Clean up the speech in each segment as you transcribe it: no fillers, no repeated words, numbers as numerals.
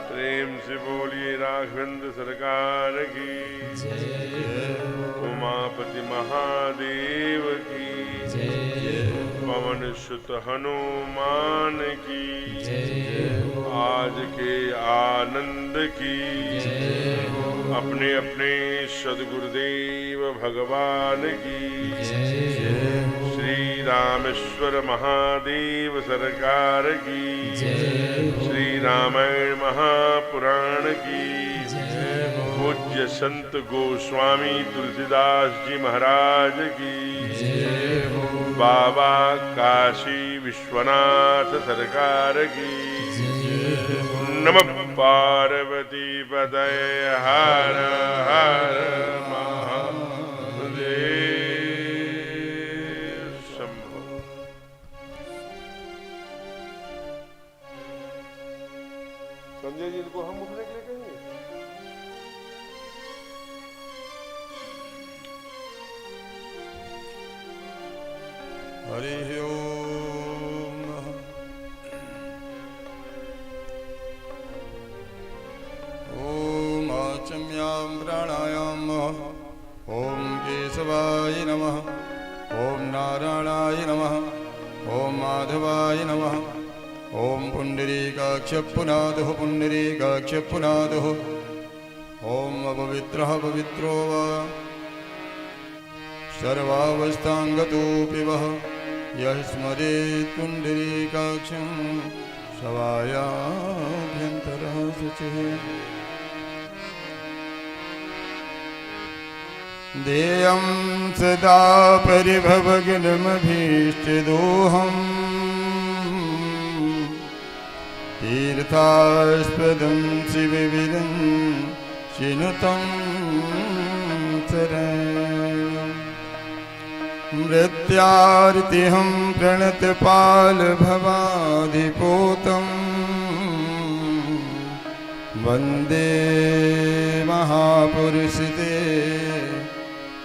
प्रेम से बोलिए राघवेंद्र सरकार की जय, उमापति महादेव की जय, पवन सुत हनुमान की जय, आज के आनंद की जय, अपने अपने सद्गुरुदेव भगवान की जय, श्री रामेश्वर महादेव सरकार की जय, श्री रामायण महापुराण की जय, पूज्य संत गोस्वामी तुलसीदास जी महाराज की जय, बाबा काशी विश्वनाथ सरकार की जय, नमः पार्वती पतये हर हर महादेव शंभो। संजय जी को हम उठने के लिए कहेंगे। हरि ओम। पंचम्यां प्राणायामः। ॐ केशवाय नमः। ॐ नारायणाय नमः। ॐ माधवाय नमः। ॐ पुण्डरीकाक्षपुनादुः पुण्डरीकाक्षपुनादुः। ॐ अपवित्रः पवित्रो वा सर्वावस्थांगतोऽपि वः यः स्मरेत् पुण्डरीकाक्षं सवायाभ्यन्तरः शुचिः। देयं सदा परिभवग्नमभीष्टदोहम् तीर्थास्पदं शिवविरं शिनुतं शरणं। मृत्यार्तिहं प्रणतपालभवाधिपोतम् वन्दे महापुरुषते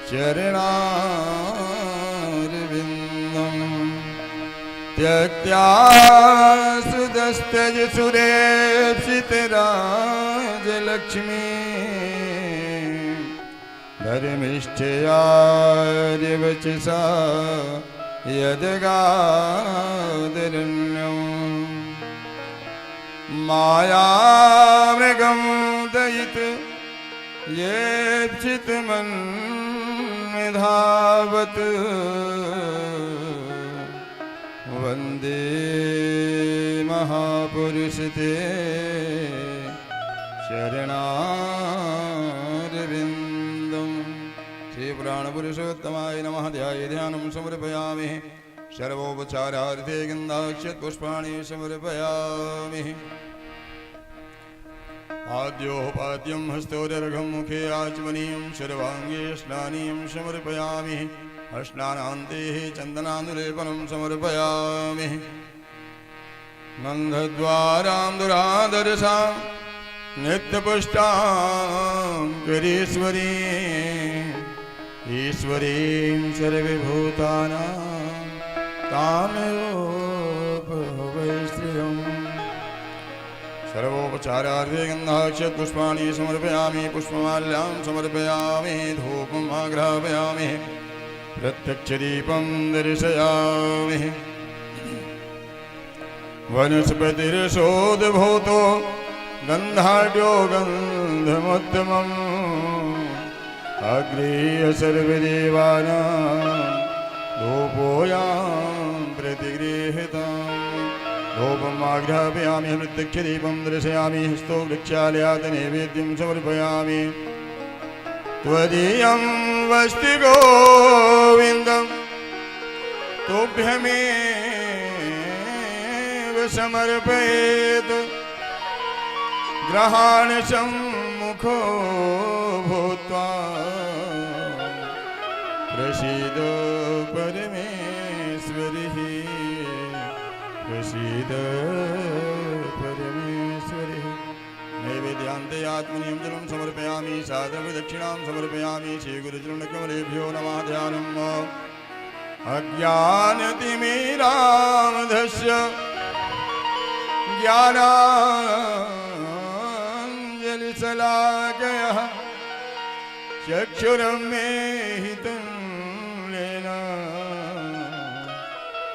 चरणारविन्दं। त्यक्त्वा सुदस्तज सुरेप्सितराजलक्ष्मी धर्मिष्ठयार्यवचसा यदगादरण्यम्। मायामृगं दयित येप्सितमन्धावत् वन्दे महापुरुषते चरणारविन्दं। श्रीपुराणपुरुषोत्तमाय नमः। ध्यानं समर्पयामि। सर्वोपचारार्थे गन्धाक्षतपुष्पाणि समर्पयामि। आद्योपाद्यं हस्तोदर्घं मुखे आचमनीयं सर्वाङ्गे स्नानीयं समर्पयामि। स्नानान्ते चन्दनानुलेपनं समर्पयामि। गन्धद्वारां दुरादर्शां नित्यपुष्टां करीश्वरी ईश्वरीं सर्वभूतानां तामेवोपवैश्रियम्। सर्वोपचारार्थे गन्धाक्षतपुष्पाणि समर्पयामि। पुष्पमाल्यां समर्पयामि। धूपम् आघ्रापयामि। प्रत्यक्षदीपं दर्शयामि। वनस्पतिरसोद्भूतो गन्धाढ्यो गन्धमुत्तमम् अग्रेय सर्वदेवानां धूपोऽयं प्रतिगृहीतम्। धूपमाघ्रापयामि। प्रत्यक्षदीपं दर्शयामि। हस्तो वृक्षालयात् नैवेद्यं समर्पयामि। त्वदीयं वस्ति गोविन्दं तुभ्यमेव समर्पयेत्। ग्रहाण सम्मुखो भूत्वा प्रसीद परमेश्वरिः प्रसीद परमेश्वरिः। नैवेद्यान्ते आत्मनीयं जलं समर्पयामि। साधनप्रदक्षिणां समर्पयामि। श्रीगुरुचरणकमलेभ्यो नमः। ध्यानम् अज्ञानतिमिरान्धस्य ज्ञानाञ्जलिशलाकया चक्षुरुन्मीलितं येन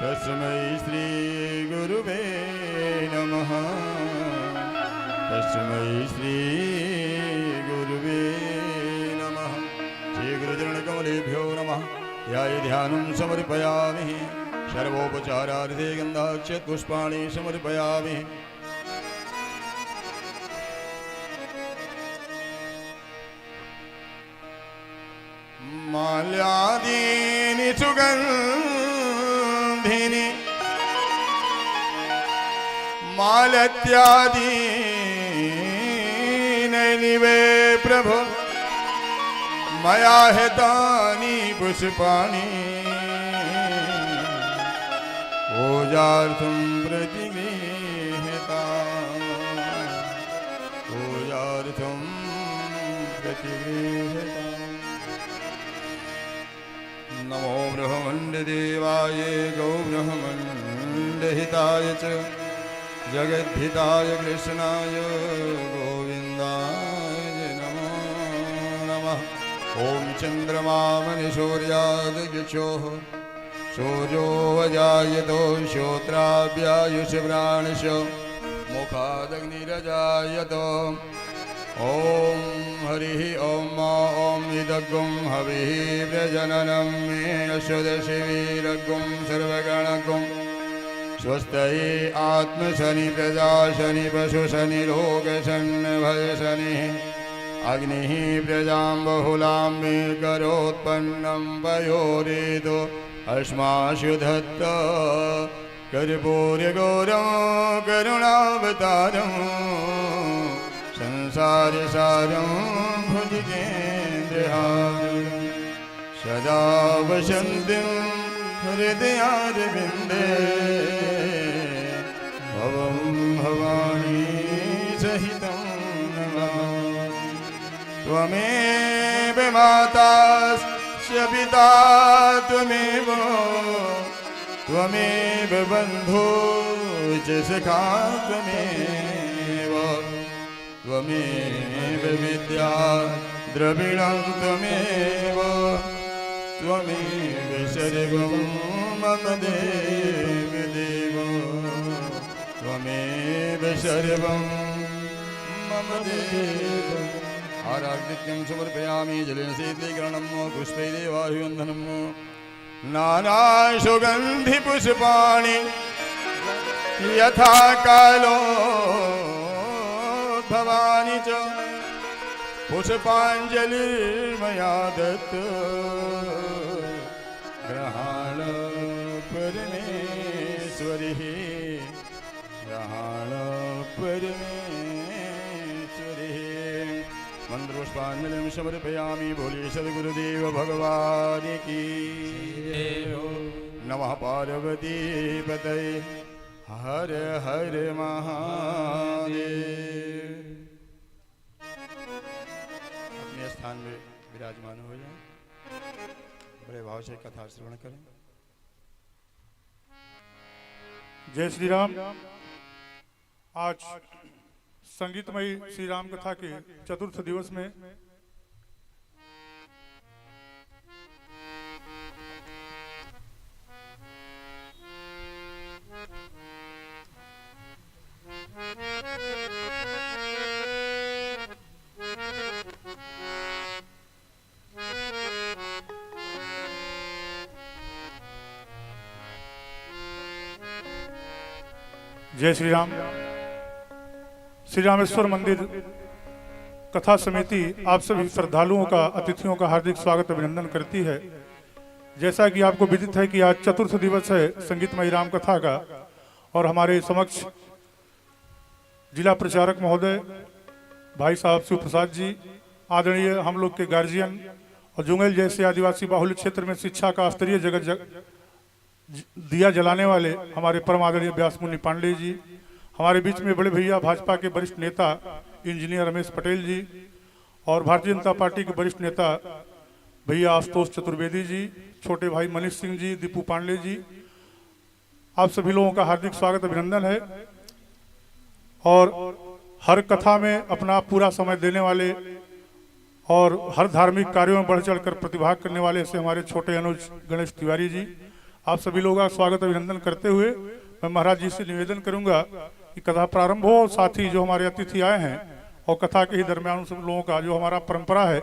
तस्मै श्रीगुरुवे नमः। तस्मै श्रीगुरुवे नमः। श्रीगुरुचरणकमलेभ्यो नमः। ध्याये ध्यानं समर्पयामि। सर्वोपचारार्थे गन्धाक्षतपुष्पाणि समर्पयामि। माल्यादीनि सुगन्धिनि मालत्यादीनि वे प्रभो मया हितानि पुष्पाणि पूजार्थं प्रतिगृहीतानि पूजार्थं प्रतिगृहीतानि। नमो ब्रह्मण्डदेवाय गौब्रह्मण्डहिताय च जगद्धिताय कृष्णाय गोविन्दाय नमो ॐ चन्द्रमामनिसूर्यादगिच्छोः सूर्यो वजायतो श्रोत्राभ्यायुषप्राणश मुखादग्निरजायतो ॐ हरिः ॐ इदग्गुं हविः प्रजननं मे अश्वदशिवीरग्गुं सर्वगणगुं स्वस्तये आत्मशनि प्रजाशनि पशुशनि रोगशनि भयशनिः अग्निः प्रजां बहुलां मे करोत्पन्नं पयोरेदो अस्माशु दत्त कर्पूर्यगौरं करुणावतारं संसारसारं भुजगेन्द्रहारं सदा वसन्तं हृदयारविन्दे भवं भवानी सहितं नमामि। त्वमेव माता च पिता त्वमेव त्वमेव बन्धो च सखा त्वमेव त्वमेव विद्या द्रविणं त्वमेव त्वमेव सर्वं मम देव त्वमेव सर्वं मम देव। आराग्नित्यं समर्पयामि जलेन शीतलीकरणं पुष्पैरेवाभिवन्दनं नानासुगन्धिपुष्पाणि यथा कालोद्भवानि च पुष्पाञ्जलिर्मया दत्त ग्रहाण परमेश्वरिः ग्रहाण परमेश्वरिः। मंत्रपुष्पाञ्जलिं समर्पयामि बोले सद्गुरुदेव भगवान की नमः। पार्वती पतये हर हर महादेव। अपने स्थान में विराजमान हो जाए, बड़े भाव से कथा श्रवण करें। जय श्री राम। आज संगीतमयी श्री राम कथा के चतुर्थ दिवस में जय श्री राम। श्री रामेश्वर मंदिर कथा समिति आप सभी श्रद्धालुओं का, अतिथियों का हार्दिक स्वागत अभिनंदन करती है। जैसा कि आपको विदित है कि आज चतुर्थ दिवस है संगीतमयी राम कथा का, और हमारे समक्ष जिला प्रचारक महोदय भाई साहब शिव प्रसाद जी, आदरणीय हम लोग के गार्जियन, और जुंगेल जैसे आदिवासी बाहुल्य क्षेत्र में शिक्षा का स्तरीय दिया जलाने वाले हमारे परम आदरणीय व्यास मुनि पांडे जी, हमारे बीच में बड़े भैया भाजपा के वरिष्ठ नेता इंजीनियर रमेश पटेल जी, और भारतीय जनता पार्टी के वरिष्ठ नेता भैया आशुतोष चतुर्वेदी जी, छोटे भाई मनीष सिंह जी, दीपू पांडे जी, आप सभी लोगों का हार्दिक स्वागत अभिनंदन है। और हर कथा में अपना पूरा समय देने वाले और हर धार्मिक कार्यों में बढ़ चढ़कर प्रतिभाग करने वाले से हमारे छोटे अनुज गणेश तिवारी जी, आप सभी लोगों का स्वागत अभिनंदन करते हुए मैं महाराज जी से निवेदन करूंगा कि कथा प्रारंभ हो, साथ ही जो हमारे अतिथि आए हैं और कथा के ही दरमियान सब लोगों का जो हमारा परंपरा है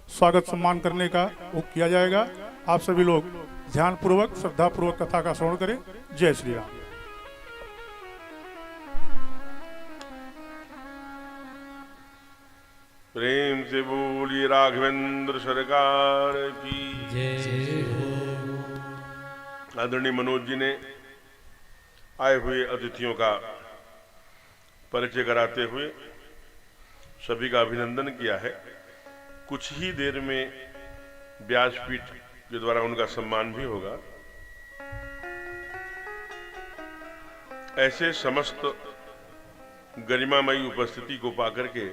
स्वागत सम्मान करने का वो किया जाएगा। आप सभी लोग ध्यान पूर्वक श्रद्धा पूर्वक कथा का श्रवण करें। जय श्री राम। प्रेम से बोलिए राघवेंद्र सरकार की जय। आदरणीय मनोज जी ने आए हुए अतिथियों का परिचय कराते हुए सभी का अभिनंदन किया है। कुछ ही देर में व्यासपीठ के द्वारा उनका सम्मान भी होगा। ऐसे समस्त गरिमामयी उपस्थिति को पाकर के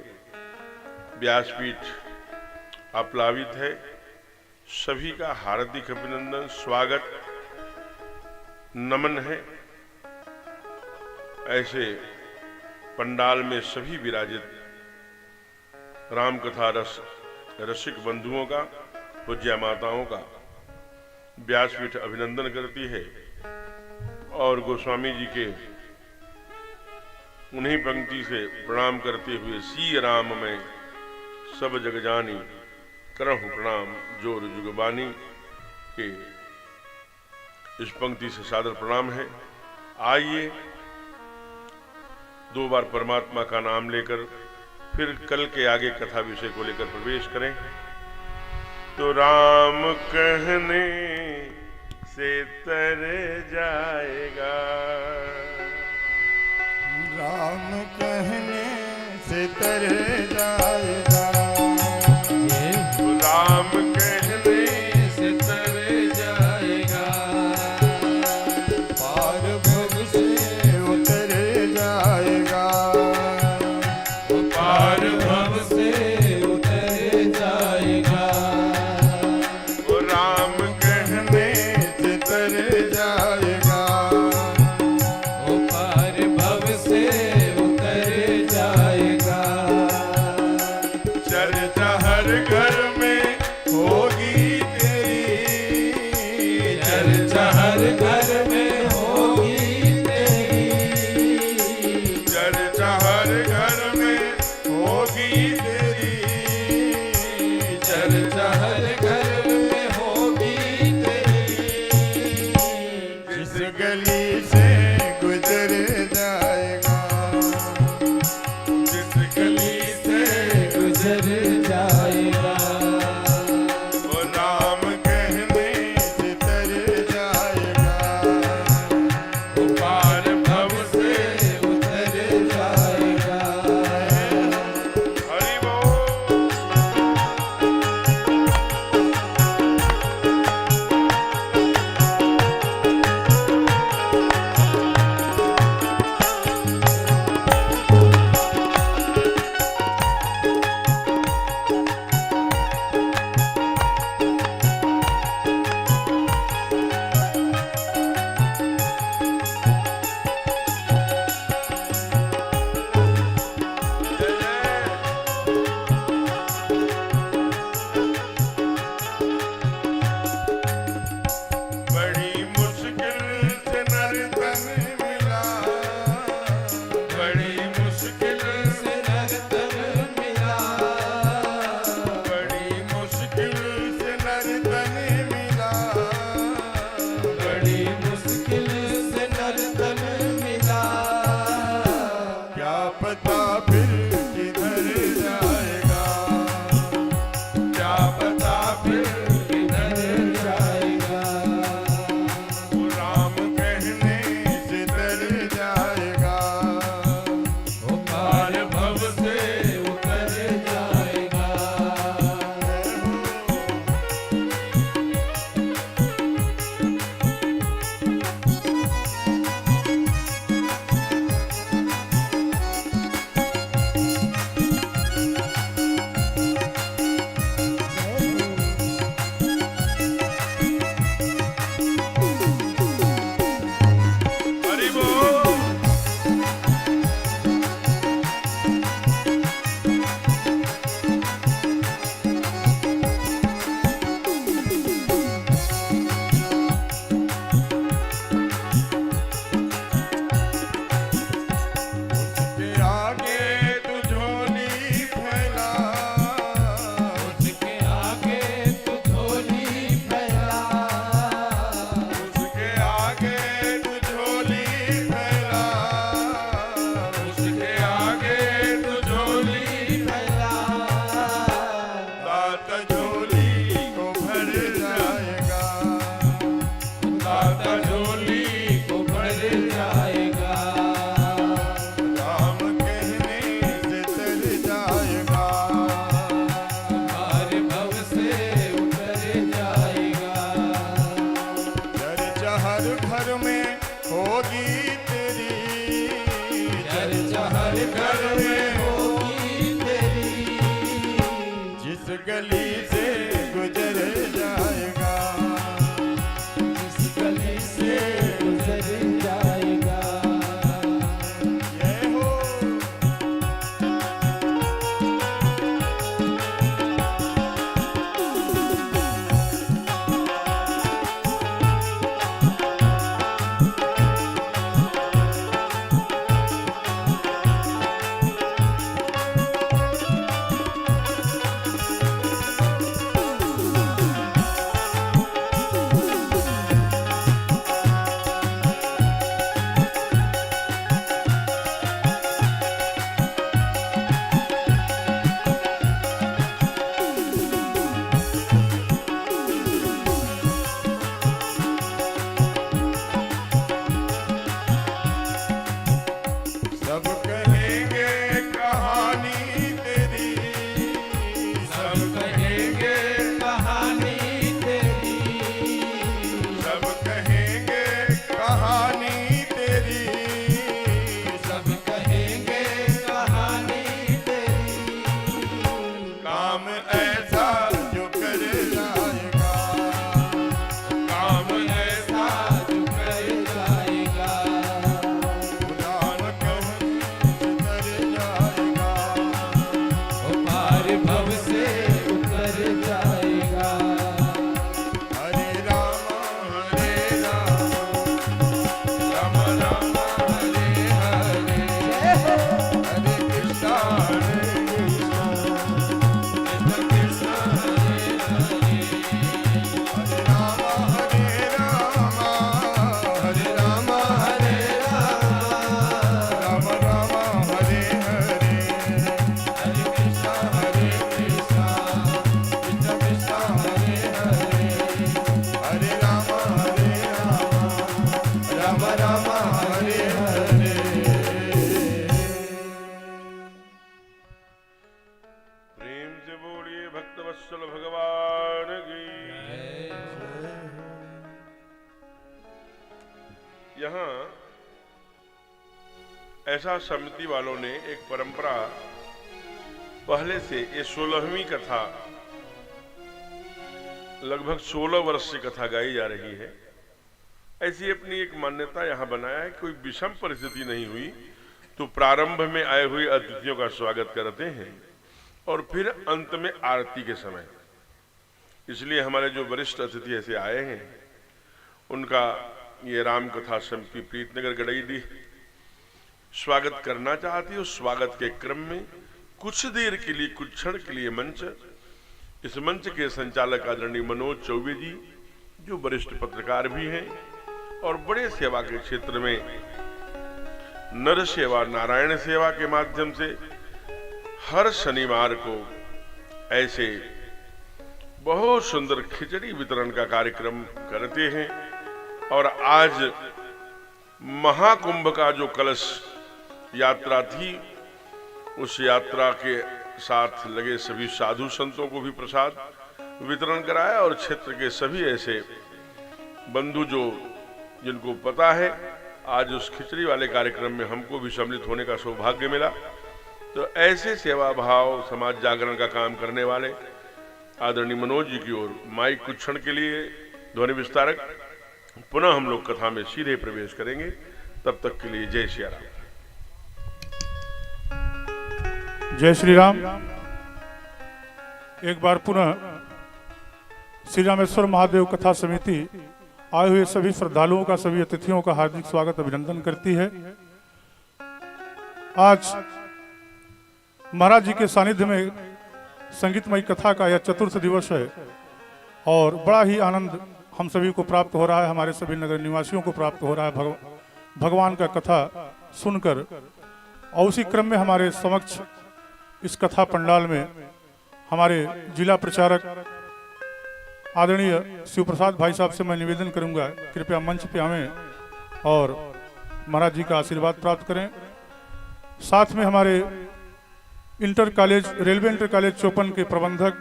व्यासपीठ आप्लावित है। सभी का हार्दिक अभिनंदन, स्वागत, नमन है। ऐसे पंडाल में सभी विराजित राम कथा रसिक बंधुओं का पूज्य माताओं का व्यासपीठ अभिनंदन करती है और गोस्वामी जी के उन्हीं पंक्ति से प्रणाम करते हुए सी राम में सब जग जानी करहु प्रणाम जोर जुगबानी के इस पंक्ति से सादर प्रणाम है। आइए 2 बार परमात्मा का नाम लेकर फिर कल के आगे कथा विषय को लेकर प्रवेश करें। तो राम कहने से तर जाएगा, राम कहने से तर जाएगा, राम कहने से तर जाएगा, पार भव से उतर जाएगा, पार भव से उतर जाएगा। वो राम कहने से तर जाएगा, वो पार भव से उतर जाएगा। चर्चा हर घर में होगी तेरी, चर्चा हर घर में होगी तेरी, चर्चा हर घर में होगी तेरी, चर्चा हर घर में होगी तेरी। जिस गली से गुजर जाएगा, जिस गली से गुजर जाएगा, वो राम कहने से तर जाएगा, वो पार भव से उतर जाएगा। हरि बोल। बड़ी मुश्किल से नर तन मिला, बड़ी मुश्किल से नर तन मिला, बड़ी मुश्किल से नर तन मिला, बड़ी मुश्किल से नर तन मिला। क्या पता फिर किधर जाएगा, क्या पता फिर किधर जाएगा, वो राम कहने से तर जाएगा, वो पार भव से उतर जाएगा। हरि बोल। उसके आगे तू झोली फैला, उसके आगे तू झोली फैला, उसके आगे तू झोली फैला, उसके आगे तू झोली फैला, दाता झोली को भर जाएगा, दाता झोली को भर जाएगा। राम कहने से तर जाएगा, पार भव से उतर जाएगा। चर्चा हर घर में होगी तेरी, चर्चा हर घर में होगी तेरी, जिस गली से गुजर जाएगा, इस गली से गुजर जाएगा। ये हो भव से उतर जाएगा। हरे राम राम राम हरे हरे, हरे कृष्णा कृष्ण कृष्ण हरे हरे, हरे राम हरे राम राम राम हरे हरे, हरे कृष्णा कृष्ण कृष्ण हरे हरे, हरे राम राम राम हरे हरे। प्रेम से बोलिए भक्तवत्सल भगवान की। यहाँ ऐसा समिति वालों ने एक परंपरा पहले से, ये 16वीं कथा, लगभग 16 वर्ष से कथा गाई जा रही है। ऐसी अपनी एक मान्यता यहाँ बनाया है। कोई विषम परिस्थिति नहीं हुई तो प्रारंभ में आए हुए अतिथियों का स्वागत करते हैं और फिर अंत में आरती के समय। इसलिए हमारे जो वरिष्ठ अतिथि ऐसे आए हैं उनका ये राम कथा समिति प्रीतनगर गड़ईडीह स्वागत करना चाहती है। उस स्वागत के क्रम में कुछ देर के लिए, कुछ क्षण के लिए इस मंच के संचालक आदरणीय मनोज चौबे जी, जो वरिष्ठ पत्रकार भी हैं और बड़े सेवा के क्षेत्र में नर सेवा, नारायण सेवा के माध्यम से हर शनिवार को ऐसे बहुत सुंदर खिचड़ी वितरण का कार्यक्रम करते हैं। और आज महाकुंभ का जो कलश यात्रा थी, उस यात्रा के साथ लगे सभी साधु संतों को भी प्रसाद वितरण कराया और क्षेत्र के सभी ऐसे बंधु जो जिनको पता है, आज उस खिचड़ी वाले कार्यक्रम में हमको भी सम्मिलित होने का सौभाग्य मिला। तो ऐसे सेवा भाव, समाज जागरण का काम करने वाले आदरणीय मनोज जी की ओर माइक कुछ क्षण के लिए ध्वनि विस्तारक, पुनः हम लोग कथा में सीधे प्रवेश करेंगे। तब तक के लिए जय श्री राम। जय श्री राम। एक बार पुनः श्री रामेश्वर महादेव कथा समिति आए हुए सभी श्रद्धालुओं का, सभी अतिथियों का हार्दिक स्वागत अभिनंदन करती है। आज महाराज जी के सानिध्य में संगीतमयी कथा का यह चतुर्थ दिवस है और बड़ा ही आनंद हम सभी को प्राप्त हो रहा है, हमारे सभी नगर निवासियों को प्राप्त हो रहा है भगवान का कथा सुनकर। और उसी क्रम में हमारे समक्ष इस कथा पंडाल में हमारे जिला प्रचारक आदरणीय शिव प्रसाद भाई साहब से मैं निवेदन करूंगा, कृपया मंच पे आवें और महाराज जी का आशीर्वाद प्राप्त करें। साथ में हमारे inter college, railway inter college चौपन के प्रबंधक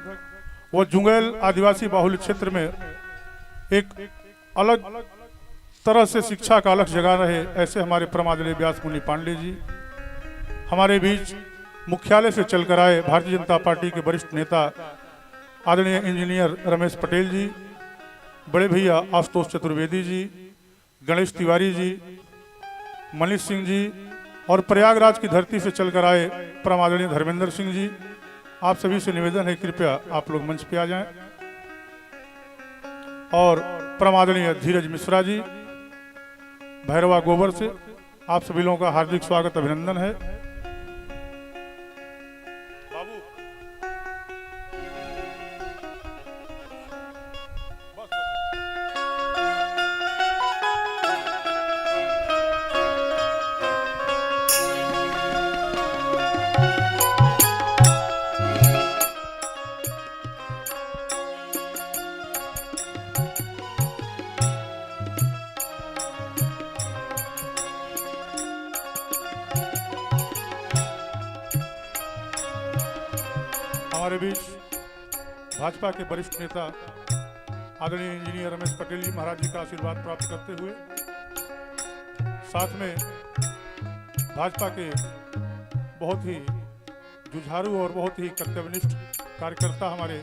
व जुंगैल आदिवासी बाहुल्य क्षेत्र में एक अलग तरह से शिक्षा का अलग जगा रहे ऐसे हमारे परमादरणीय व्यास मुनि पांडे जी हमारे बीच मुख्यालय से चलकर आए। भारतीय जनता पार्टी के वरिष्ठ नेता आदरणीय इंजीनियर रमेश पटेल जी, बड़े भैया आशुतोष चतुर्वेदी जी, गणेश तिवारी जी, मनीष सिंह जी और प्रयागराज की धरती से चलकर आए परम आदरणीय धर्मेंद्र सिंह जी। आप सभी से निवेदन है, कृपया आप लोग मंच पे आ जाएं। और परम आदरणीय धीरज मिश्रा जी भैरवा गोबर से, आप सभी लोगों का हार्दिक स्वागत अभिनंदन है। बाबू हमारे बीच भाजपा के वरिष्ठ नेता आदरणीय इंजीनियर रमेश पटेल जी महाराज जी का आशीर्वाद प्राप्त करते हुए, साथ में भाजपा के बहुत ही जुझारू और बहुत ही कर्तव्यनिष्ठ कार्यकर्ता हमारे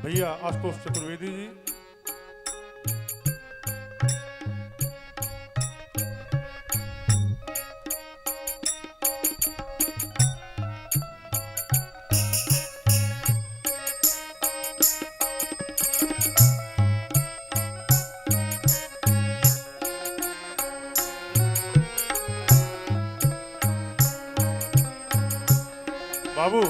भैया आशुतोष चतुर्वेदी जी, बाबू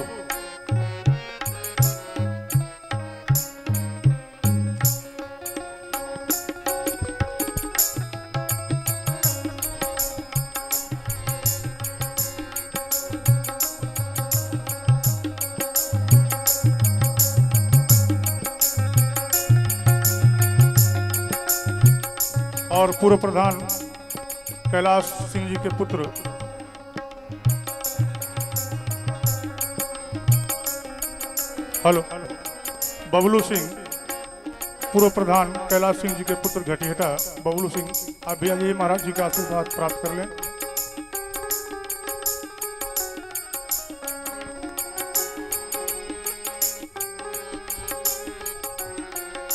और पूर्व प्रधान कैलाश सिंह जी के पुत्र हेलो बबलू सिंह, पूर्व प्रधान कैलाश सिंह जी के पुत्र घटिहटा बबलू सिंह, आप भी आइए महाराज जी का आशीर्वाद प्राप्त कर लें।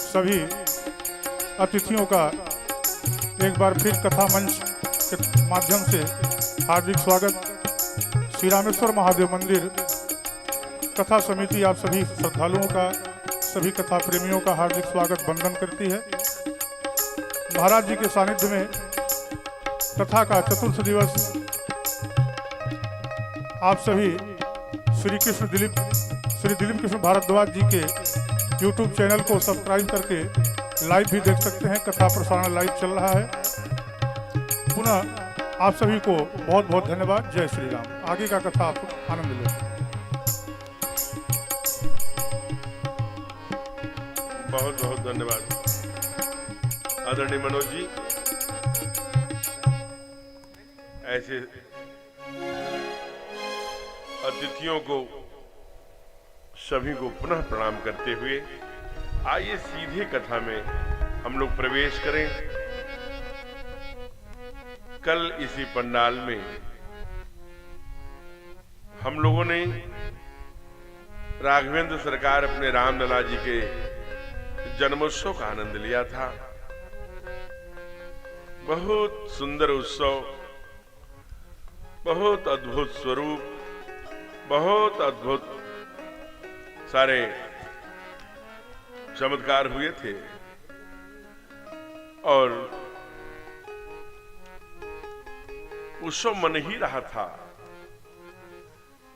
सभी अतिथियों का एक बार फिर कथा मंच के माध्यम से हार्दिक स्वागत। श्री रामेश्वर महादेव मंदिर कथा समिति आप सभी श्रद्धालुओं का, सभी कथा प्रेमियों का हार्दिक स्वागत वंदन करती है। महाराज जी के सानिध्य में कथा का चतुर्थ दिवस आप सभी श्री दिलीप कृष्ण भारद्वाज जी के यूट्यूब चैनल को सब्सक्राइब करके लाइव भी देख सकते हैं। कथा प्रसारण लाइव चल रहा है। पुनः आप सभी को बहुत बहुत धन्यवाद। जय श्री राम। आगे का कथा आप आनंद लें। बहुत बहुत धन्यवाद आदरणीय मनोज जी। ऐसे अतिथियों को सभी को पुनः प्रणाम करते हुए आइए सीधे कथा में हम लोग प्रवेश करें। कल इसी पंडाल में हम लोगों ने राघवेंद्र सरकार अपने रामलला जी के जन्मोत्सव का आनंद लिया था। बहुत सुंदर उत्सव, बहुत अद्भुत स्वरूप, बहुत अद्भुत सारे चमत्कार हुए थे और उत्सव मन ही रहा था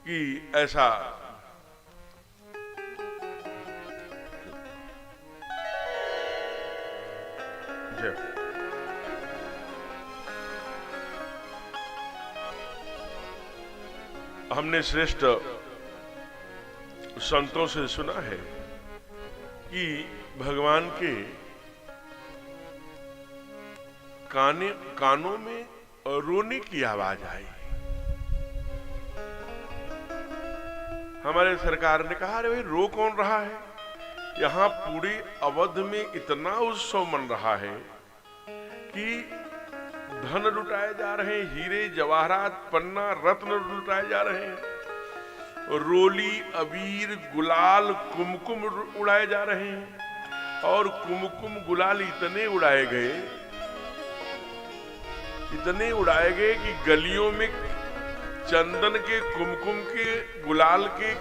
कि ऐसा हमने श्रेष्ठ संतों से सुना है कि भगवान के कानों में रोने की आवाज आई। हमारे सरकार ने कहा, अरे भाई रो कौन रहा है? यहाँ पूरे अवध में इतना उत्सव मन रहा है कि धन लुटाए जा रहे हैं, हीरे जवाहरात पन्ना रत्न लुटाए जा रहे हैं, रोली अबीर गुलाल कुमकुम उड़ाए जा रहे हैं और कुमकुम गुलाल इतने उड़ाए गए कि गलियों में चंदन के कुमकुम के गुलाल के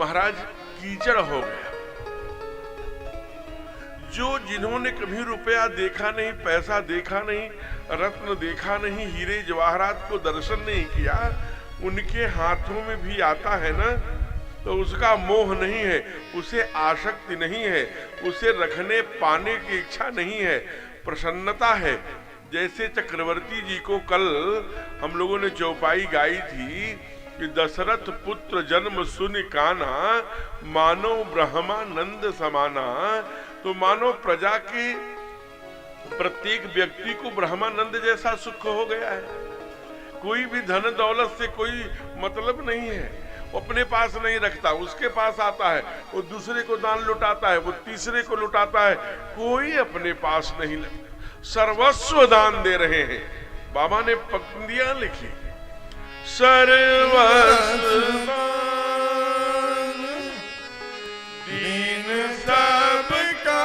महाराज कीचड़ हो गया। जो जिन्होंने कभी रुपया देखा नहीं, पैसा देखा नहीं, रत्न देखा नहीं, हीरे जवाहरात को दर्शन नहीं किया, उनके हाथों में भी आता है ना, तो उसका मोह नहीं है, उसे आसक्ति नहीं है, उसे रखने पाने की इच्छा नहीं है, प्रसन्नता है। जैसे चक्रवर्ती जी को कल हम लोगों ने चौपाई गाई थी कि दशरथ पुत्र जन्म सुनि काना, मानो ब्रह्मानंद समाना। तो मानो प्रजा के प्रत्येक व्यक्ति को ब्रह्मानंद जैसा सुख हो गया है। कोई भी धन दौलत से कोई मतलब नहीं है, वो अपने पास नहीं रखता, उसके पास आता है, वो दूसरे को दान लुटाता है, वो तीसरे को लुटाता है, कोई अपने पास नहीं लगता, सर्वस्व दान दे रहे हैं। बाबा ने पंक्तियां लिखी, सर्वस्व दीन सबका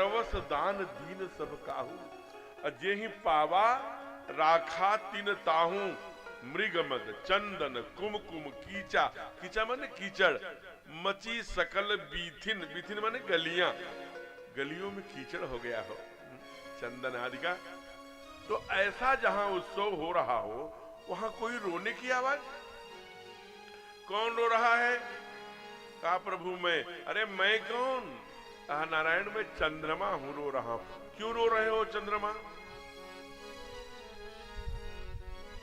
करवस दान दीन सब काहू, अजे ही पावा राखा तिन ताहू, मृगमद चंदन कुमकुम कीचा, कीचा माने कीचड़, मची सकल बीथिन, बीथिन माने गलियां, गलियों में कीचड़ हो गया हो चंदन आदि का। तो ऐसा जहां उत्सव हो रहा हो वहां कोई रोने की आवाज, कौन रो रहा है? कहा प्रभु मैं। अरे मैं कौन? कहा नारायण मैं चंद्रमा हूं, रो रहा हूं। क्यों रो रहे हो चंद्रमा?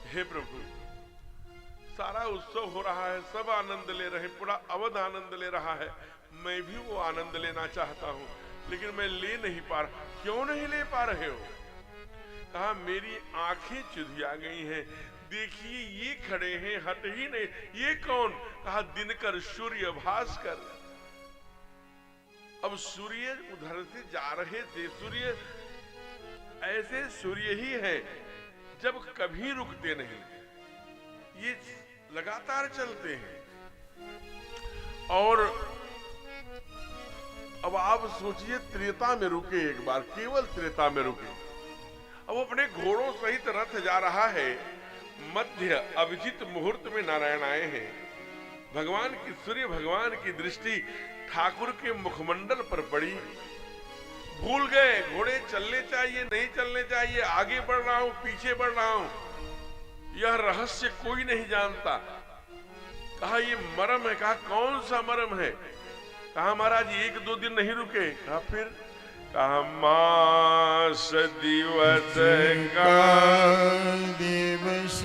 हे प्रभु सारा उत्सव हो रहा है, सब आनंद ले रहे, पूरा अवध आनंद ले रहा है, मैं भी वो आनंद लेना चाहता हूं, लेकिन मैं ले नहीं पा रहा। क्यों नहीं ले पा रहे हो? कहा मेरी आंखें चुधिया गई हैं, देखिए ये खड़े हैं, हट ही नहीं। ये कौन? कहा दिनकर सूर्य भास्कर। अब सूर्य उधर से जा रहे थे, सूर्य ऐसे सूर्य ही है जब कभी रुकते नहीं, ये लगातार चलते हैं। और अब आप सोचिए त्रेता में रुके, एक बार केवल त्रेता में रुके, अब अपने घोड़ों सहित रथ जा रहा है, मध्य अभिजित मुहूर्त में नारायण आए हैं। भगवान की, सूर्य भगवान की दृष्टि ठाकुर के मुखमंडल पर पड़ी, भूल गए घोड़े चलने चाहिए नहीं चलने चाहिए, आगे बढ़ रहा हूं पीछे बढ़ रहा हूं, यह रहस्य कोई नहीं जानता। कहा ये मर्म है। कहा कौन सा मर्म है? कहा महाराज एक दो दिन नहीं रुके। कहा फिर? कहा मास दिवस का दिवस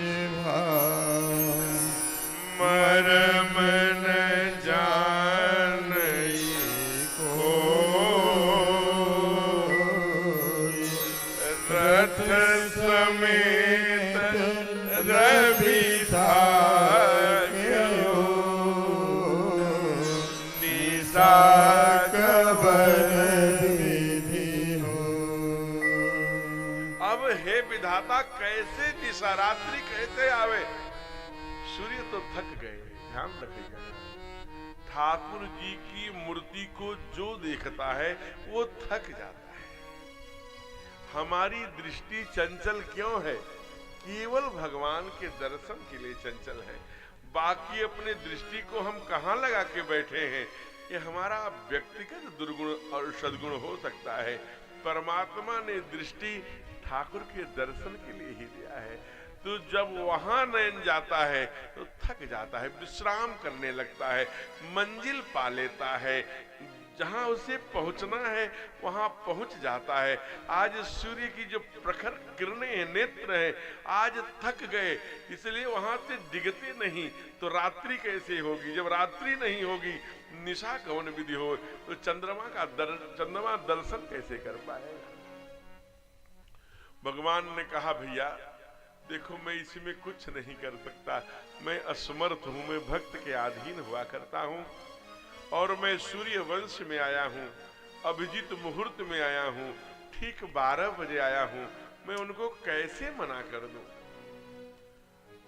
मर्म न जान को, रथ समेत रवि था निशा हे विधाता कैसे दिशा रात्रि कैसे आवे? सूर्य तो थक गए। ध्यान रखिएगा, ठाकुर जी की मूर्ति को जो देखता है वो थक जाता है। हमारी दृष्टि चंचल क्यों है? केवल भगवान के दर्शन के लिए चंचल है। बाकी अपने दृष्टि को हम कहां लगा के बैठे हैं? ये हमारा व्यक्तिगत दुर्गुण और सद्गुण हो सकता है। परमात्मा ने दृष्टि ठाकुर के दर्शन के लिए ही दिया है। तो जब वहां नयन जाता है तो थक जाता है, विश्राम करने लगता है, मंजिल पा लेता है, जहां उसे पहुंचना है वहां पहुंच जाता है। आज सूर्य की जो प्रखर किरणें हैं, नेत्र हैं, आज थक गए, इसलिए वहां से डिगते नहीं, तो रात्रि कैसे होगी? जब रात्रि नहीं होगी, निशा कौन विधि हो, तो चंद्रमा दर्शन कैसे कर पाएगा? भगवान ने कहा भैया देखो मैं इसमें कुछ नहीं कर सकता, मैं असमर्थ हूं, मैं भक्त के अधीन हुआ करता हूं, और मैं सूर्य वंश में आया हूं, अभिजीत मुहूर्त में आया हूं, ठीक 12 बजे आया हूं, मैं उनको कैसे मना कर दूं?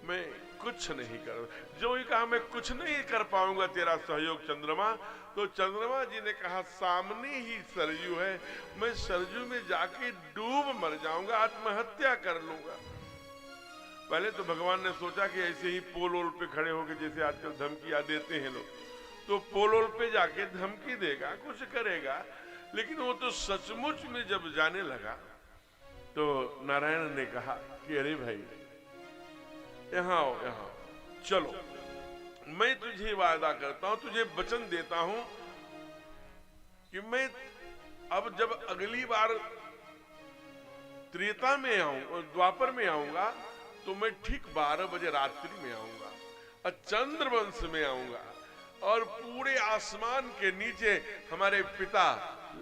मैं कुछ नहीं कर, जो ही कहा मैं कुछ नहीं कर पाऊंगा तेरा सहयोग चंद्रमा। तो चंद्रमा जी ने कहा सामने ही सरयू है, मैं सरयू में जाके डूब मर जाऊंगा, आत्महत्या कर लूंगा। पहले तो भगवान ने सोचा कि ऐसे ही पोल ओल पे खड़े होके, जैसे आजकल धमकियां देते हैं लोग, तो पोल ओल पे जाके धमकी देगा, कुछ करेगा, लेकिन वो तो सचमुच में जब जाने लगा तो नारायण ने कहा कि अरे भाई यहाँ आओ, यहाँ चलो, मैं तुझे वादा करता हूं, तुझे वचन देता हूं कि मैं अब जब अगली बार त्रेता में आऊंगा, द्वापर में आऊंगा, तो मैं ठीक 12 बजे रात्रि में आऊंगा और चंद्रवंश में आऊंगा, और पूरे आसमान के नीचे हमारे पिता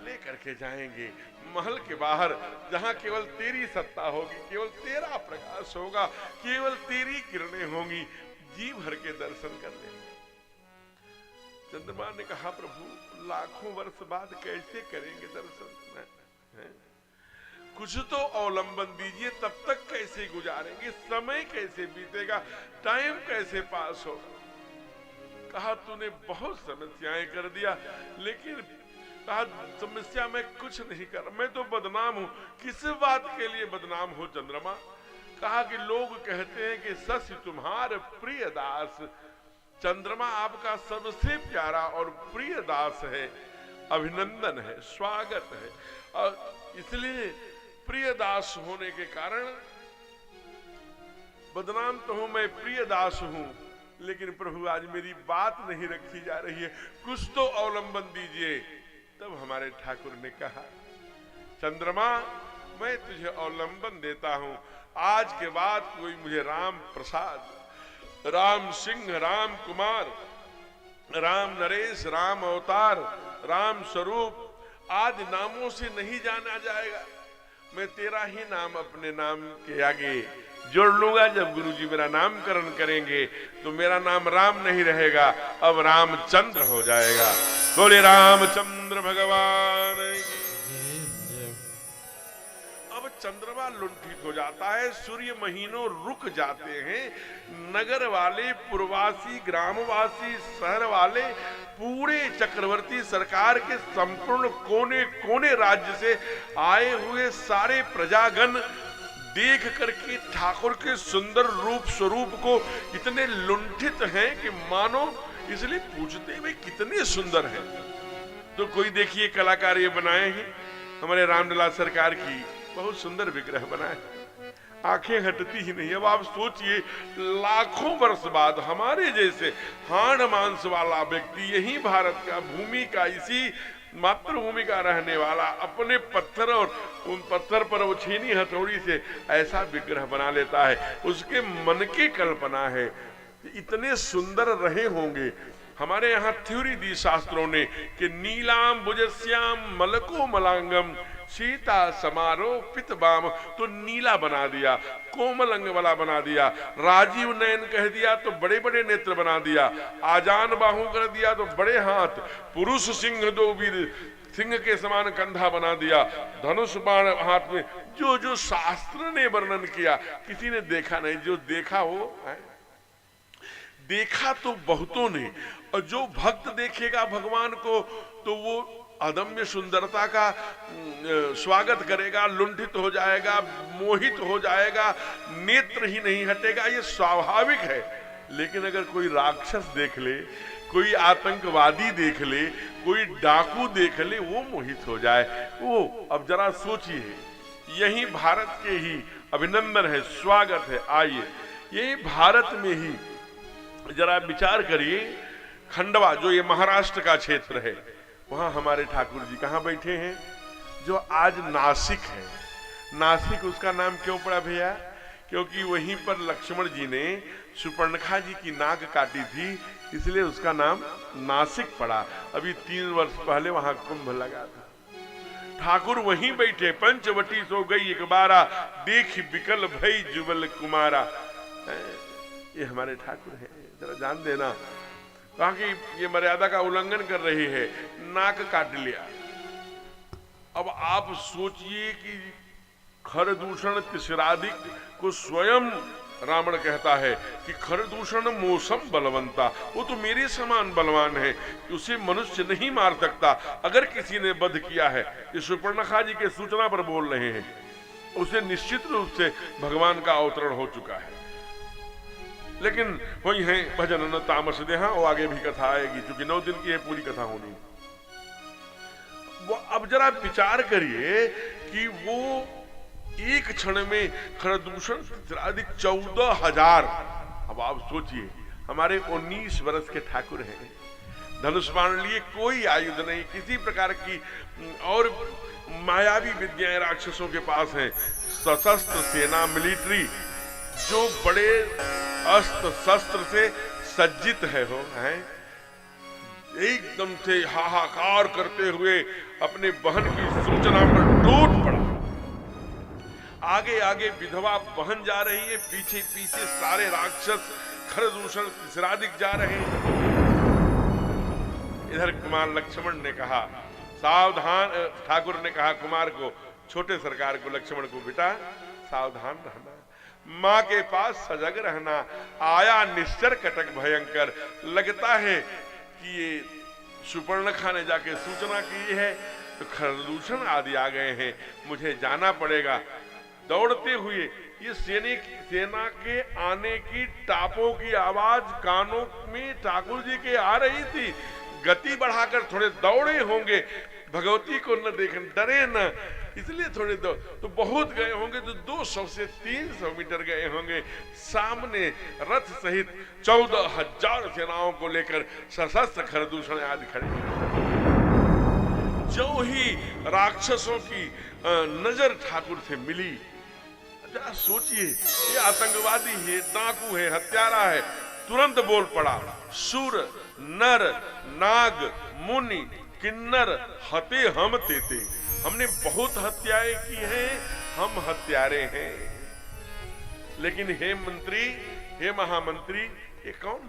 लेकर के जाएंगे महल के बाहर, जहां केवल तेरी सत्ता होगी, केवल तेरा प्रकाश होगा, केवल तेरी किरणें होंगी, जी भर के दर्शन कर लेंगे। चंद्रमा ने कहा प्रभु लाखों वर्ष बाद कैसे करेंगे दर्शन? कुछ तो अवलंबन दीजिए, तब तक कैसे गुजारेंगे, समय कैसे बीतेगा, टाइम कैसे पास होगा? कहा तूने बहुत समस्याएं कर दिया, लेकिन कहा समस्या मैं कुछ नहीं कर, मैं तो बदनाम हूं। किस बात के लिए बदनाम हो चंद्रमा? कहा कि लोग कहते हैं कि शशि तुम्हार प्रिय दास, चंद्रमा आपका सबसे प्यारा और प्रिय दास है, अभिनंदन है, स्वागत है। और इसलिए प्रिय दास होने के कारण बदनाम तो हूं, मैं प्रिय दास हूं, लेकिन प्रभु आज मेरी बात नहीं रखी जा रही है, कुछ तो अवलंबन दीजिए। तब हमारे ठाकुर ने कहा चंद्रमा मैं तुझे अवलंबन देता हूं, आज के बाद कोई मुझे राम प्रसाद, राम सिंह, राम कुमार, राम नरेश, राम अवतार, राम स्वरूप आदि नामों से नहीं जाना जाएगा। मैं तेरा ही नाम अपने नाम के आगे जोड़ लूंगा। जब गुरुजी मेरा नामकरण करेंगे तो मेरा नाम राम नहीं रहेगा, अब रामचंद्र हो जाएगा। बोले रामचंद्र भगवान की। अब चंद्रमा लुंठित हो जाता है, सूर्य महीनों रुक जाते हैं, नगर वाले, पुरवासी, ग्रामवासी, शहर वाले, पूरे चक्रवर्ती सरकार के संपूर्ण कोने कोने राज्य से आए हुए सारे प्रजागण देख करके ठाकुर के सुंदर रूप स्वरूप को इतने लुंठित हैं कि मानो इसलिए पूछते वे कितने सुंदर हैं। तो कोई देखिए कलाकार ये बनाए हैं, हमारे रामलला सरकार की बहुत सुंदर विग्रह बनाए, आंखें हटती ही नहीं। अब आप सोचिए लाखों वर्ष बाद हमारे जैसे हाड़ मांस वाला व्यक्ति, यही भारत का, भूमि का, इसी मातृभूमि का रहने वाला, अपने पत्थर और उन पत्थर पर वो छीनी हथौड़ी से ऐसा विग्रह बना लेता है, उसके मन की कल्पना है। इतने सुंदर रहे होंगे। हमारे यहाँ थ्योरी दी शास्त्रों ने कि नीलाम भुजस्याम मलको मलांगम सीता समारोह पितबाम, तो नीला बना दिया, कोमल अंग वाला बना दिया, राजीव नयन कह दिया तो बड़े बड़े नेत्र बना दिया, आजान बाहु कर दिया तो बड़े हाथ, पुरुष सिंह दो वीर, सिंह के समान कंधा बना दिया, धनुष बाण हाथ में। जो जो शास्त्र ने वर्णन किया किसी ने देखा नहीं, जो देखा वो है। देखा तो बहुतों ने, और जो भक्त देखेगा भगवान को तो वो अदम्य सुंदरता का स्वागत करेगा, लुंठित हो जाएगा, मोहित हो जाएगा, नेत्र ही नहीं हटेगा, ये स्वाभाविक है। लेकिन अगर कोई राक्षस देख ले, कोई आतंकवादी देख ले, कोई डाकू देख ले, वो मोहित हो जाए। वो अब जरा सोचिए, यही भारत के ही अभिनंदन है, स्वागत है। आइए यही भारत में ही जरा विचार करिए, खंडवा जो ये महाराष्ट्र का क्षेत्र है, वहां हमारे ठाकुर जी कहाँ बैठे हैं? जो आज नासिक है। नासिक उसका नाम क्यों पड़ा भैया? क्योंकि वहीं पर लक्ष्मण जी ने सुपर्णखा जी की नाक काटी थी, इसलिए उसका नाम नासिक पड़ा। अभी 3 वर्ष पहले वहां कुंभ लगा था। ठाकुर वहीं बैठे, पंचवटी सो गई एक बारा, देख बिकल भई जुबल कुमारा। ये हमारे ठाकुर है, जरा जान देना। कहा कि ये मर्यादा का उल्लंघन कर रही है, नाक काट लिया। अब आप सोचिए कि खरदूषण तिसराधिक को स्वयं रावण कहता है कि खरदूषण मौसम बलवंता, वो तो मेरे समान बलवान है, उसे मनुष्य नहीं मार सकता। अगर किसी ने वध किया है, ये सुपर्णखा जी के सूचना पर बोल रहे हैं, उसे निश्चित रूप से भगवान का अवतरण हो चुका है। लेकिन वही है भजन न तामस देहा, वो आगे भी कथा आएगी, क्योंकि 9 दिन की है पूरी कथा होनी। वो अब जरा विचार करिए कि वो एक क्षण में खरदूषण अधिक 14,000। अब आप सोचिए, हमारे 19 वर्ष के ठाकुर हैं, धनुष बाण लिए, कोई आयुध नहीं, किसी प्रकार की और मायावी विद्याएं राक्षसों के पास हैं, सशस्त्र सेना, मिलिट्री, जो बड़े अस्त्र शस्त्र से सज्जित है, एकदम से हाहाकार करते हुए अपने बहन की सूचना पर टूट पड़ा। आगे आगे विधवा बहन जा रही है, पीछे पीछे सारे राक्षस खरदूषण तिसराधिक जा रहे हैं। इधर कुमार लक्ष्मण ने कहा सावधान, ठाकुर ने कहा कुमार को, छोटे सरकार को, लक्ष्मण को, बेटा सावधान रहना, माँ के पास सजग रहना, आया निश्चर कटक भयंकर। लगता है कि ये सुपर्णखा ने जाके सूचना की है तो खरदूषण आदि आ गए हैं, मुझे जाना पड़ेगा। दौड़ते हुए ये सेना के आने की टापों की आवाज कानों में ठाकुर जी के आ रही थी। गति बढ़ाकर थोड़े दौड़े होंगे, भगवती को न देखें, डरे न, इसलिए थोड़े तो बहुत गए होंगे, तो 200 से 300 मीटर गए होंगे। सामने रथ सहित 14,000 सेनाओं को लेकर सशस्त्र खरदूषण आदि खड़े। जो ही राक्षसों की नजर ठाकुर से मिली, जरा सोचिए, ये आतंकवादी है, डाकू है, हत्यारा है। तुरंत बोल पड़ा, सुर नर नाग मुनि किन्नर हते हम तेते, हमने बहुत हत्याएं की हैं, हम हत्यारे हैं। लेकिन हे मंत्री, हे महामंत्री, ये कौन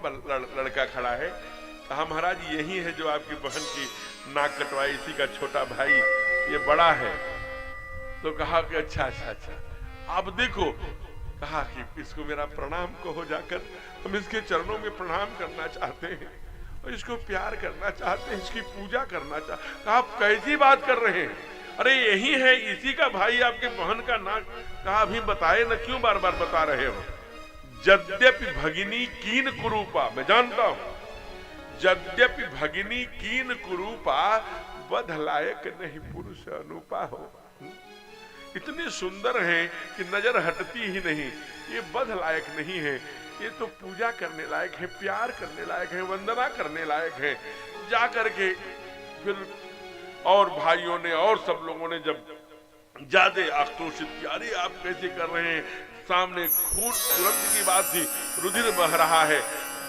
लड़का खड़ा है? कहा महाराज यही है जो आपकी बहन की नाक कटवाई, इसी का छोटा भाई, ये बड़ा है। तो कहा कि अच्छा अच्छा अच्छा, आप देखो। कहा कि इसको मेरा प्रणाम कहो जाकर, हम इसके चरणों में प्रणाम करना चाहते हैं और इसको प्यार करना चाहते हैं, इसकी पूजा करना चाहते हैं। कहा आप कैसी बात कर रहे हैं? अरे यही है, इसी का भाई आपके बहन का नाक। कहा अभी बताए न, क्यों बार बार बता रहे हो? यद्यपि भगिनी कीन कुरूपा, मैं जानता हूं, यद्यपि भगिनी कीन कुरूपा बध लायक नहीं पुरुष अनुपा हो। इतने सुंदर हैं कि नजर हटती ही नहीं, ये बध लायक नहीं है, ये तो पूजा करने लायक है, प्यार करने लायक है, वंदना करने लायक है। जाकर के फिर और भाइयों ने और सब लोगों ने जब ज्यादा आक्रोशित किया, अरे आप कैसे कर रहे हैं? सामने खून तुरंत की बात थी, रुधिर बह रहा है,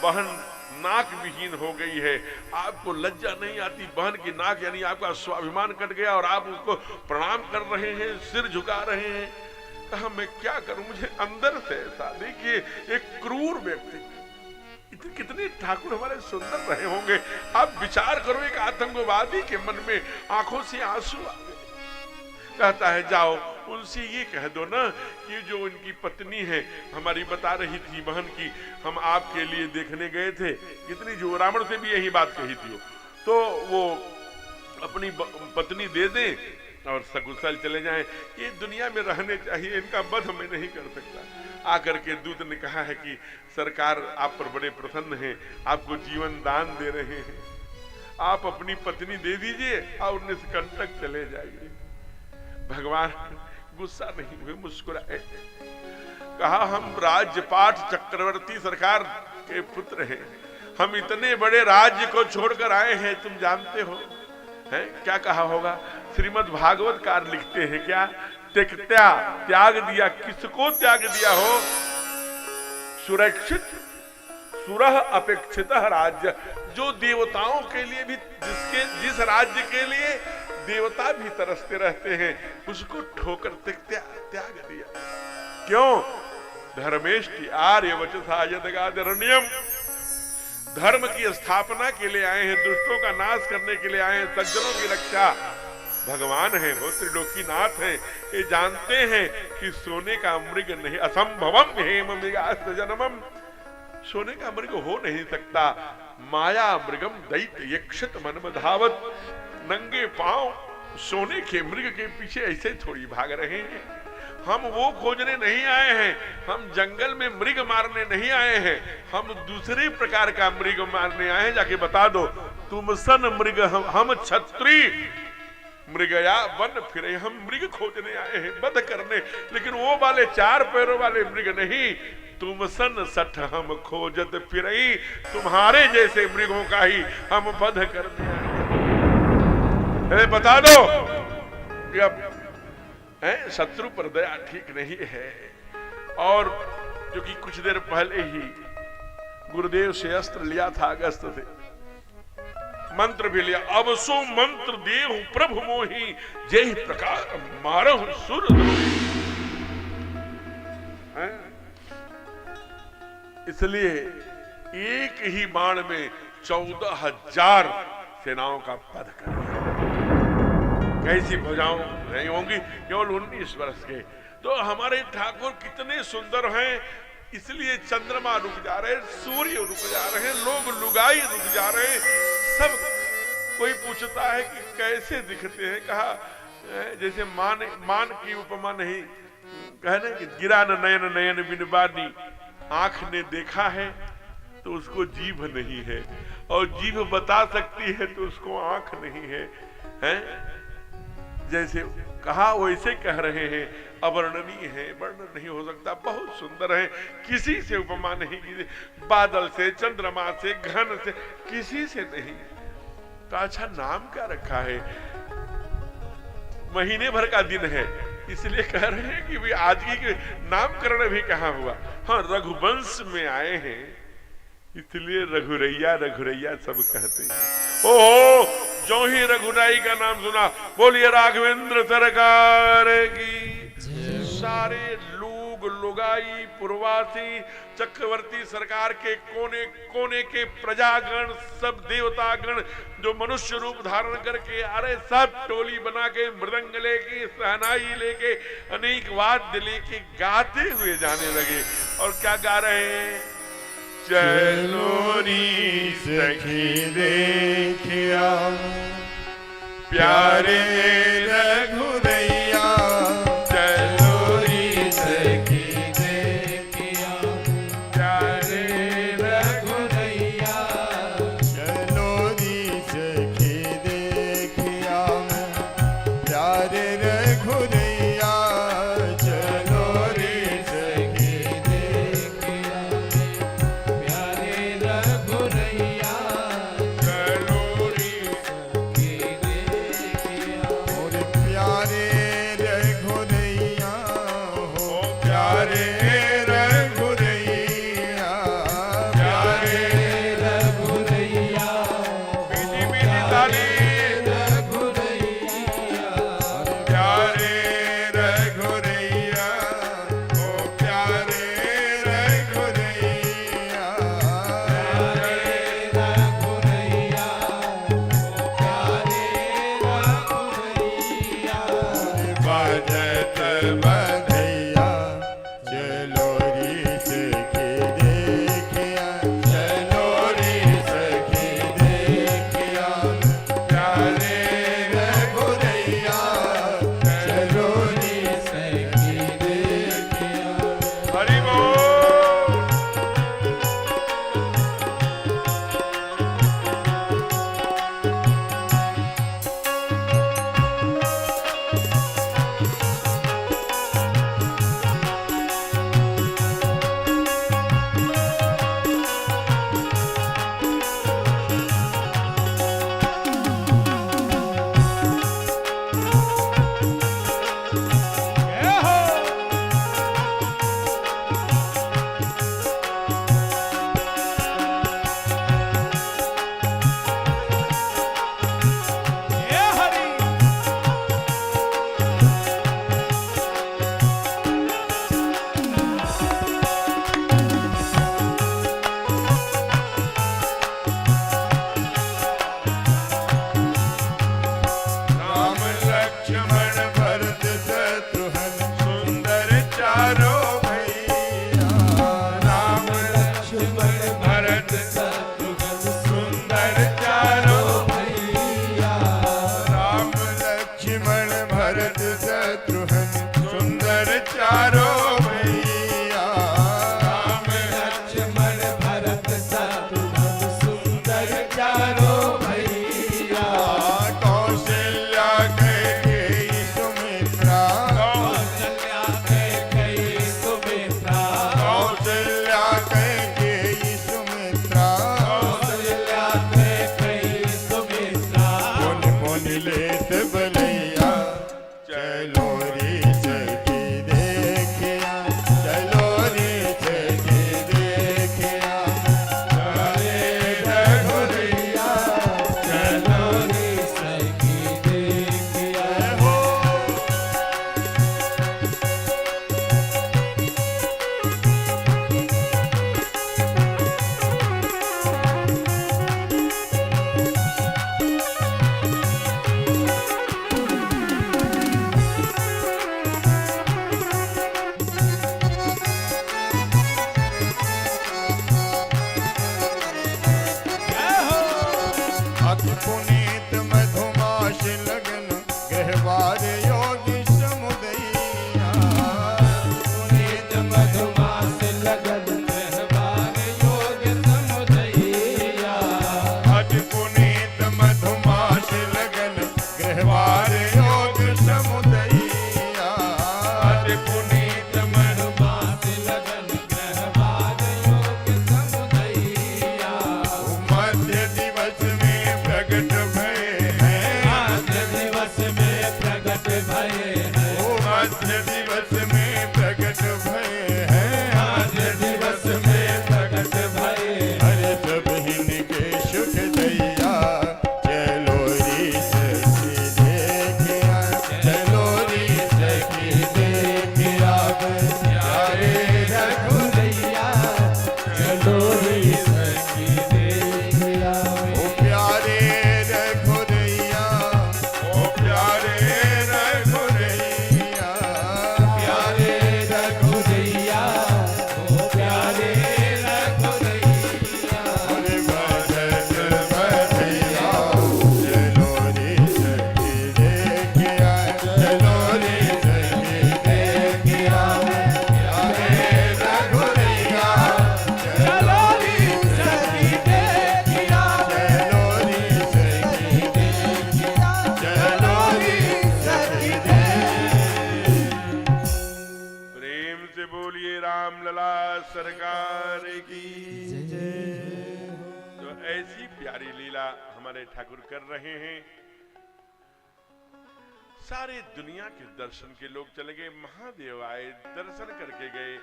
बहन नाक विहीन हो गई है, आपको लज्जा नहीं आती? बहन की नाक यानी आपका स्वाभिमान कट गया और आप उसको प्रणाम कर रहे हैं, सिर झुका रहे हैं। कहा मैं क्या करूं, मुझे अंदर से ऐसा। देखिए एक क्रूर व्यक्ति, कितने ठाकुर हमारे सुंदर रहे होंगे। आप विचार करो, एक आतंकवादी के मन में आंखों से आंसू आ गए। कहता है जाओ उनसे ये कह दो ना कि जो उनकी पत्नी है, हमारी बता रही थी बहन की, हम आपके लिए देखने गए थे, कितनी जो रावण से भी यही बात कही थी, तो वो अपनी पत्नी दे दें और सकुशल चले जाएं। ये दुनिया में रहने चाहिए, इनका वध मैं नहीं कर सकता। आकर के दूत ने कहा है कि सरकार आप पर बड़े प्रसन्न हैं, आपको जीवन दान दे रहे हैं, आप अपनी पत्नी दे दीजिए और निष्कंटक चले जाइए। भगवान गुस्सा नहीं हुए, मुस्कुराए। कहा हम राज्यपाट चक्रवर्ती सरकार के पुत्र हैं, हम इतने बड़े राज्य को छोड़कर आए हैं, तुम जानते हो है? क्या कहा होगा? श्रीमद् भागवत कार लिखते हैं क्या, त्यक्त्या, त्याग दिया। किसको त्याग दिया हो? सुरक्षित सुरह अपेक्षित राज्य, जो देवताओं के लिए भी, जिस राज्य के लिए देवता भी तरसते रहते हैं, उसको ठोकर त्याग दिया। क्यों? धर्मेष्टि आर्य वचसा यदगादरण्यम, धर्म की स्थापना के लिए आए हैं, दुष्टों का नाश करने के लिए आए हैं, सज्जनों की रक्षा। भगवान है वो, त्रिलोकीनाथ है, ये जानते हैं कि सोने का मृग नहीं, असंभवम हेम मृगास्त्र जन्मम, सोने का मृग हो नहीं सकता। माया मृगम दैत्य यक्षत मनमधावत, नंगे पांव सोने के मृग के पीछे ऐसे थोड़ी भाग रहे हैं। हम वो खोजने नहीं आए हैं, हम जंगल में मृग मारने नहीं आए हैं, हम दूसरे प्रकार का मृग मारने आए हैं। जाके बता दो, तुम सन मृग हम क्षत्रिय, मृगया वन फिरे, हम मृग खोजने आए हैं, वध करने, लेकिन वो वाले 4 पैरों वाले मृग नहीं। तुम सन सठ हम खोजत फिरई, तुम्हारे जैसे मृगों का ही हम वध करने आए हैं। बता दो कि अब शत्रु पर दया ठीक नहीं है। और जो कि कुछ देर पहले ही गुरुदेव से अस्त्र लिया था, अगस्त से मंत्र भी लिया, अब सो मंत्र देहु प्रभु मोहि, जय प्रकार मारहु सुर द्रोही। इसलिए एक ही बाण में 14,000 सेनाओं का वध कर दिया। कैसी भुजाओं नहीं होंगी, केवल 19 वर्ष के। तो हमारे ठाकुर कितने सुंदर हैं, इसलिए चंद्रमा रुक जा रहे, सूर्य रुक जा रहे, लोग लुगाई रुक जा रहे, सब कोई पूछता है कि कैसे दिखते हैं, कहा जैसे मान की उपमा नहीं, कहे ना कि गिरा न नयन नयन बिन बानी, आंख ने देखा है तो उसको जीभ नहीं है, और जीभ बता सकती है तो उसको आंख नहीं है, हैं? जैसे कहा वैसे कह रहे हैं, अवर्णनीय है, वर्णन नहीं हो सकता, बहुत सुंदर है, किसी से उपमा नहीं की, बादल से, चंद्रमा से, घन से, किसी से नहीं। तो अच्छा नाम क्या रखा है? महीने भर का दिन है, इसलिए कह रहे हैं कि भाई आज की नामकरण भी कहाँ हुआ। हाँ, रघुवंश में आए हैं इसलिए रघुरैया रघुरैया सब कहते हैं। ओहो, जो ही रघुराई का नाम सुना, बोलिए राघवेंद्र सरकार की। सारे लोग, लुगाई, पुरवासी, चक्रवर्ती सरकार के कोने कोने के प्रजागण, सब देवतागण जो मनुष्य रूप धारण करके, अरे सब टोली बना के, मृदंग लेके, सहनाई लेके, अनेक वाद्य लेके गाते हुए जाने लगे। और क्या गा रहे हैं? चलो री सखी देखिया प्यारे रघुरैया, चलो री सखी देखिया प्यारे रघुरैया, चलो री सखी देखिया प्यारे रघुरैया, चलो री सखी देखिया प्यारे रघुरैया, चलो री सखी देखिया। और प्यारे रघुरैया हो, प्यारे रघुरैया, प्यारे रघुरैया, बीती बीती ताली, रघुरैया, प्यारे रघुरैया हो, प्यारे रघुरैया, प्यारे रघुरैया, प्यारे रघुरैया। बाजत बधैया, चलो री सखी देखिया, चलो री सखी देखिया प्यारे रघुरैया, चलो री सखी देखिया। हरि बोल। राम लक्ष्मण भरत शत्रुघ्न, सुंदर चारों भैया, राम लक्ष्मण भरत शत्रुघ्न, सुंदर चारों भैया, राम लक्ष्मण भरत शत्रुघ्न, सुंदर चारों भैया, राम लक्ष्मण भरत शत्रुघ्न, सुंदर चारों भैया। कौशल्या कैकेयी सुमित्रा, कौशल्या कैकेयी सुमित्रा, कौशल्या कैकेयी सुमित्रा, कौशल्या कैकेयी सुमित्रा। मुनि मुनि लेत बलैया, चलो री सखी देखिया आज दिवस में प्रकट भय है, आज दिवस में प्रकट भये अरे सब इनके सुख दैया, चलो री सखी देखिया, चलो री सखी देखिया, प्यारे रघुरैया चलो रे सखी देखिया ओ प्यारे रघुरैया, ओ प्यारे रघुरैया, प्यारे रघुरैया ओ प्यारे रघुरैया अरे भरत भैया, चलो रे सखी देखिया, चलो रे सखी देखिया, प्यारे रघुरैया, चलो रे सखी देखिया चलो रे सखी देखिया, चलो रे सखी प्रेम से बोलिए राम लला सरकार की। तो ऐसी प्यारी लीला हमारे ठाकुर कर रहे हैं। सारे दुनिया के दर्शन के लोग चले गए, महादेव आए, दर्शन करके गए,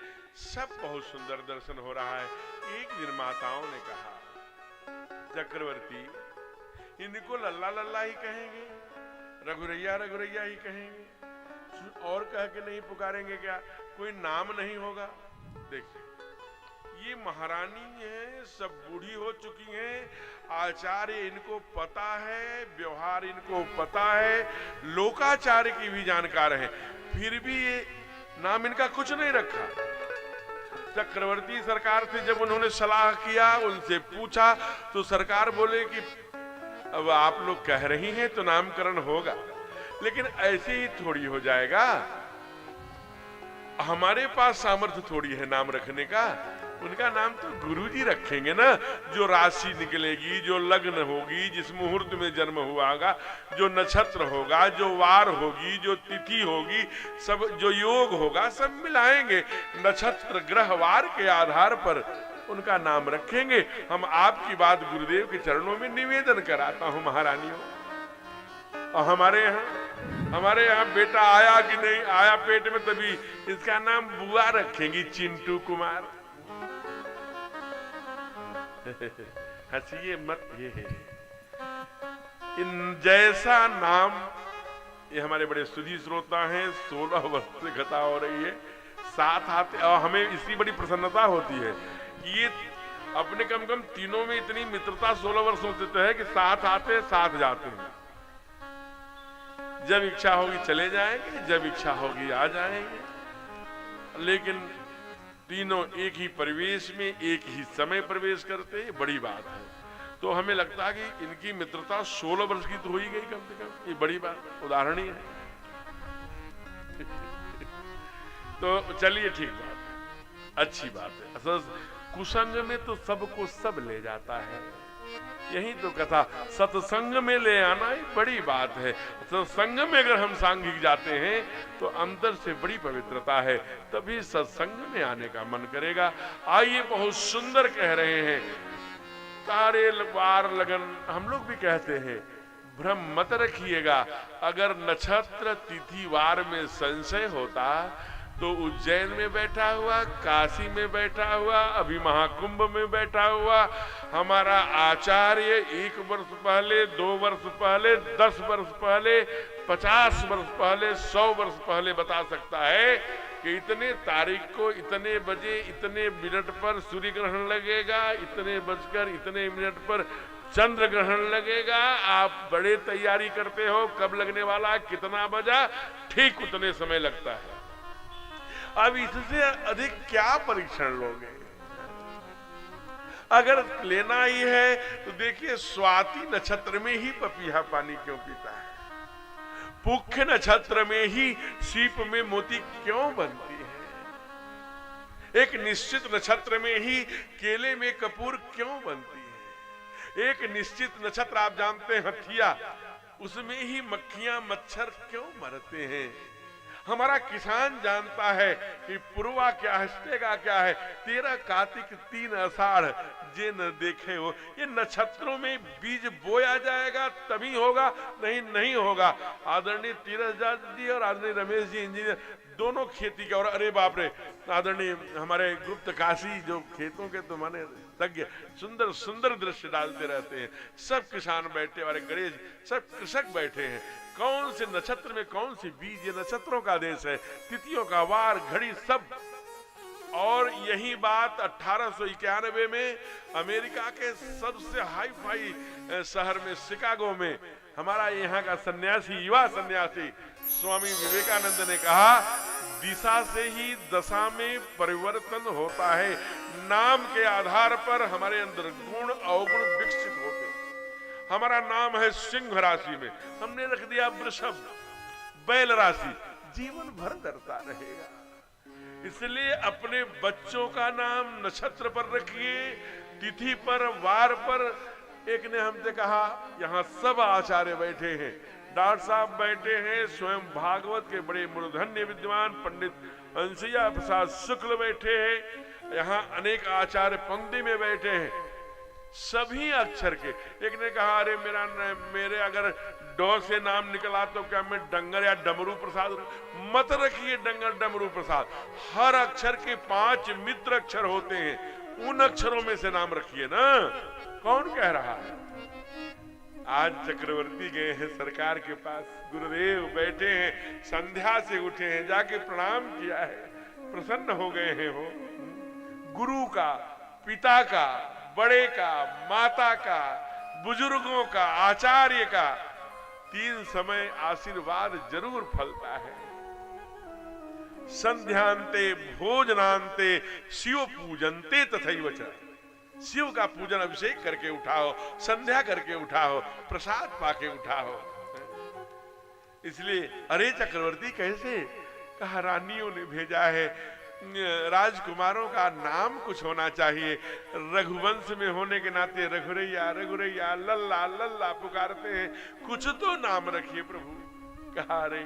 सब बहुत सुंदर दर्शन हो रहा है। एक दिन माताओं ने कहा, चक्रवर्ती इनको लल्ला लल्ला ही कहेंगे, रघुरैया रघुरैया ही कहेंगे, और कह के नहीं पुकारेंगे क्या? कोई नाम नहीं होगा? देखिए, ये महारानी है, सब बूढ़ी हो चुकी हैं, आचार्य इनको पता है, व्यवहार इनको पता है, लोकाचार्य की भी जानकार है, फिर भी ये नाम इनका कुछ नहीं रखा। चक्रवर्ती सरकार से जब उन्होंने सलाह किया, उनसे पूछा, तो सरकार बोले कि अब आप लोग कह रही हैं तो नामकरण होगा, लेकिन ऐसे ही थोड़ी हो जाएगा, हमारे पास सामर्थ्य थोड़ी है नाम रखने का। उनका नाम तो गुरुजी रखेंगे ना, जो राशि निकलेगी, जो लग्न होगी, जिस मुहूर्त में जन्म हुआ होगा, जो नक्षत्र होगा, जो वार होगी, जो तिथि होगी, सब जो योग होगा, सब मिलाएंगे, नक्षत्र ग्रह वार के आधार पर उनका नाम रखेंगे। हम आपकी बात गुरुदेव के चरणों में निवेदन कराता हूं महारानियों। और हमारे यहाँ बेटा आया कि नहीं आया पेट में, तभी इसका नाम बुआ रखेंगी, चिंटू कुमार। हंसिए मत, ये है इन जैसा नाम। ये हमारे बड़े सुधी श्रोता हैं, 16 वर्ष से कथा हो रही है, साथ आते, और हमें इसकी बड़ी प्रसन्नता होती है कि ये अपने कम कम तीनों में इतनी मित्रता 16 वर्षों से तो है कि साथ आते साथ जाते हैं। जब इच्छा होगी चले जाएंगे, जब इच्छा होगी आ जाएंगे, लेकिन तीनों एक ही परिवेश में एक ही समय प्रवेश करते हैं, बड़ी बात है। तो हमें लगता है कि इनकी मित्रता 16 वर्ष की तो हो ही गई कम से कम, ये बड़ी बात, उदाहरणीय है। तो चलिए, ठीक बात है, अच्छी बात है। असल कुसंग में तो सबको सब ले जाता है, यही तो कथा, सत्संग में ले आना ही बड़ी बात है। सत्संग में अगर हम सांघिक जाते हैं तो अंदर से बड़ी पवित्रता है, तभी सत्संग में आने का मन करेगा। आइए, बहुत सुंदर कह रहे हैं, तारे वार लगन, हम लोग भी कहते हैं, भ्रम मत रखिएगा। अगर नक्षत्र तिथि वार में संशय होता तो उज्जैन में बैठा हुआ, काशी में बैठा हुआ, अभी महाकुंभ में बैठा हुआ हमारा आचार्य 1 वर्ष पहले, 2 वर्ष पहले, 10 वर्ष पहले, 50 वर्ष पहले, 100 वर्ष पहले बता सकता है कि इतने तारीख को इतने बजे इतने मिनट पर सूर्य ग्रहण लगेगा, इतने बजकर इतने मिनट पर चंद्र ग्रहण लगेगा। आप बड़े तैयारी करते हो, कब लगने वाला, कितना बजा, ठीक उतने समय लगता है। अब इससे अधिक क्या परीक्षण लोगे? अगर लेना ही है तो देखिए, स्वाति नक्षत्र में ही पपीहा पानी क्यों पीता है, पुख्य नक्षत्र में ही सीप में मोती क्यों बनती है, एक निश्चित नक्षत्र में ही केले में कपूर क्यों बनती है, एक निश्चित नक्षत्र आप जानते हैं हथिया, उसमें ही मक्खियां मच्छर क्यों मरते हैं। हमारा किसान जानता है कि पूर्वा क्या है, स्टेगा क्या है, 13 कार्तिक 3 आषाढ़ जे न देखे हो। ये नक्षत्रों में बीज बोया जाएगा तभी होगा, नहीं होगा। आदरणीय तीरथ जी और आदरणीय रमेश जी इंजीनियर दोनों खेती के, और अरे बाप रे आदरणीय हमारे गुप्त काशी जो खेतों के तो माने तज्ञ, सुंदर सुंदर दृश्य डालते रहते हैं। सब किसान बैठे, हमारे गणेश, सब कृषक बैठे हैं। कौन से नक्षत्र में कौन सी बीज, ये नक्षत्रों का देश है, तिथियों का वार घड़ी सब। और यही बात 1891 में अमेरिका के सबसे हाई फाई शहर में शिकागो में हमारा यहाँ का सन्यासी, युवा सन्यासी स्वामी विवेकानंद ने कहा, दिशा से ही दशा में परिवर्तन होता है। नाम के आधार पर हमारे अंदर गुण अवगुण विकसित होते हैं। हमारा नाम है सिंह राशि में, हमने रख दिया वृषभ, बैल राशि, जीवन भर डरता रहेगा। इसलिए अपने बच्चों का नाम नक्षत्र पर रखिए, तिथि पर, वार पर। एक ने हमसे कहा, यहाँ सब आचार्य बैठे हैं, डॉक्टर साहब बैठे हैं, स्वयं भागवत के बड़े मूर्धन्य विद्वान पंडित अंशिया प्रसाद शुक्ल बैठे हैं, यहाँ अनेक आचार्य पंक्ति में बैठे हैं, सभी अक्षर के। एक ने कहा, अरे मेरे अगर डॉ से नाम निकला तो क्या मैं डंगर या डमरू प्रसाद? मत रखिए डंगर डमरू प्रसाद। हर अक्षर के 5 मित्र अक्षर होते हैं, उन अक्षरों में से नाम रखिए ना। कौन कह रहा है? आज चक्रवर्ती गए हैं सरकार के पास, गुरुदेव बैठे हैं, संध्या से उठे हैं, जाके प्रणाम किया है, प्रसन्न हो गए हैं। हो गुरु का, पिता का, बड़े का, माता का, बुजुर्गों का, आचार्य का 3 समय आशीर्वाद जरूर फलता है। संध्यांते भोजनांते शिव पूजनते तथैव च। शिव का पूजन अभिषेक करके उठाओ, संध्या करके उठाओ, प्रसाद पाके उठाओ। इसलिए अरे चक्रवर्ती कैसे? कहा, रानियों ने भेजा है, राजकुमारों का नाम कुछ होना चाहिए। रघुवंश में होने के नाते रघुरैया रघुरैया लल्ला लल्ला पुकारते हैं, कुछ तो नाम रखिए प्रभु। कहा, अरे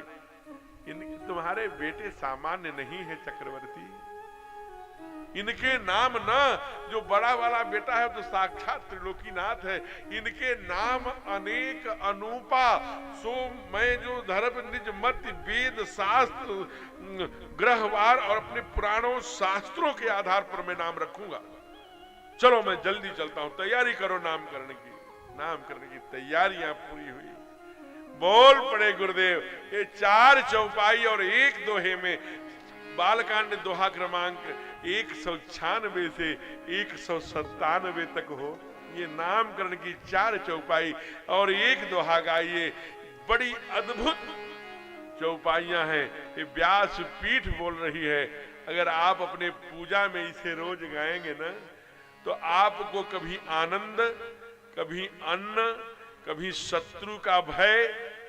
तुम्हारे बेटे सामान्य नहीं है चक्रवर्ती, इनके नाम न, जो बड़ा वाला बेटा है तो साक्षात त्रिलोकीनाथ है, इनके नाम अनेक अनूपा। सो मैं जो धर्म निज मत वेद शास्त्र ग्रहवार और अपने पुराणों शास्त्रों के आधार पर मैं नाम रखूंगा। चलो मैं जल्दी चलता हूं, तैयारी करो नामकरण की। नामकरण की तैयारियां पूरी हुई, बोल पड़े गुरुदेव। ये 4 चौपाई और 1 दोहे में बालकांड दोहा क्रमांक 196 से 197 तक हो। ये नामकरण की 4 चौपाई और 1 दोहा गाइए। बड़ी अद्भुत चौपाइयां हैं, ये व्यास पीठ बोल रही है। अगर आप अपने पूजा में इसे रोज गाएंगे ना, तो आपको कभी आनंद, कभी अन्न, कभी शत्रु का भय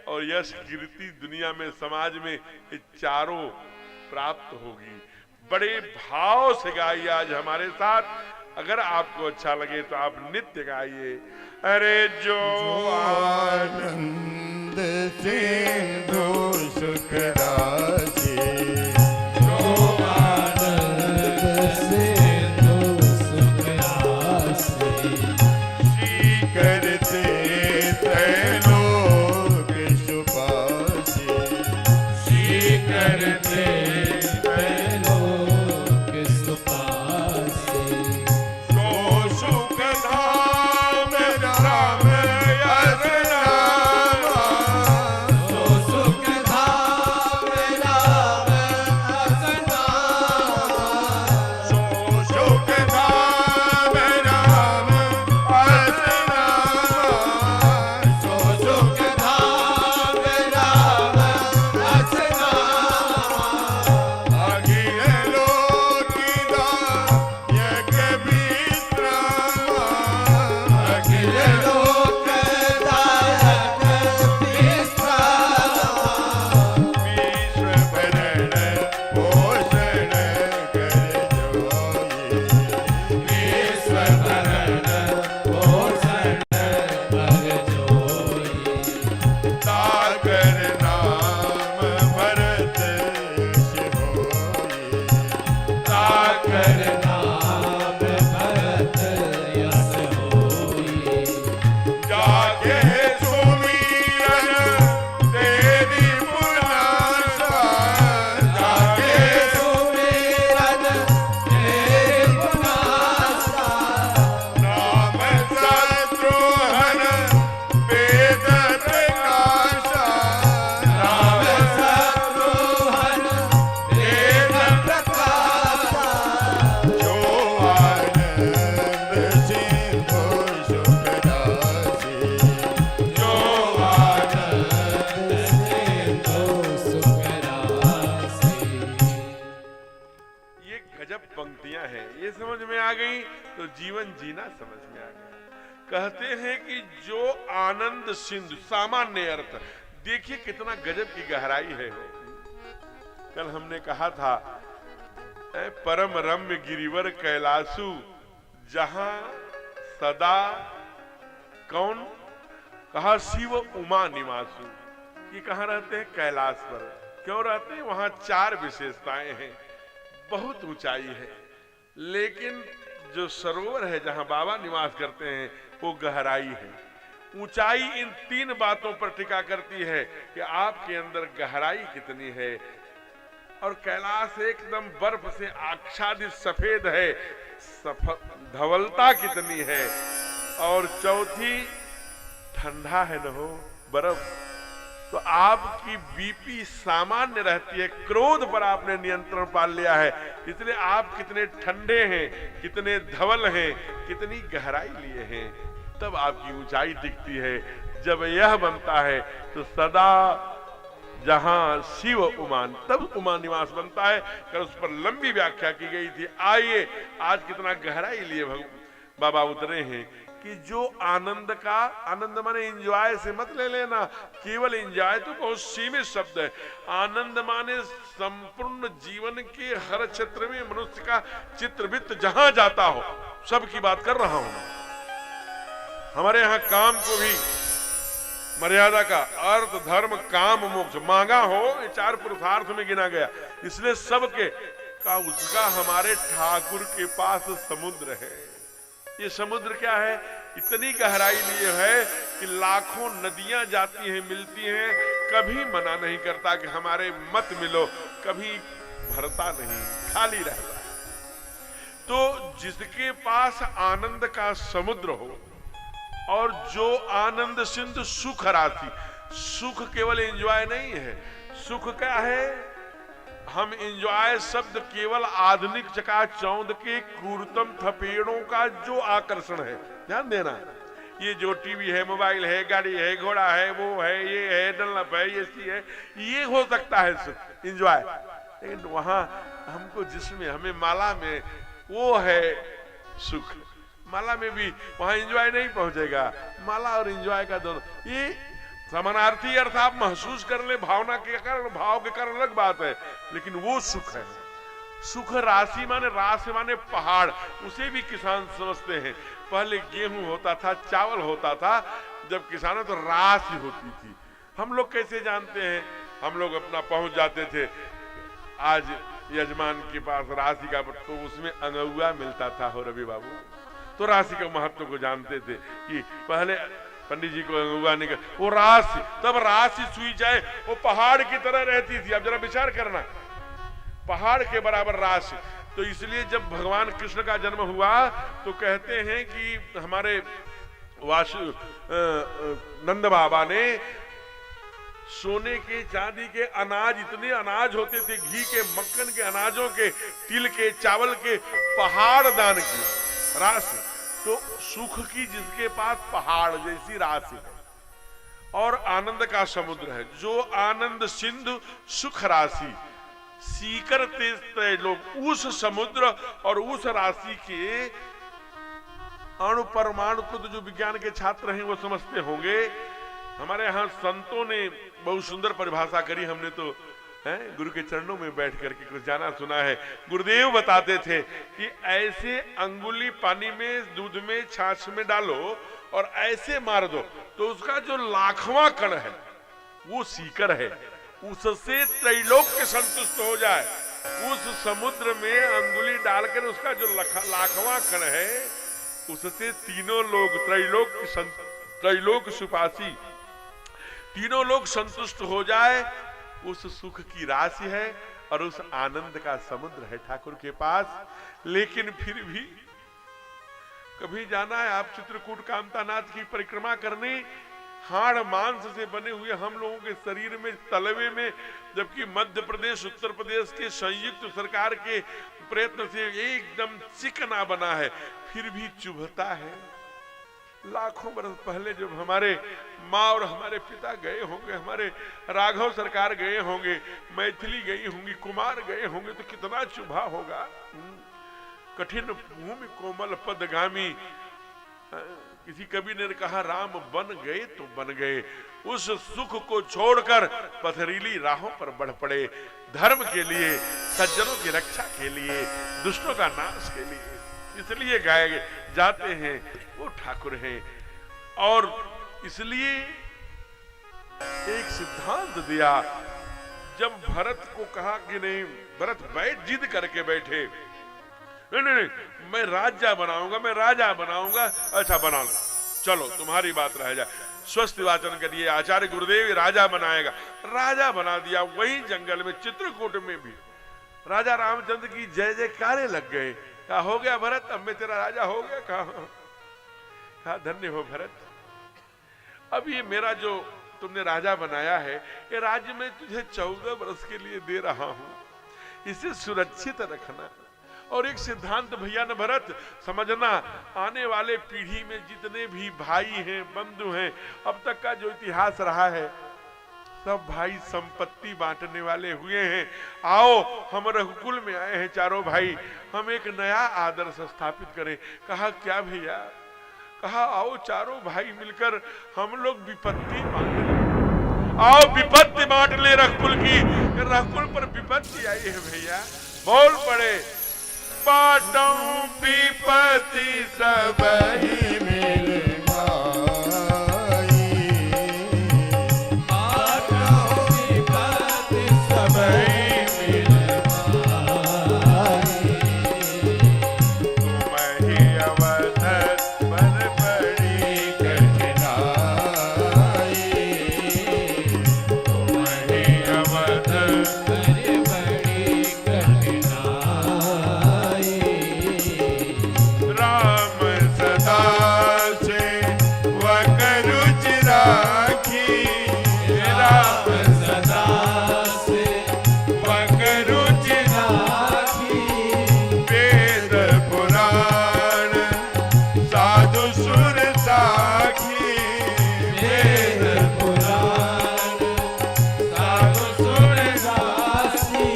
और यश कीर्ति दुनिया में, समाज में, ये चारों प्राप्त होगी। बड़े भाव से गाइए आज हमारे साथ। अगर आपको अच्छा लगे तो आप नित्य गाइए। अरे जो आनंद सिंधु सुख राशि, जो आनंद सिंधु सुख राशि, श्री करते त्रैलोक सुपासी, श्री करते त्रैलोक सुपासी, सो सुख धाम राम यश नामा, सो सुख धाम है ये समझ में आ गई तो जीवन जीना समझ में आ गया। कहते हैं कि जो आनंद सिंधु, सामान्य अर्थ देखिए कितना गजब की गहराई है। कल हमने कहा था परम रम्य गिरिवर कैलासु, जहां सदा कौन कहा शिव उमा निवासु। ये कहां रहते हैं? कैलाश पर। क्यों रहते हैं? वहां 4 विशेषताएं हैं, बहुत ऊंचाई है, लेकिन जो सरोवर है जहां बाबा निवास करते हैं वो गहराई है। ऊंचाई इन 3 बातों पर टिका करती है कि आपके अंदर गहराई कितनी है। और कैलाश एकदम बर्फ से आच्छादित सफेद है, धवलता कितनी है। और चौथी ठंडा है न हो बर्फ, तो आपकी बीपी सामान्य रहती है। क्रोध पर आपने नियंत्रण पा लिया है, इसलिए आप कितने ठंडे हैं, कितने धवल हैं, कितनी गहराई लिए हैं, तब आपकी ऊंचाई दिखती है। जब यह बनता है तो सदा जहां शिव उमान, तब उमा निवास बनता है। कर उस पर लंबी व्याख्या की गई थी। आइए आज कितना गहराई लिए बाबा उतरे हैं कि जो आनंद का, आनंद माने एंजॉय से मत ले लेना, केवल एंजॉय तो बहुत सीमित शब्द है। आनंद माने संपूर्ण जीवन के हर क्षेत्र में मनुष्य का चित्रवृत्त जहां जाता हो, सब की बात कर रहा हूं। हमारे यहाँ काम को भी मर्यादा का अर्थ, धर्म, काम, मोक्ष मांगा हो, ये 4 पुरुषार्थ में गिना गया। इसलिए सबके का उसका हमारे ठाकुर के पास समुद्र है। ये समुद्र क्या है? इतनी गहराई लिए है कि लाखों नदियां जाती हैं, मिलती हैं, कभी मना नहीं करता कि हमारे मत मिलो, कभी भरता नहीं, खाली रहता है। तो जिसके पास आनंद का समुद्र हो, और जो आनंद सिंधु सुख राशि, सुख केवल एंजॉय नहीं है। सुख क्या है? हम एंजॉय शब्द केवल आधुनिक चकाचौंध के क्रूरतम थपेड़ों का जो आकर्षण है, ध्यान देना। ये जो टीवी है, मोबाइल है, गाड़ी है, घोड़ा है, वो है, ये है, डनलप है, ये सी है, ये हो सकता है सुख, एंजॉय। लेकिन वहां हमको जिसमें हमें माला में वो है सुख, माला में भी वहां एंजॉय नहीं पहुंचेगा। माला और एंजॉय का दोनों ये समानार्थी अर्थ आप महसूस कर ले, भावना के कारण, भाव के कारण अलग बात है, लेकिन वो सुख है। सुख राशि माने, राशि माने पहाड़, उसे भी किसान समझते हैं। पहले गेहूं होता था, चावल होता था, जब किसानों तो राशि होती थी। हम लोग कैसे जानते हैं? हम लोग अपना पहुंच जाते थे, आज यजमान के पास राशि का, तो उसमें अंगुआ मिलता था हो रवि बाबू, तो राशि के महत्व को जानते थे कि पहले पंडित जी को अंगुआ निकल, वो राशि, तब राशि सुई जाए वो पहाड़ की तरह रहती थी। अब जरा विचार करना, पहाड़ के बराबर राशि। तो इसलिए जब भगवान कृष्ण का जन्म हुआ तो कहते हैं कि हमारे नंद बाबा ने सोने के, चांदी के अनाज, इतने अनाज होते थे, घी के, मक्खन के, अनाजों के, तिल के, चावल के पहाड़ दान किए। राशि तो सुख की जिसके पास पहाड़ जैसी राशि है, और आनंद का समुद्र है। जो आनंद सिंधु सुख राशि, सीकर तेज लोग उस समुद्र और उस राशि के अणु परमाणु को तो जो विज्ञान के छात्र हैं वो समझते होंगे। हमारे यहाँ संतों ने बहुत सुंदर परिभाषा करी, हमने तो गुरु के चरणों में बैठ करके कुछ जाना सुना है। गुरुदेव बताते थे कि ऐसे अंगुली पानी में, दूध में, छाछ में डालो और ऐसे मार दो तो उसका जो लाखवां कण है वो सीकर है, उससे त्रैलोक्य संतुष्ट हो जाए। उस समुद्र में अंगुली डालकर उसका जो लाखवां कण है उससे तीनों लोग, त्रैलोक सुपासी, तीनों लोग संतुष्ट हो जाए। उस सुख की राशि है और उस आनंद का समुद्र है ठाकुर के पास। लेकिन फिर भी कभी जाना है आप चित्रकूट कामतानाथ की परिक्रमा करने, हाड़ मांस से बने हुए हम लोगों के शरीर में, तलवे में, जबकि मध्य प्रदेश, उत्तर प्रदेश के संयुक्त सरकार के प्रयत्न से एकदम चिकना बना है, फिर भी चुभता है। लाखों बरस पहले जब हमारे माँ और हमारे पिता गए होंगे, हमारे राघव सरकार गए होंगे, मैथिली गई होंगी, कुमार गए होंगे, तो कितना चुभा होगा। कठिन भूमि कोमल पदगामी। किसी कवि ने कहा राम बन गए तो बन गए, उस सुख को छोड़कर पथरीली राहों पर बढ़ पड़े, धर्म के लिए, सज्जनों की रक्षा के लिए, दुष्टों का नाश के लिए। इसलिए गाए जाते हैं वो ठाकुर हैं। और इसलिए एक सिद्धांत दिया, जब भरत को कहा कि नहीं, भरत बैठ जिद करके बैठे, नहीं नहीं नहीं, मैं राजा बनाऊंगा, मैं राजा बनाऊंगा। अच्छा बना लो, चलो तुम्हारी बात रह जाए, स्वस्थ वाचन करिए, आचार्य गुरुदेव राजा बनाएगा। राजा बना दिया। वही जंगल में चित्रकूट में भी राजा रामचंद्र की जय जयकारे लग गए। कहा हो गया भरत, अब मैं तेरा राजा हो गया। कहा धन्य हो भरत, अब ये मेरा जो तुमने राजा बनाया है, ये राज्य में तुझे 14 वर्ष के लिए दे रहा हूं, इसे सुरक्षित रखना। और एक सिद्धांत भैया न भरत समझना, आने वाले पीढ़ी में जितने भी भाई हैं, बंधु हैं, अब तक का जो इतिहास रहा है, सब भाई संपत्ति बांटने वाले हुए हैं। आओ हम रघुकुल में आए हैं चारों भाई, हम एक नया आदर्श स्थापित करें। कहा क्या भैया? कहा आओ चारों भाई मिलकर हम लोग विपत्ति बांट लें। आओ विपत्ति बांट ले रघुकुल की। रघुकुल पर विपत्ति आई है भैया, बोल पड़े बाटों विपत्ति सब ही मिल माई, बाटों विपत्ति सब ही मिल माई। तुम ही अवध पर बड़ी कठिनाई, तुम ही अवध बड़ी बड़ी कठिनाई। राम सदा से वकरुच राखी, राम सदा से वकरुच राखी। वेद पुराण साधु सुर साखी, वेद पुराण साधु सुर साखी।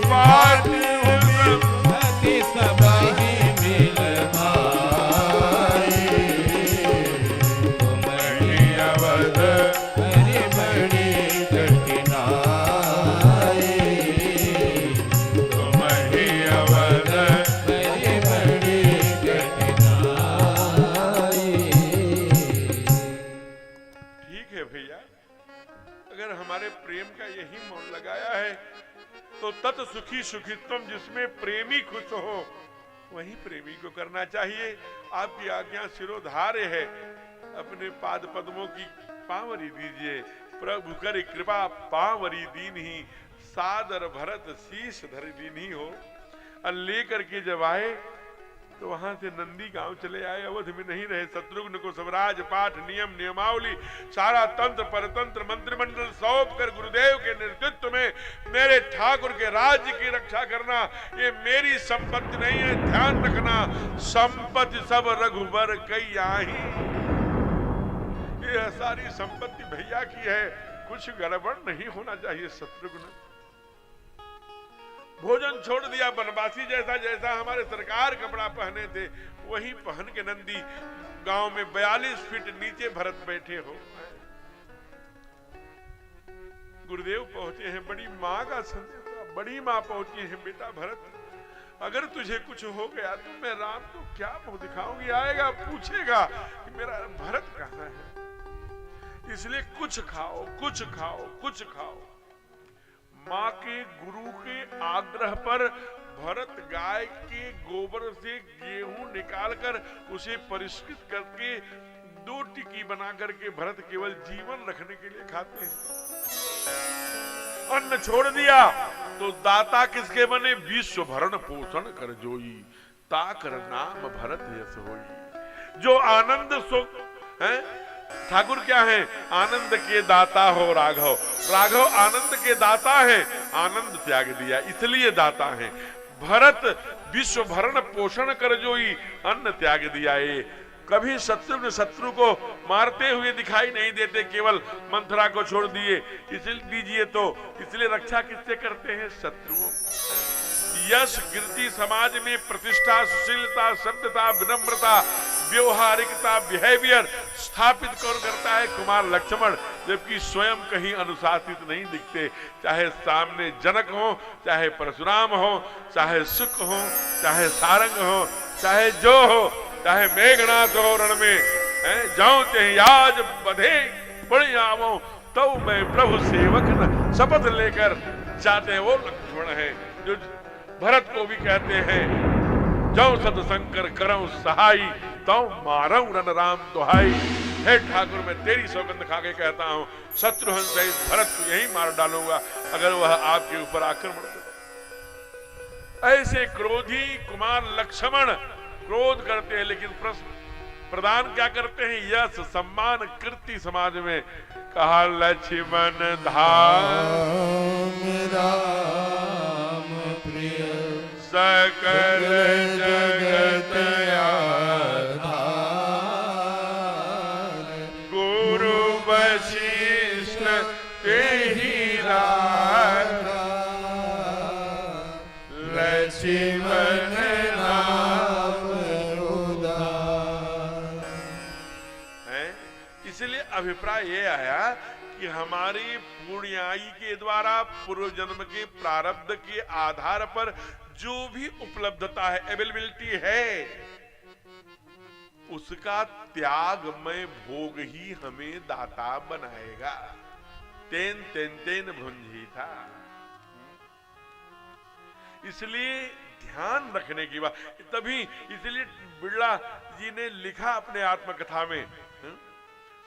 बात भक्ति सब ही मिल माई। तुम ही अवध बड़ी बड़ी कठिनाई, तुम ही अवध बड़ी बड़ी कठिनाई। ठीक है भैया, अगर हमारे प्रेम का यही मोल लगाया है तो तत् सुखी सुखित्वम, जिसमें प्रेमी खुश हो वही प्रेमी को करना चाहिए। आपकी आज्ञा सिरोधार्य है, अपने पाद पद्मों की पांवरी दीजिए। प्रभु कर कृपा पांवरी दीन ही, सादर भरत शीश धर दीनी हो। और लेकर के जब आए तो वहां से नंदी गांव चले आए, अवध में नहीं रहे। शत्रुघ्न को स्वराज पाठ नियम नियमावली सारा तंत्र परतंत्र मंत्रिमंडल सौंप कर गुरुदेव के नेतृत्व में मेरे ठाकुर के राज्य की रक्षा करना, ये मेरी संपत्ति नहीं है, ध्यान रखना। संपत्ति सब रघुबर कई आही, ये सारी संपत्ति भैया की है, कुछ गड़बड़ नहीं होना चाहिए। शत्रुघ्न भोजन छोड़ दिया, बनवासी जैसा जैसा हमारे सरकार कपड़ा पहने थे वही पहन के नंदी गांव में 42 फीट नीचे भरत बैठे हो। गुरुदेव पहुंचे हैं, बड़ी माँ का संदेश, बड़ी माँ पहुंची है, बेटा भरत अगर तुझे कुछ हो गया तो मैं राम को क्या मुंह दिखाऊंगी? आएगा पूछेगा कि मेरा भरत कहाँ है। इसलिए कुछ खाओ, कुछ खाओ, कुछ खाओ। मां के गुरु के आग्रह पर भरत गाय के गोबर से गेहूं निकालकर उसे परिष्कृत करके 2 टिक्की बना करके भरत केवल जीवन रखने के लिए खाते हैं। अन्न छोड़ दिया तो दाता किसके बने? विश्व भरण पोषण कर जोई, ताकर नाम भरत यश होई। जो आनंद सुख है, ठाकुर क्या है? आनंद के दाता हो राघव। राघव आनंद के दाता है, आनंद त्याग दिया इसलिए दाता है। भरत विश्व भरण पोषण कर जोई, अन्न त्याग दिया। ये कभी शत्रु को मारते हुए दिखाई नहीं देते, केवल मंथरा को छोड़ दिए इसलिए दीजिए तो, इसलिए रक्षा किससे करते हैं? शत्रुओं। यश कीर्ति समाज में प्रतिष्ठा, सुशीलता, सभ्यता, विनम्रता, व्यवहारिकता, बिहेवियर स्थापित कौन करता है? कुमार लक्ष्मण, जबकि स्वयं कहीं अनुशासित नहीं दिखते। चाहे सामने जनक हो, चाहे परशुराम हो, चाहे सुक हो, चाहे सारंग हो, चाहे जो हो, चाहे मेघनाथ हो रण में जाऊं चाहे आज बधे बड़े आवो, तो मैं प्रभु सेवक न शपथ लेकर जाते। वो लक्ष्मण है जो भरत को भी कहते हैं, जो सतशंकर करऊं सहाई, तो मारऊं रन राम दुहाई। हे ठाकुर, मैं तेरी सौगंध खा के कहता हूं, शत्रुघ्न सहित भरत को यही मार डालूंगा अगर वह आपके ऊपर आक्रमण करे। ऐसे क्रोधी कुमार लक्ष्मण क्रोध करते हैं, लेकिन प्रश्न प्रदान क्या करते हैं? यश, सम्मान, कीर्ति समाज में। कहा लक्ष्मण धाम राम प्रिय सकल जगत आधार, गुरु वशिष्ठ तेहि राधा, लक्ष्मण इसलिए अभिप्राय ये आया कि हमारी पुण्याई के द्वारा पूर्व जन्म के प्रारब्ध के आधार पर जो भी उपलब्धता है, अवेलेबिलिटी है, उसका त्यागमय भोग ही हमें दाता बनाएगा। तेन तेन तेन भुंजी था। इसलिए ध्यान रखने की बात, तभी इसलिए बिड़ला जी ने लिखा अपने आत्मकथा में,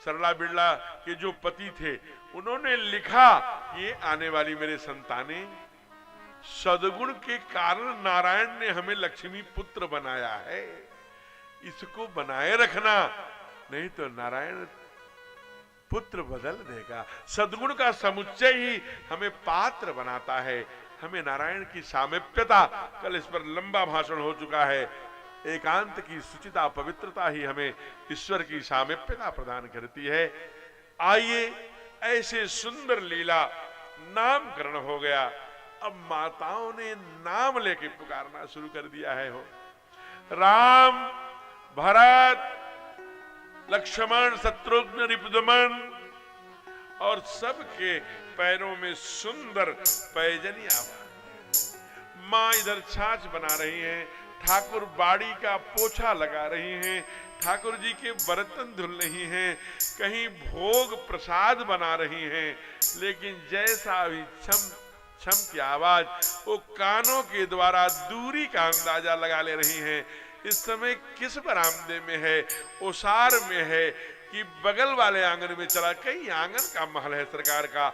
सरला बिड़ला के जो पति थे, उन्होंने लिखा, ये आने वाली मेरे संताने, सद्गुण के कारण नारायण ने हमें लक्ष्मी पुत्र बनाया है, इसको बनाए रखना, नहीं तो नारायण पुत्र बदल देगा। सद्गुण का समुच्चय ही हमें पात्र बनाता है, हमें नारायण की सामीप्यता, कल इस पर लंबा भाषण हो चुका है, एकांत की सुचिता पवित्रता ही हमें ईश्वर की सामीप्यता प्रदान करती है। आइए, ऐसे सुंदर लीला, नामकरण हो गया, अब माताओं ने नाम लेके पुकारना शुरू कर दिया है। हो राम, भरत, लक्ष्मण, शत्रुघ्न, रिपुदमन, और सबके पैरों में सुंदर पैजनियां, मां इधर छाछ बना रही हैं, ठाकुर बाड़ी का पोछा लगा रही हैं, ठाकुर जी के बर्तन धुल रही हैं, कहीं भोग प्रसाद बना रही हैं, लेकिन जैसा भी छम छम की आवाज वो कानों के द्वारा दूरी का अंदाजा लगा ले रही हैं। इस समय किस बरामदे में है, ओसार में है कि बगल वाले आंगन में चला, कई आंगन का महल है सरकार का,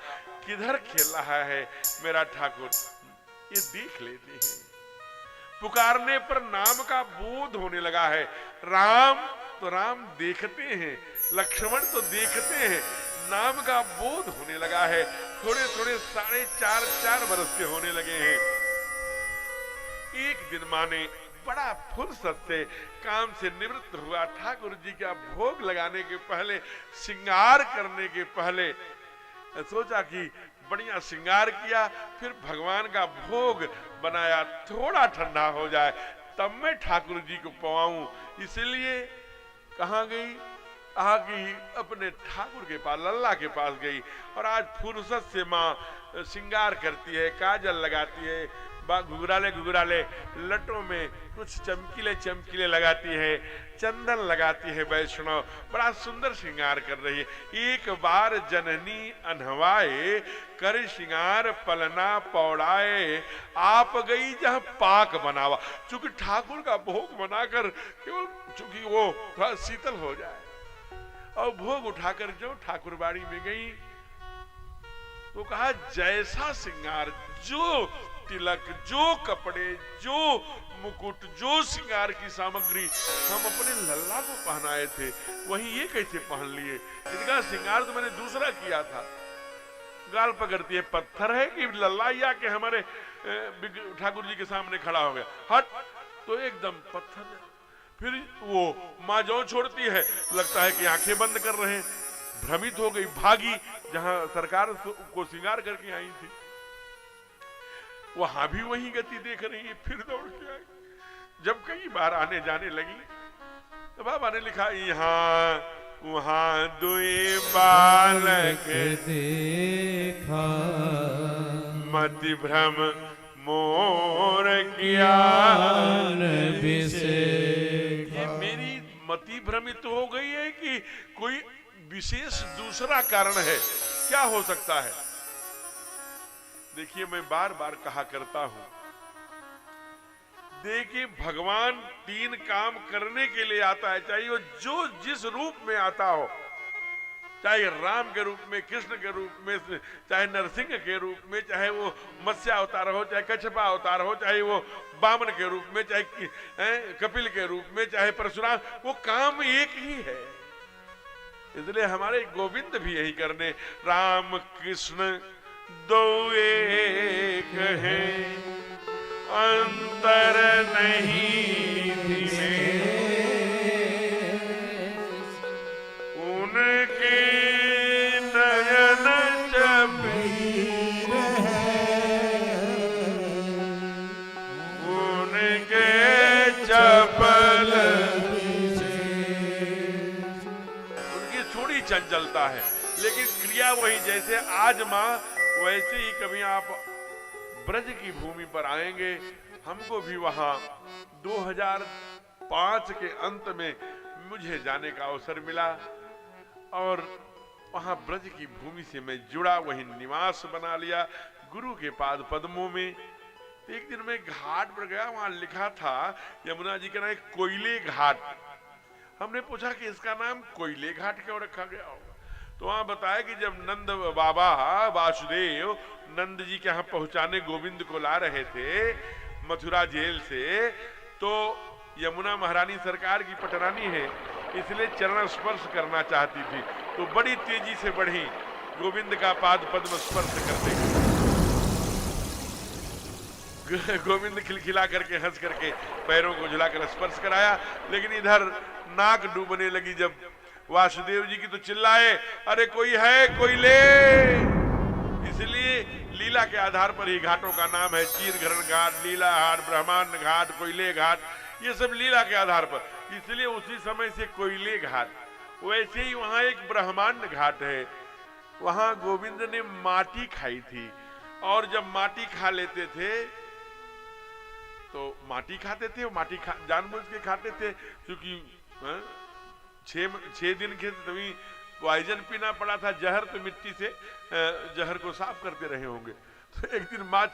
किधर खेल रहा है मेरा ठाकुर, ये देख लेते हैं। पुकारने पर नाम का बोध होने लगा है। राम तो राम देखते हैं, लक्ष्मण तो देखते हैं, नाम का बोध होने लगा है। थोड़े थोड़े 4.5 वर्ष के होने लगे हैं। एक दिन माँ ने बड़ा फुर्सत से काम से निवृत्त हुआ, ठाकुर जी का भोग लगाने के पहले, श्रृंगार करने के पहले सोचा कि बढ़िया श्रृंगार किया, फिर भगवान का भोग बनाया, थोड़ा ठंडा हो जाए तब मैं ठाकुर जी को पवाऊं। इसलिए कहाँ गई? कहा कि अपने ठाकुर के पास, लल्ला के पास गई, और आज फुर्सत से माँ श्रृंगार करती है, काजल लगाती है, घुघराले घुघराले लटों में कुछ चमकीले चमकीले लगाती है, चंदन लगाती है, वैष्णव बड़ा सुंदर श्रृंगार कर रही है। एक बार जननी अनहवाए कर श्रृंगार पलना पौड़ाए, आप गई जहां पाक बनावा। चूंकि ठाकुर का भोग बनाकर केवल चूंकि वो थोड़ा शीतल हो जाए, और भोग उठाकर जो ठाकुर बाड़ी में गई तो कहा जैसा श्रृंगार, जो तिलक, जो कपड़े, जो मुकुट, जो श्रृंगार की सामग्री हम अपने लल्ला को पहनाए थे, वहीं ये कैसे पहन लिए? इनका श्रृंगार तो मैंने दूसरा किया था। गाल पकड़ती है, पत्थर है कि लल्ला या के हमारे ठाकुर जी के सामने खड़ा हो गया, हट, तो एकदम पत्थर है। फिर वो माँ जो छोड़ती है, लगता है कि आंखें बंद कर रहे हैं, भ्रमित हो गई, भागी जहां सरकार को श्रृंगार करके आई थी। वहां भी वही गति देख रही है, फिर दौड़ के आई। जब कई बार आने जाने लगी तो बाबा ने लिखा, यहाँ वहां दुई बालक देखा मति भ्रम मोर किया ये मेरी मति भ्रमित हो गई है कि कोई विशेष दूसरा कारण है, क्या हो सकता है? देखिए, मैं बार बार कहा करता हूं, देखिए भगवान तीन काम करने के लिए आता है, चाहे वो जो जिस रूप में आता हो, चाहे राम के रूप में, कृष्ण के रूप में, चाहे नरसिंह के रूप में, चाहे वो मत्स्य अवतार हो, चाहे कच्छपा अवतार हो, चाहे वो वामन के रूप में, चाहे कपिल के रूप में, चाहे परशुराम, वो काम एक ही है। इसलिए हमारे गोविंद भी यही करने, राम कृष्ण दो एक हैं, अंतर नहीं दिए, उनके नयन चबीर उनके चपल उनकी थोड़ी चंचलता है, लेकिन क्रिया वही। जैसे आज माँ, वैसे ही कभी आप ब्रज की भूमि पर आएंगे। हमको भी वहां 2005 के अंत में मुझे जाने का अवसर मिला और वहां ब्रज की भूमि से मैं जुड़ा, वही निवास बना लिया गुरु के पाद पद्मों में। एक दिन मैं घाट पर गया, वहां लिखा था यमुना जी का नाम कोयले घाट। हमने पूछा कि इसका नाम कोयले घाट क्यों रखा गया होगा? तो वहां बताया कि जब नंद बाबा वासुदेव नंद जी के यहाँ पहुंचाने गोविंद को ला रहे थे मथुरा जेल से, तो यमुना महारानी सरकार की पटरानी है, इसलिए चरण स्पर्श करना चाहती थी, तो बड़ी तेजी से बढ़ी, गोविंद का पाद पद्म स्पर्श करते। गोविंद खिलखिला करके हंस करके पैरों को झुलाकर स्पर्श कराया, लेकिन इधर नाक डूबने लगी जब वासुदेव जी की, तो चिल्लाए, अरे कोई है, कोई ले। इसलिए लीला के आधार पर ही घाटों का नाम है, चीरघरण घाट, लीला घाट, ब्रह्मांड घाट, कोयले घाट, ये सब लीला के आधार पर, इसलिए उसी समय से कोयले घाट। वैसे ही वहां एक ब्रह्मांड घाट है, वहां गोविंद ने माटी खाई थी, और जब माटी खा लेते थे तो माटी खाते थे, माटी जानबूझ के खाते थे, क्योंकि 6 दिन के तभी पॉइजन पीना पड़ा था, जहर, तो मिट्टी से जहर को साफ करते रहे होंगे। तो एक दिन माँ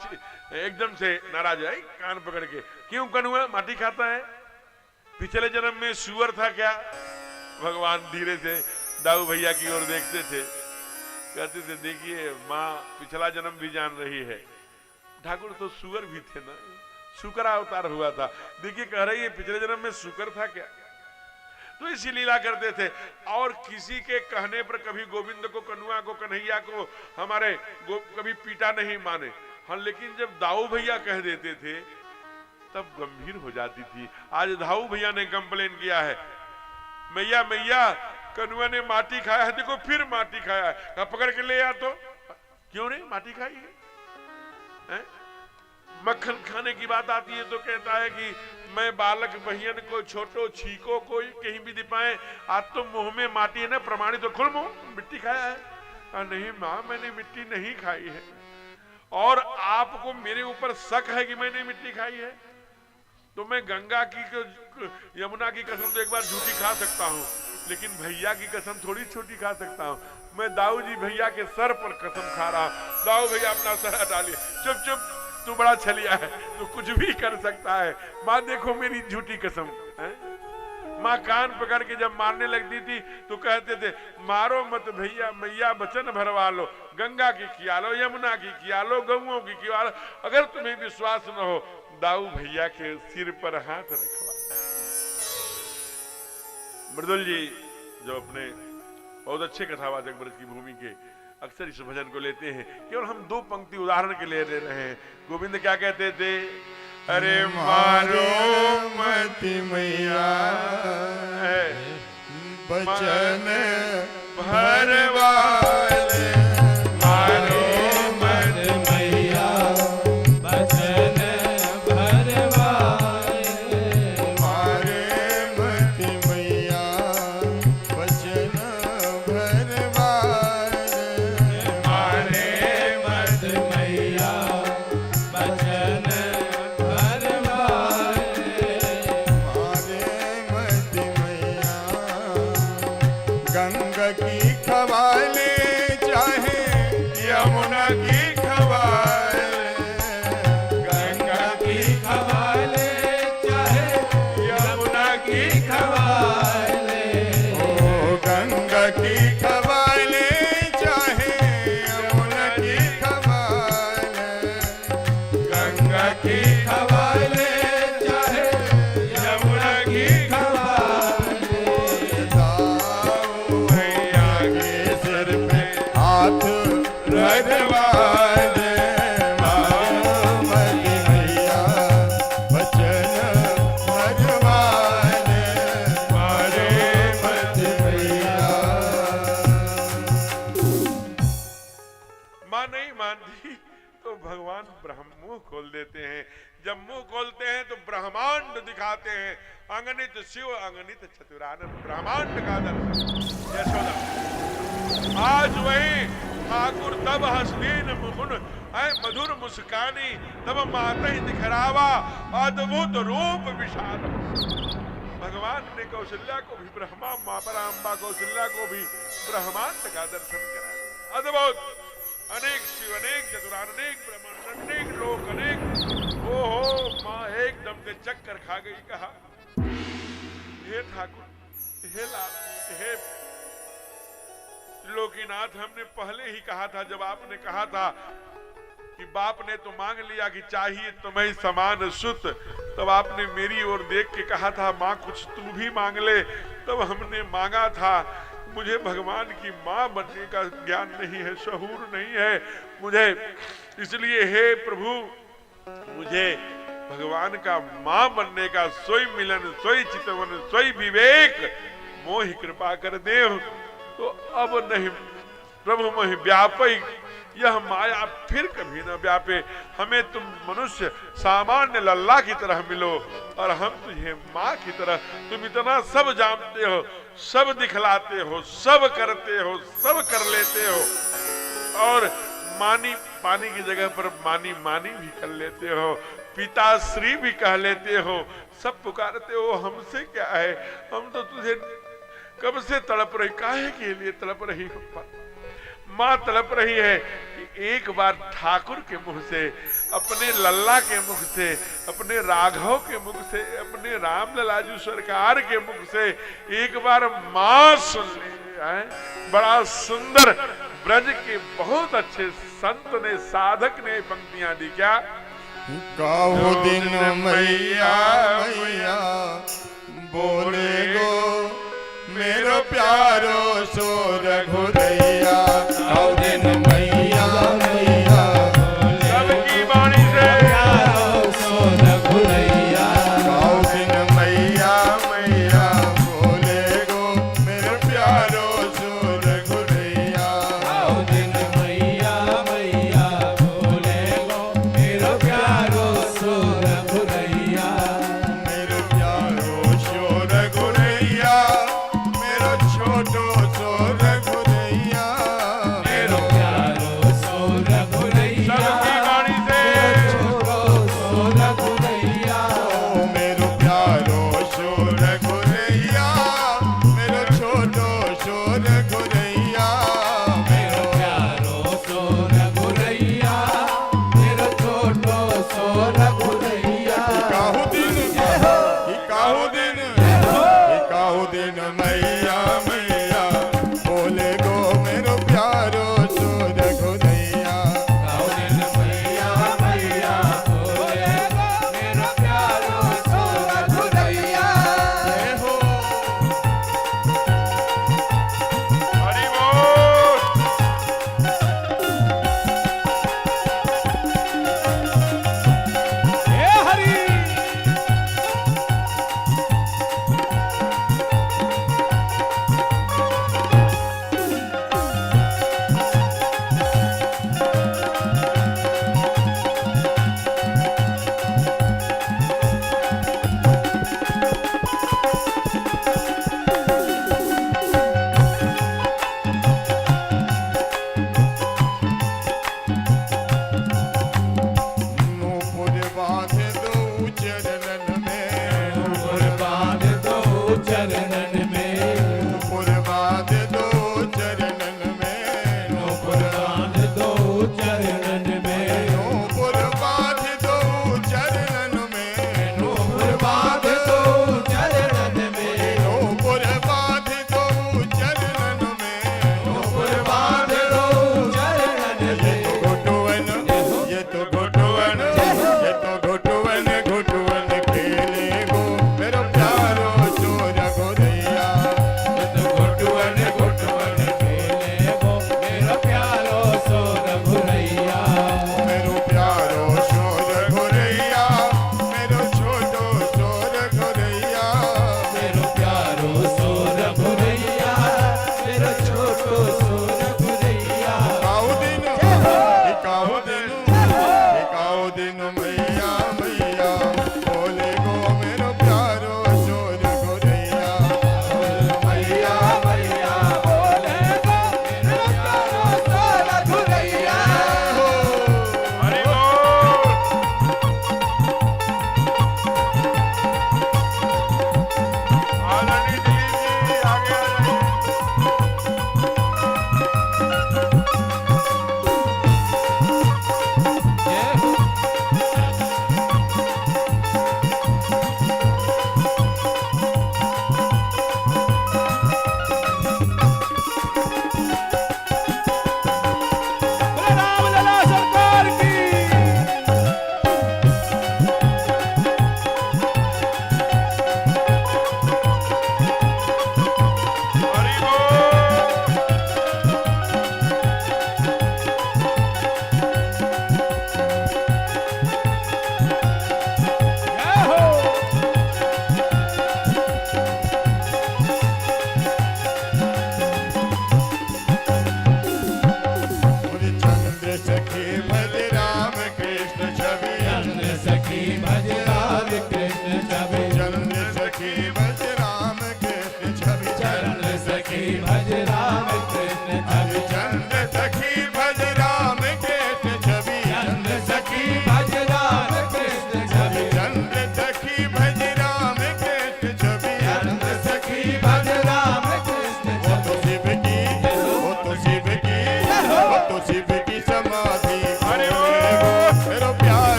एकदम से नाराज आई, कान पकड़ के, क्यों कनुआ माटी खाता है? पिछले जन्म में सुअर था क्या? भगवान धीरे से दाऊ भैया की ओर देखते थे, कहते थे, देखिए माँ पिछला जन्म भी जान रही है। ठाकुर तो सुअर भी थे ना, शुक्र अवतार हुआ था, देखिए कह रही है पिछले जन्म में शुक्र था क्या? तो इसी लीला करते थे। और किसी के कहने पर कभी गोविंद को, कन्हैया को, कन्हैया को हमारे कभी पीटा नहीं माने। हाँ, लेकिन जब दाऊ भैया कह देते थे तब गंभीर हो जाती थी। आज दाऊ भैया ने कंप्लेन किया है, मैया मैया कन्हैया ने माटी खाया है, देखो फिर माटी खाया है, पकड़ के ले आ। तो क्यों नहीं माटी खाई है? मक्खन खाने की बात आती है तो कहता है कि मैं बालक बहियन को छोटो छीको कोई कहीं भी दिपाए, आज तो मुंह में माटी है ना, प्रमाणित तो खुल मुंह, मिट्टी खाया है? नहीं माँ, मैंने मिट्टी नहीं खाई है। और आपको मेरे ऊपर शक है कि मैंने मिट्टी खाई है? तो मैं गंगा की, यमुना की कसम तो एक बार झूठी खा सकता हूँ, लेकिन भैया की कसम थोड़ी छोटी खा सकता हूँ। मैं दाऊ जी भैया के सर पर कसम खा रहा हूँ। दाऊ भैया अपना सर हटा लिए, चुप चुप, तू बड़ा छलिया है, तू कुछ भी कर सकता है। माँ देखो मेरी झूठी कसम है। माँ कान पकड़ के जब मारने लगती थी तो कहते थे, मारो मत भैया, मैया वचन भरवा लो, गंगा की किया लो, यमुना की किया लो, गौओं की किया लो, अगर तुम्हें विश्वास न हो दाऊ भैया के सिर पर हाथ रखवा। मृदुल जी जो अपने बहुत अच्छे कथावाचक ब्रज की भूमि के अक्सर इस भजन को लेते हैं, केवल हम 2 पंक्ति उदाहरण के लिए ले रहे हैं। गोविंद क्या कहते थे? अरे मारो मति मैया बचन भरवाले, मारो मत मैया बचन की खवाले चाहे यमुना की खवाले दाऊ मैया के सिर पे हाथ रखवाले बारामती मैया बचन भगवाने बारामती मैया। माँ नहीं मानती तो भगवान ब्रह्म मुंह खोल देते हैं। जब मुंह खोलते हैं तो ब्रह्मांड दिखाते हैं। अंगनित शिव अंगनित चतुरानन ब्रह्मांड का दर्शन। यशोदा आज वही ठाकुर तब हसदीन मुकुन ऐ मधुर मुस्कानी तब माता ही दिखरावा अद्भुत रूप विशाल। भगवान ने कौशल्या को भी ब्रह्मा माँ पराम्बा कौशल्या को भी ब्रह्मांड का दर्शन कराया। अद्भुत अनेक शिव अनेक चतुरान अनेक ब्रह्मांड अनेक लोक अनेक ओहो माँ एकदम से चक्कर खा गई। कहा हे ठाकुर हे लाल हे त्रिलोकीनाथ हमने पहले ही कहा था जब आपने कहा था कि बाप ने तो मांग लिया कि चाहिए तुम्हें समान सुत, तब आपने मेरी ओर देख के कहा था माँ कुछ तू भी मांग ले। तब हमने मांगा था। मुझे भगवान की माँ बनने का ज्ञान नहीं है, शहूर नहीं है मुझे, इसलिए हे प्रभु मुझे भगवान का माँ बनने का सोई मिलन सोई चितवन सोई विवेक मोहि कृपा कर दे। तो अब नहीं प्रभु मोहि व्यापी यह माया फिर कभी न व्यापे। हमें तुम मनुष्य सामान्य लल्ला की तरह मिलो और हम तुझे माँ की तरह। तुम इतना सब जानते हो, सब दिखलाते हो, सब करते हो, सब कर लेते हो और मानी पानी की जगह पर मानी मानी भी कर लेते हो, पिताश्री भी कह लेते हो, सब पुकारते हो। हमसे क्या है, हम तो तुझे कब से तड़प रही, काहे के लिए तड़प रही हो? माँ तड़प रही है कि एक बार ठाकुर के मुख से, अपने लल्ला के मुख से, अपने राघव के मुख से, अपने राम ललाजू सरकार के मुख से एक बार माँ सुन ले। बड़ा सुंदर ब्रज के बहुत अच्छे संत ने साधक ने पंक्तियां दी। क्या गाओ दिन मैया मैया बोले गो मेरो प्यारो सो रघुरैया। गाओ दिन मैया मैया सबकी वाणी से प्यारो सो रघुरैया। गाओ दिन मैया मैया बोले गो मेरो प्यारो सो रघुरैया। गाओ दिन मैया मैया बोले गो मेरो प्यारो सो रघुरैया। मेरो प्यारो सो रघुरैया मेरो छोटो सो रघुरैया।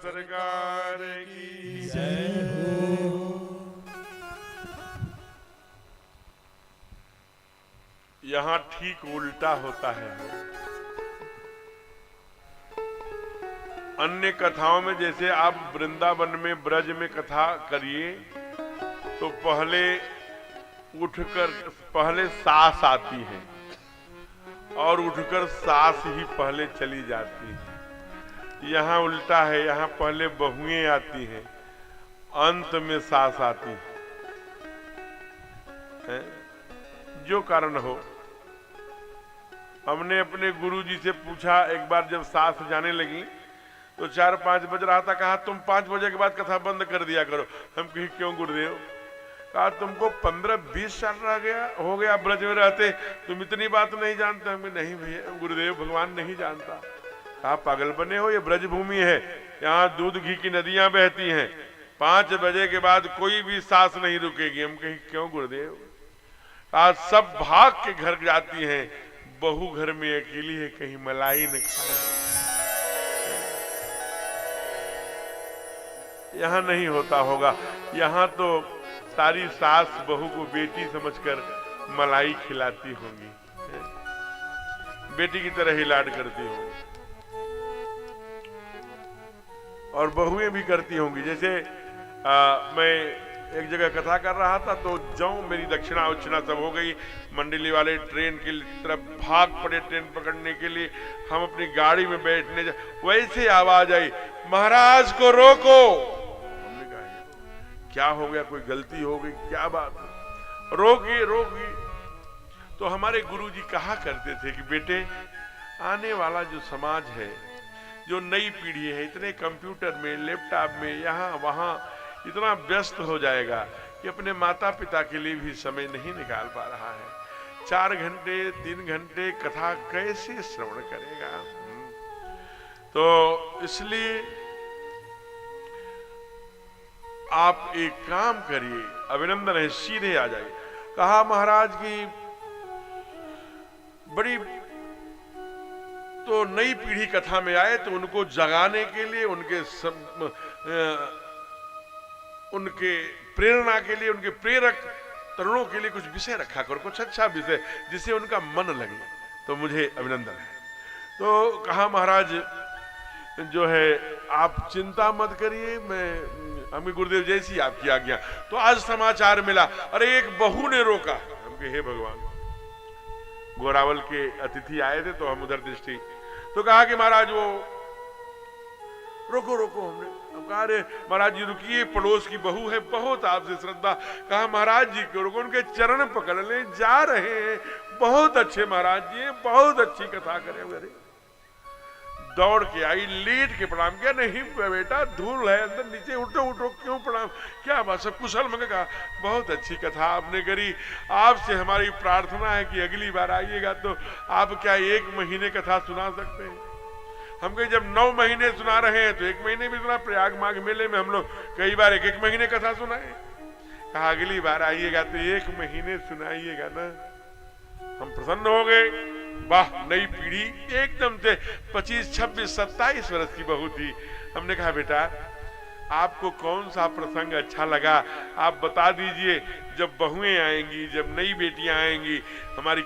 सरकार की जय हो। यहाँ ठीक उल्टा होता है। अन्य कथाओं में जैसे आप वृंदावन में ब्रज में कथा करिए तो पहले उठकर पहले सास आती है और उठकर सास ही पहले चली जाती है। यहाँ उल्टा है, यहाँ पहले बहुएं आती हैं, अंत में सास आती है। जो कारण हो, हमने अपने गुरुजी से पूछा एक बार, जब सास जाने लगी तो 4-5 बज रहा था। कहा तुम 5 बजे के बाद कथा बंद कर दिया करो। हम कही क्यों गुरुदेव? कहा तुमको 15-20 साल हो गया ब्रज में रहते, तुम इतनी बात नहीं जानते? हम नहीं भैया गुरुदेव, भगवान नहीं जानता। कहा पागल बने हो, ये ब्रज भूमि है, यहाँ दूध घी की नदियां बहती हैं, 5 बजे के बाद कोई भी सांस नहीं रुकेगी। हम कहीं क्यों गुरुदेव? कहा सब भाग के घर जाती हैं, बहू घर में अकेली है, कहीं मलाई न खाए। यहाँ नहीं होता होगा, यहाँ तो सारी सास बहू को बेटी समझकर मलाई खिलाती होंगी, बेटी की तरह ही लाड करती होंगी, और बहुएं भी करती होंगी। जैसे मैं एक जगह कथा कर रहा था तो जौ मेरी दक्षिणा उच्छिणा सब हो गई, मंडली वाले ट्रेन की तरफ भाग पड़े ट्रेन पकड़ने के लिए। हम अपनी गाड़ी में बैठने वैसे आवाज आई, महाराज को रोको। हमने कहा क्या हो गया, कोई गलती हो गई, क्या बात? रोकी रोकी। तो हमारे गुरुजी कहा करते थे कि बेटे, आने वाला जो समाज है, जो नई पीढ़ी है, इतने कंप्यूटर में, लैपटॉप में, यहाँ वहाँ इतना व्यस्त हो जाएगा कि अपने माता पिता के लिए भी समय नहीं निकाल पा रहा है। 4 घंटे 3 घंटे कथा कैसे श्रवण करेगा? तो इसलिए आप एक काम करिए, अभिनंदन है, सीधे आ जाइए। कहा महाराज की बड़ी तो नई पीढ़ी कथा में आए तो उनको जगाने के लिए, उनके प्रेरणा के लिए, उनके प्रेरक तरुणों के लिए कुछ विषय रखा करो, कुछ अच्छा विषय जिससे उनका मन लगे। तो मुझे अभिनंदन है। तो कहा महाराज जो है आप चिंता मत करिए, मैं हमें गुरुदेव जैसी आपकी आज्ञा। तो आज समाचार मिला, अरे एक बहू ने रोका। हम कहे हे भगवान, गोरावल के अतिथि आए थे तो हम उधर दृष्टि, तो कहा कि महाराज वो रोको रोको। हमने कहा अरे महाराज जी रुकिए, पड़ोस की बहू है, बहुत आपसे श्रद्धा। कहा महाराज जी को रोको, उनके चरण पकड़ ले, जा रहे हैं, बहुत अच्छे महाराज जी, बहुत अच्छी कथा करें। दौड़ के आई, लेट के प्रणाम किया। नहीं बेटा, धूल है अंदर, नीचे उठो उठो, क्यों प्रणाम, क्या बात, सब कुशल? मैंने कहा बहुत अच्छी कथा आपने करी, आपसे हमारी प्रार्थना है कि अगली बार आइएगा तो आप क्या 1 महीने कथा सुना सकते हैं? हम कहीं जब 9 महीने सुना रहे हैं तो 1 महीने भी सुना। प्रयाग माघ मेले में हम लोग कई बार 1-1 महीने कथा सुनाए। कहा अगली बार आइएगा तो 1 महीने सुनाइएगा ना। हम प्रसन्न हो गए। वाह, नई पीढ़ी एकदम से 25, 26, 27 वर्ष की बहू थी। हमने कहा बेटा आपको कौन सा प्रसंग अच्छा लगा, आप बता दीजिए। जब बहुएं आएंगी, जब नई बेटियां आएंगी, हमारी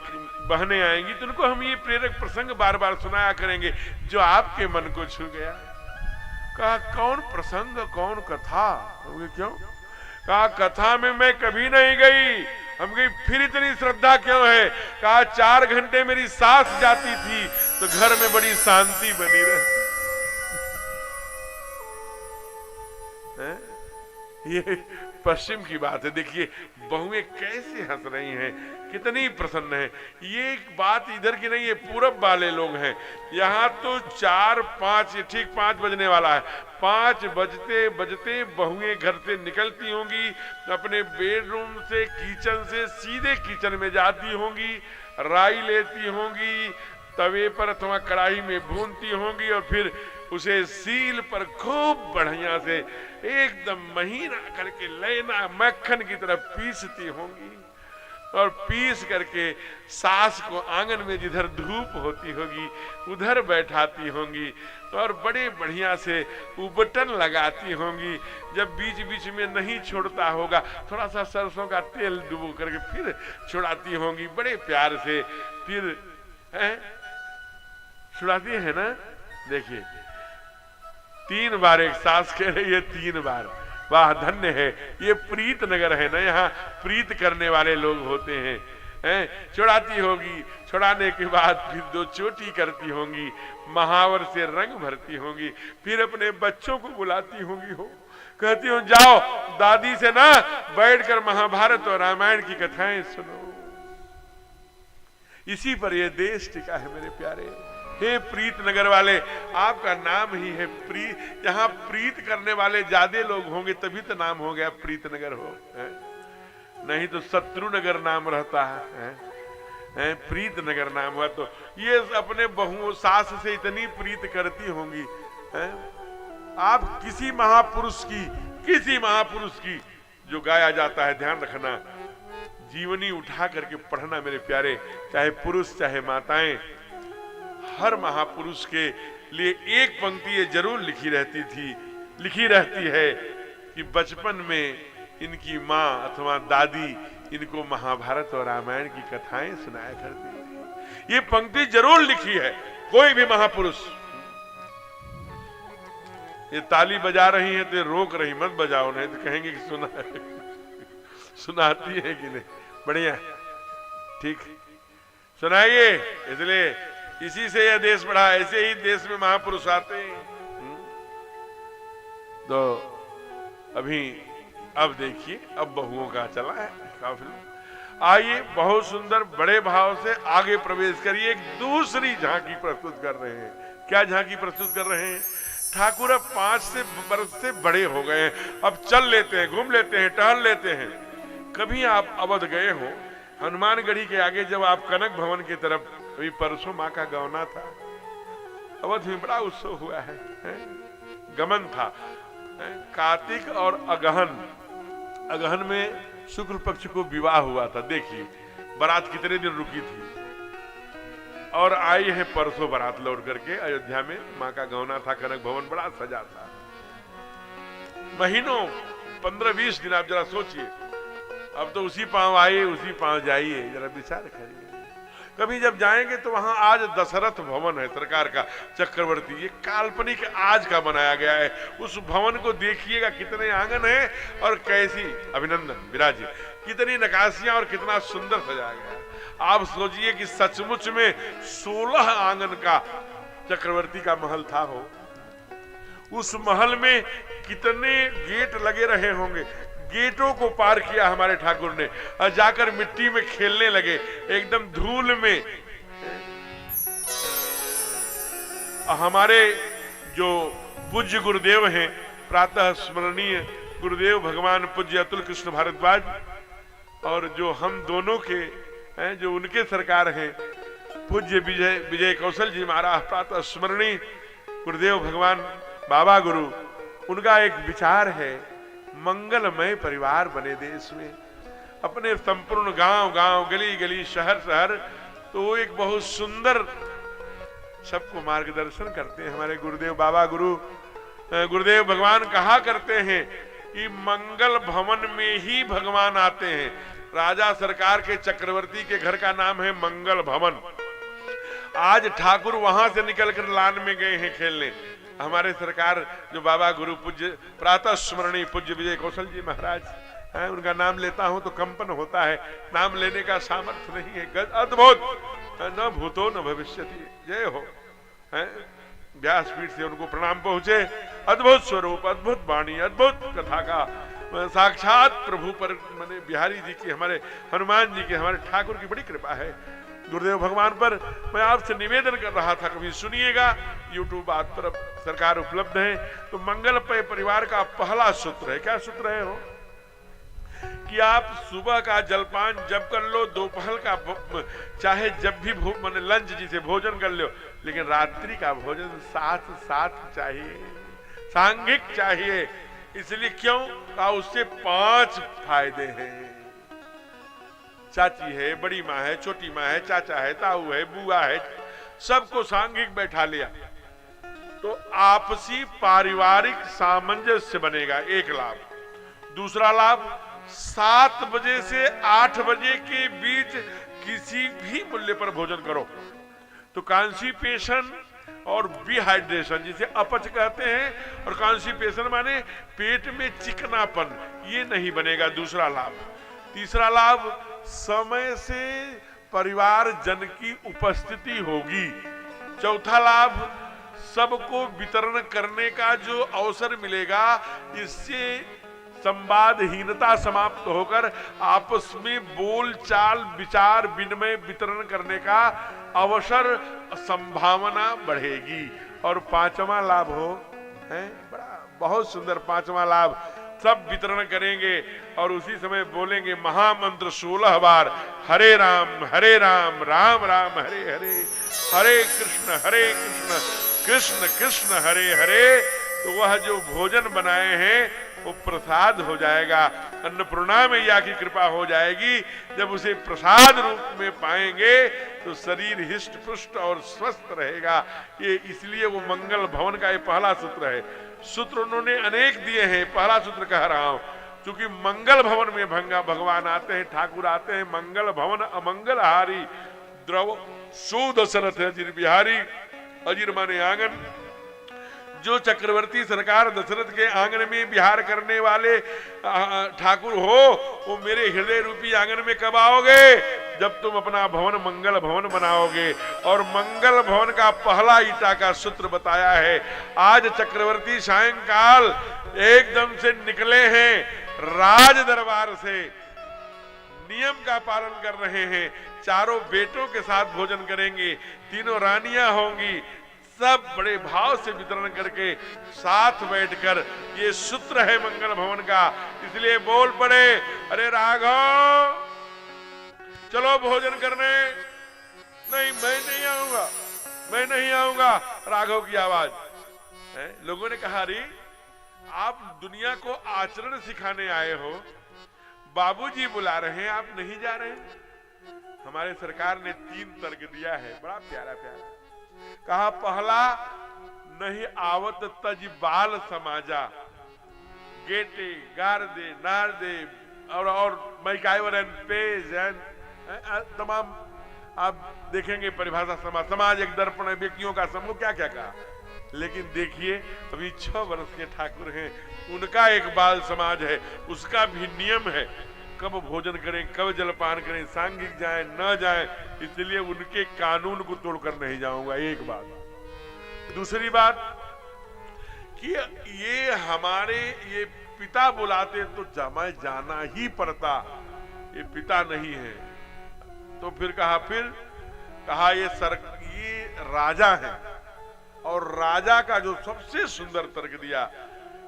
बहनें आएंगी, तो उनको हम ये प्रेरक प्रसंग बार बार सुनाया करेंगे जो आपके मन को छू गया। कहा कौन प्रसंग, कौन कथा? क्यों? कहा कथा में मैं कभी नहीं गई। हम कही फिर इतनी श्रद्धा क्यों है? कहा 4 घंटे मेरी सास जाती थी तो घर में बड़ी शांति बनी रही। ये पश्चिम की बात है। देखिए बहुएं कैसे हंस रही हैं, कितनी प्रसन्न है। ये एक बात इधर की नहीं है, पूरब वाले लोग हैं। यहाँ तो 4-5, ठीक 5 बजने वाला है, 5 बजते बजते बहुएं घर से निकलती होंगी, अपने बेडरूम से, किचन से सीधे किचन में जाती होंगी, राई लेती होंगी, तवे पर अथवा कढ़ाई में भूनती होंगी और फिर उसे सील पर खूब बढ़िया से एकदम महीना करके लेना मक्खन की तरह पीसती होंगी। और पीस करके सास को आंगन में जिधर धूप होती होगी उधर बैठाती होंगी और बड़े बढ़िया से उबटन लगाती होंगी। जब बीच बीच में नहीं छोड़ता होगा थोड़ा सा सरसों का तेल डुबो करके फिर छुड़ाती होंगी बड़े प्यार से, फिर छुड़ाती है ना। देखिए 3 बार एक सास कह रही है, 3 बार। वाह धन्य है, ये प्रीत नगर है ना, यहाँ प्रीत करने वाले लोग होते हैं। छुड़ाती होगी, छुड़ाने के बाद फिर 2 चोटी करती होंगी, महावर से रंग भरती होंगी, फिर अपने बच्चों को बुलाती होंगी, कहती हूँ जाओ दादी से ना बैठकर महाभारत और रामायण की कथाएं सुनो। इसी पर ये देश टिका है मेरे प्यारे। हे प्रीत नगर वाले, आपका नाम ही है प्रीत। यहाँ प्रीत करने वाले ज्यादा लोग होंगे तभी तो नाम हो गया प्रीत नगर हो, नहीं तो शत्रु नगर नाम रहता है। प्रीत नगर नाम हुआ। तो ये अपने बहुओं सास से इतनी प्रीत करती होंगी। आप किसी महापुरुष की जो गाया जाता है, ध्यान रखना, जीवनी उठा करके पढ़ना मेरे प्यारे, चाहे पुरुष चाहे माताएं। हर महापुरुष के लिए एक पंक्ति ये जरूर लिखी रहती है कि बचपन में इनकी माँ अथवा दादी इनको महाभारत और रामायण की कथाएं सुनाया करती थी। ये पंक्ति जरूर लिखी है कोई भी महापुरुष। ये ताली बजा रही है तो रोक रही, मत बजाओ, नहीं तो कहेंगे कि सुनाती है कि नहीं। बढ़िया, ठीक, सुनाइए। इसलिए इसी से यह देश बढ़ा, ऐसे ही देश में महापुरुष आते हैं। तो अब देखिए, अब बहुओं का चला है काफिला। आइए बहुत सुंदर बड़े भाव से आगे प्रवेश करिए। एक दूसरी झांकी प्रस्तुत कर रहे हैं। क्या झांकी प्रस्तुत कर रहे हैं? ठाकुर अब 5 वर्ष से बड़े हो गए हैं, अब चल लेते हैं, घूम लेते हैं, टहल लेते हैं। कभी आप अवध गए हो, हनुमानगढ़ी के आगे जब आप कनक भवन की तरफ, अभी परसों माँ का गौना था, अवध में बड़ा उत्सव हुआ है, गमन था, कार्तिक और अगहन में शुक्ल पक्ष को विवाह हुआ था। देखिए बारात कितने दिन रुकी थी और आई है परसों बारात लौट करके अयोध्या में। माँ का गौना था, कनक भवन बड़ा सजा था। महीनों 15-20 दिन आप जरा सोचिए। अब तो उसी पांव आइए उसी पांव जाइए, जरा विचार करिए। कभी जब जाएंगे तो वहां आज दशरथ भवन है सरकार का, चक्रवर्ती, ये काल्पनिक आज का बनाया गया है। उस भवन को देखिएगा, कितने आंगन है और कैसी अभिनंदन विराजित, कितनी नकाशियां और कितना सुंदर सजाया गया है। आप सोचिए कि सचमुच में 16 आंगन का चक्रवर्ती का महल था हो। उस महल में कितने गेट लगे रहे होंगे। गेटों को पार किया हमारे ठाकुर ने और जाकर मिट्टी में खेलने लगे, एकदम धूल में। हमारे जो पूज्य गुरुदेव हैं, प्रातः स्मरणीय गुरुदेव भगवान पूज्य अतुल कृष्ण भारद्वाज, और जो हम दोनों के हैं, जो उनके सरकार हैं, पूज्य विजय कौशल जी महाराज, प्रातः स्मरणीय गुरुदेव भगवान बाबा गुरु, उनका एक विचार है, मंगलमय परिवार बने देश में, अपने संपूर्ण गांव गांव, गली गली, शहर शहर। तो वो एक बहुत सुंदर सबको मार्गदर्शन करते हैं हमारे गुरुदेव बाबा गुरु। गुरुदेव भगवान कहा करते हैं कि मंगल भवन में ही भगवान आते हैं। राजा सरकार के चक्रवर्ती के घर का नाम है मंगल भवन। आज ठाकुर वहां से निकलकर लान में गए हैं खेलने। हमारे सरकार जो बाबा गुरु पूज्य प्रातः स्मरणीय पूज्य विजय कौशल जी महाराज हैं, उनका नाम लेता हूं तो कंपन होता है। नाम लेने का सामर्थ्य नहीं है। अद्भुत, न भूतो न भविष्यति, जय हो। व्यासपीठ से उनको प्रणाम पहुंचे। अद्भुत स्वरूप, अद्भुत वाणी, अद्भुत कथा का साक्षात प्रभु पर, माने बिहारी जी की, हमारे हनुमान जी की, हमारे ठाकुर की बड़ी कृपा है गुरुदेव भगवान पर। मैं आपसे निवेदन कर रहा था, कभी सुनिएगा, YouTube आप तरफ सरकार उपलब्ध है। तो मंगलमय परिवार का पहला सूत्र है, क्या सूत्र है वो, कि आप सुबह का जलपान जब कर लो, दोपहर का चाहे जब भी माने लंच जिसे भोजन कर लो, लेकिन रात्रि का भोजन साथ साथ चाहिए, सांघिक चाहिए। इसलिए क्यों? उससे 5 फायदे हैं। चाची है, बड़ी माँ है, छोटी माँ है, चाचा है, ताऊ है, बुआ है, सबको सांघिक बैठा लिया तो आपसी पारिवारिक सामंजस्य बनेगा, एक लाभ। दूसरा लाभ, 7 बजे से 8 बजे के बीच किसी भी मूल्य पर भोजन करो तो कॉन्स्टिपेशन और डिहाइड्रेशन, जिसे अपच कहते हैं, और कॉन्स्टिपेशन माने पेट में चिकनापन, ये नहीं बनेगा, दूसरा लाभ। तीसरा लाभ, समय से परिवार जन की उपस्थिति होगी। चौथा लाभ, सबको वितरण करने का जो अवसर मिलेगा, इससे संवादहीनता समाप्त होकर आपस में बोल चाल विचार विनिमय वितरण करने का अवसर संभावना बढ़ेगी। और 5वां लाभ हो है बड़ा बहुत सुंदर 5वां लाभ, सब वितरण करेंगे और उसी समय बोलेंगे महामंत्र 16 बार, हरे राम राम राम हरे हरे, हरे कृष्ण कृष्ण कृष्ण हरे हरे। तो वह जो भोजन बनाए हैं वो प्रसाद हो जाएगा, अन्नपूर्णा मैया की कृपा हो जाएगी। जब उसे प्रसाद रूप में पाएंगे तो शरीर हिष्ट पुष्ट और स्वस्थ रहेगा। ये इसलिए वो मंगल भवन का ये पहला सूत्र है। सूत्र उन्होंने अनेक दिए हैं, पहला सूत्र कह रहा हूं क्योंकि मंगल भवन में भगवान आते हैं, ठाकुर आते हैं। मंगल भवन अमंगल हारी, द्रव सुदशरथ अजिर बिहारी। अजिर माने आंगन, जो चक्रवर्ती सरकार दशरथ के आंगन में विहार करने वाले ठाकुर हो, वो मेरे हृदय रूपी आंगन में कब आओगे? जब तुम अपना भवन मंगल भवन बनाओगे। और मंगल भवन का पहला ईटा का सूत्र बताया है। आज चक्रवर्ती सायंकाल एकदम से निकले हैं राज दरबार से, नियम का पालन कर रहे हैं, चारों बेटों के साथ भोजन करेंगे, तीनों रानियां होंगी, सब बड़े भाव से वितरण करके साथ बैठकर, ये सूत्र है मंगल भवन का। इसलिए बोल पड़े, अरे राघव चलो भोजन करने। नहीं, मैं नहीं आऊंगा, राघव की आवाज है। लोगों ने कहा, अरे आप दुनिया को आचरण सिखाने आए हो, बाबूजी बुला रहे हैं, आप नहीं जा रहे हैं। हमारे सरकार ने 3 तर्क दिया है, बड़ा प्यारा प्यारा। कहा, पहला, नहीं आवत तज बाल समाजा, गेटे गार्दे नार्दे और मैकाइवर एंड पेज एंड तमाम आप देखेंगे परिभाषा। समाज एक दर्पण है, व्यक्तियों का समूह, क्या क्या कहा। लेकिन देखिए, अभी 6 वर्ष के ठाकुर हैं, उनका एक बाल समाज है, उसका भी नियम है, कब भोजन करें, कब जलपान करें, सांघिक जाए न जाए। इसलिए उनके कानून को तोड़कर नहीं जाऊंगा, एक बात। दूसरी बात कि ये हमारे ये पिता बुलाते तो जमा जाना ही पड़ता, ये पिता नहीं है। तो फिर कहा ये राजा है। और राजा का जो सबसे सुंदर तर्क दिया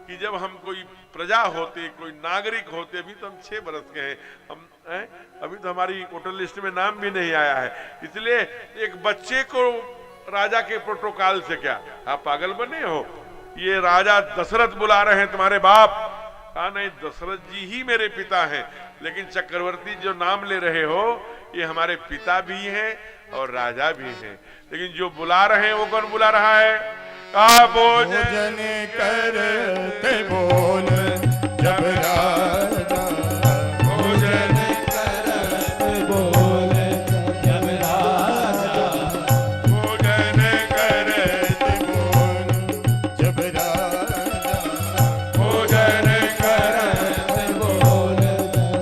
कि जब हम कोई प्रजा होते, कोई नागरिक होते, अभी तो हम 6 बरस के हैं, हम अभी तो हमारी वोटर लिस्ट में नाम भी नहीं आया है, इसलिए एक बच्चे को राजा के प्रोटोकॉल से क्या, आप पागल बने हो? ये राजा दशरथ बुला रहे हैं तुम्हारे बाप। कहा, नहीं, दशरथ जी ही मेरे पिता हैं, लेकिन चक्रवर्ती जो नाम ले रहे हो ये हमारे पिता भी हैं और राजा भी हैं। लेकिन जो बुला रहे हैं वो कौन बुला रहा है? कहा, भोजन करते बोल जब राजा, भोजन करते बोल जब राजा, भोजन करते बोल जब राजा, भोजन करते बोल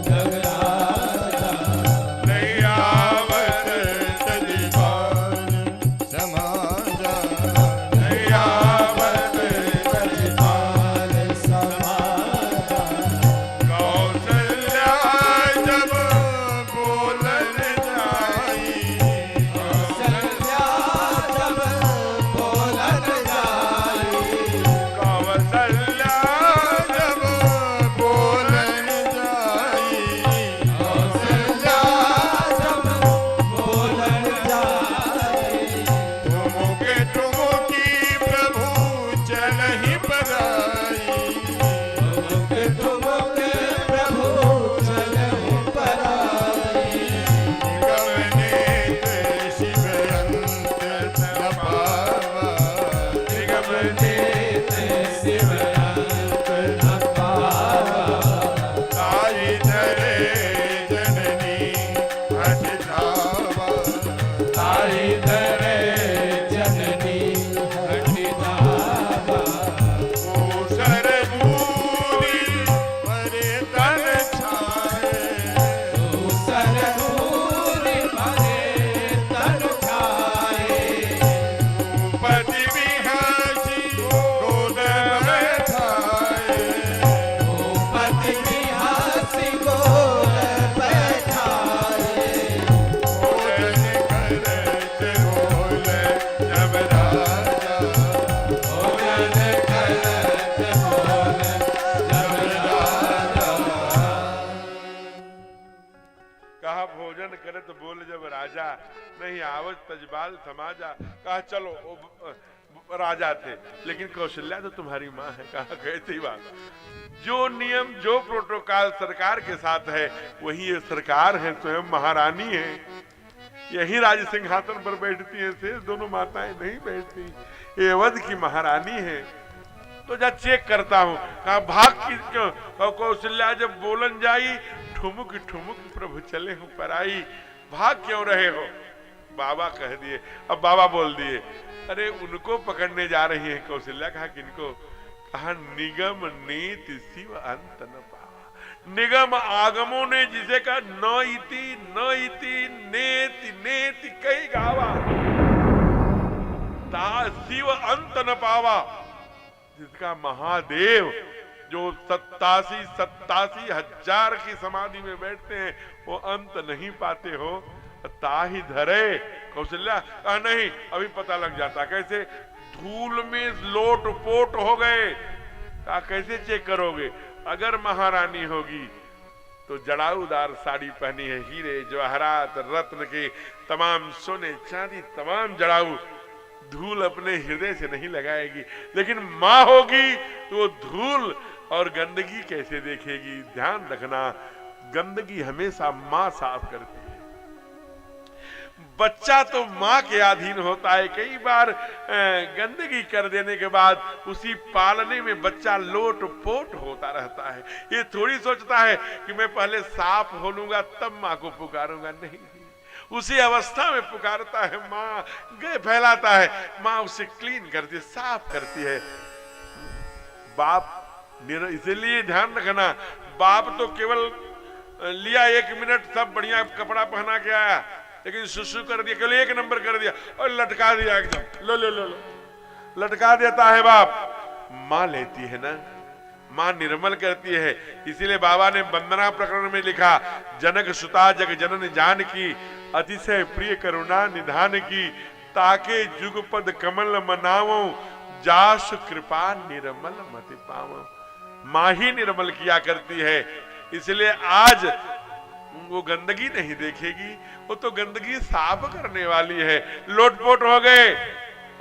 जब राजा, नहीं आवत तज बाल समाजा, आवत तज बाल समाजा, अवनीत शिव अंत न पावा। ताई धरे जननी हठ धावा। ताई धरे जननी हठ धावा। ऊसर भूमि मरे तन छाए। दूसर भूरि भरे तन छाए। पति बिहासी गोद बैठाए। भूपति बिहासी गोद बैठाए। भोजन करत बोले जब राजा। भोजन करत बोले जब राजा। कहा भोजन करत बोल जब राजा, नहीं आवत तजबाल समाजा। कहा चलो वो राजा थे, लेकिन कौशल्या तो तुम्हारी माँ है। कहा कैसी बात, जो नियम जो प्रोटोकॉल सरकार के साथ है वही ये सरकार है, स्वयं महारानी है। यही राज सिंहासन पर बैठती है, शेष दोनों माताएं नहीं बैठती, ये अवध की महारानी है। तो जा चेक करता हूँ। कहा भाग की क्यों? कौशल्या जब बोलन जाई, ठुमुक ठुमुक प्रभु चले हूँ पराई। भाग क्यों रहे हो? बाबा कह दिए। अब बाबा बोल दिए, अरे उनको पकड़ने जा रही है कौशल्या। कहा किनको? कहा निगम नीति शिव अंत न पावा। निगम आगमों ने जिसे कहा न इति नेति नेति कई गावा। ता शिव अंत न पावा, जिसका महादेव जो 87 हजार की समाधि में बैठते हैं वो अंत नहीं पाते हो। ताही धरे कौशल्या। कहा नहीं, अभी पता लग जाता। कैसे? धूल में लोट पोट हो गए। कहा कैसे चेक करोगे? अगर महारानी होगी तो जड़ाऊदार साड़ी पहनी है, हीरे जवाहरात रत्न के तमाम सोने चांदी तमाम जड़ाऊ, धूल अपने हृदय से नहीं लगाएगी। लेकिन माँ होगी तो वो धूल और गंदगी कैसे देखेगी? ध्यान रखना, गंदगी हमेशा माँ साफ करती है। बच्चा तो माँ के अधीन होता है। कई बार गंदगी कर देने के बाद उसी पालने में बच्चा लोट पोट होता रहता है। ये थोड़ी सोचता है कि मैं पहले साफ हो लूंगा तब माँ को पुकारूंगा। नहीं, उसी अवस्था में पुकारता है माँ, गए फैलाता है, माँ उसे क्लीन करती है, साफ करती है। बाप इसलिए ध्यान रखना, बाप तो केवल लिया 1 मिनट, सब बढ़िया कपड़ा पहना के आया, लेकिन सुसु कर दिया, केवल 1 नंबर कर दिया और लटका दिया एकदम। लो लो लो लो लटका देता है बाप। माँ लेती है ना, माँ निर्मल करती है। इसीलिए बाबा ने वंदना प्रकरण में लिखा, जनक सुता जग जनन जान की, अतिशय प्रिय करुणा निधान की, ताके जुगपद कमल मनावो, जास कृपा निर्मल मति पावो। माँ ही निर्मल किया करती है। इसलिए आज वो गंदगी नहीं देखेगी, वो तो गंदगी साफ करने वाली है। लोटपोट हो गए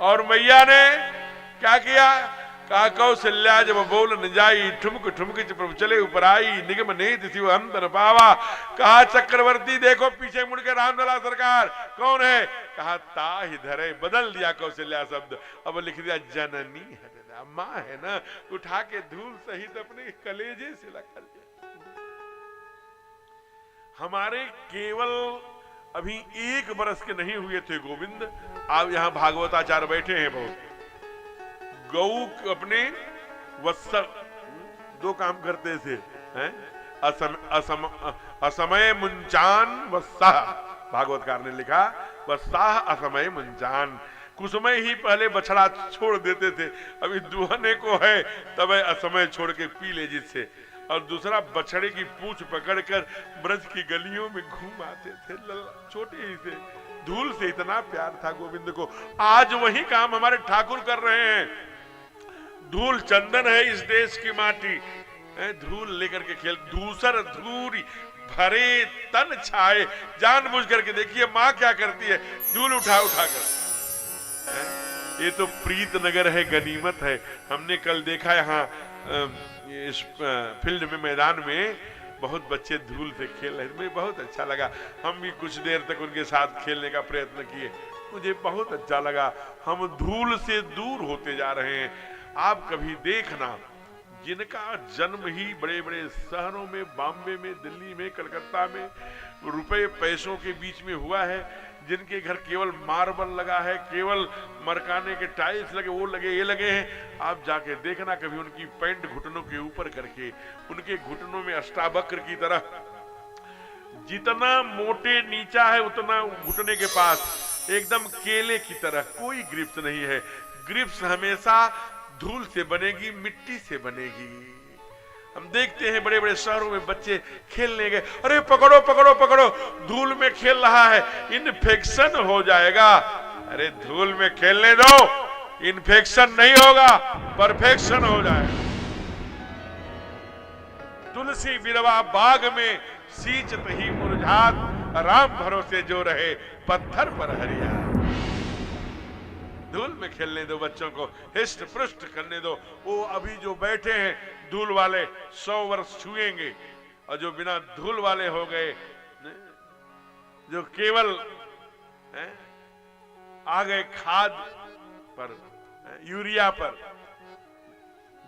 और मैया ने क्या किया? कहा कौशल्या जब बोल न जाई, ठुमक ठुमक प्रभु चले ऊपर आई, निगम नेति शिव अंत न पावा। कहा चक्रवर्ती देखो पीछे मुड़ के रामलला सरकार कौन है? कहा ताहि धरे, बदल दिया कौशल्या शब्द, अब लिख दिया जननी है, माँ है ना। उठा के धूल सहित अपने कलेजे से लगा दिया। हमारे केवल अभी 1 बरस के नहीं हुए थे गोविंद, आप यहाँ भागवताचार्य बैठे हैं बहुत। गौ अपने वत्सल 2 काम करते थे, हैं? असमय मुंचान वत्साह, भागवतकार ने लिखा, वत्साह असमय मुंचान। कुसमय ही पहले बछड़ा छोड़ देते थे, अभी दुहने को है तब असमय छोड़ के पी ले जिससे। और दूसरा बछड़े की पूंछ पकड़कर ब्रज की गलियों में घूम आते थे, छोटे ही से। धूल से इतना प्यार था गोविंद को। आज वही काम हमारे ठाकुर कर रहे हैं। धूल चंदन है इस देश की माटी, धूल लेकर के खेल, दूसर धूरी भरे तन छाए। जानबूझ करके देखिए माँ क्या करती है, धूल उठा उठा कर। ये तो प्रीत नगर है, गनीमत है। हमने कल देखा यहाँ इस फील्ड में, मैदान में बहुत बच्चे धूल से खेल रहे थे, मुझे बहुत अच्छा लगा। हम भी कुछ देर तक उनके साथ खेलने का प्रयत्न किए। मुझे बहुत अच्छा लगा। हम धूल से दूर होते जा रहे हैं। आप कभी देखना, जिनका जन्म ही बड़े बड़े शहरों में, बॉम्बे में, दिल्ली में, कलकत्ता में, रुपए पैसों के बीच में हुआ है, जिनके घर केवल मार्बल लगा है, केवल मरकाने के टाइल्स लगे, वो लगे, ये लगे हैं, आप जाके देखना कभी उनकी पैंट घुटनों के ऊपर करके, उनके घुटनों में अष्टावक्र की तरह, जितना मोटे नीचा है उतना घुटने के पास एकदम केले की तरह, कोई ग्रिप्स नहीं है। ग्रिप्स हमेशा धूल से बनेगी, मिट्टी से बनेगी। हम देखते हैं बड़े बड़े शहरों में बच्चे खेलने गए, अरे पकड़ो पकड़ो पकड़ो, धूल में खेल रहा है, इन्फेक्शन हो जाएगा। अरे धूल में खेलने दो, इन्फेक्शन नहीं होगा, परफेक्शन हो जाएगा। तुलसी बिरवा बाग में सींचत ही मुरझात, राम भरोसे जो रहे पत्थर पर हरिया। धूल में खेलने दो बच्चों को, हिष्ट पृष्ट करने दो। वो अभी जो बैठे हैं धूल वाले 100 वर्ष छुएंगे, और जो बिना धूल वाले हो गए, जो केवल आ गए खाद पर, यूरिया पर,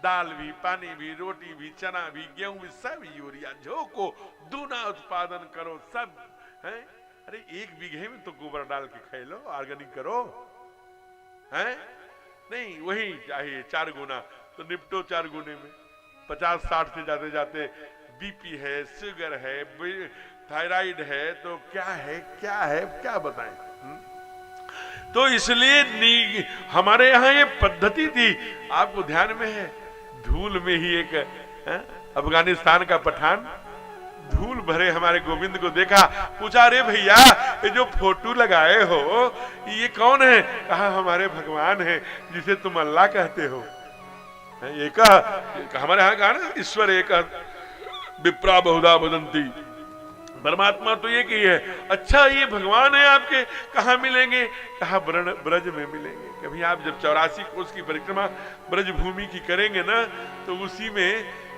दाल भी, पानी भी, रोटी भी, चना भी, गेहूं भी, सब यूरिया, झोंको, दूना उत्पादन करो, सब है। अरे 1 बीघे में तो गोबर डाल के खाई लो, ऑर्गेनिक करो, है नहीं? वही चाहिए 4 गुना, तो निपटो 4 गुने में। 50-60 से जाते जाते बीपी है, शुगर है, थायराइड है, तो क्या है क्या बताएं। तो इसलिए हमारे यहाँ ये पद्धति थी, आपको ध्यान में है, धूल में ही एक अफगानिस्तान का पठान धूल भरे हमारे गोविंद को देखा, पूछा, अरे भैया ये जो फोटो लगाए हो ये कौन है? कहा हमारे भगवान है, जिसे तुम अल्लाह कहते हो। ये कहा हमारे यहाँ कहा ना, ईश्वर एक विप्रा बहुधा वदंती, परमात्मा तो एक ही है। अच्छा ये भगवान है आपके, कहाँ मिलेंगे? कहा ब्रज में मिलेंगे। कभी आप जब 84 कोस की परिक्रमा ब्रज भूमि की करेंगे ना, तो उसी में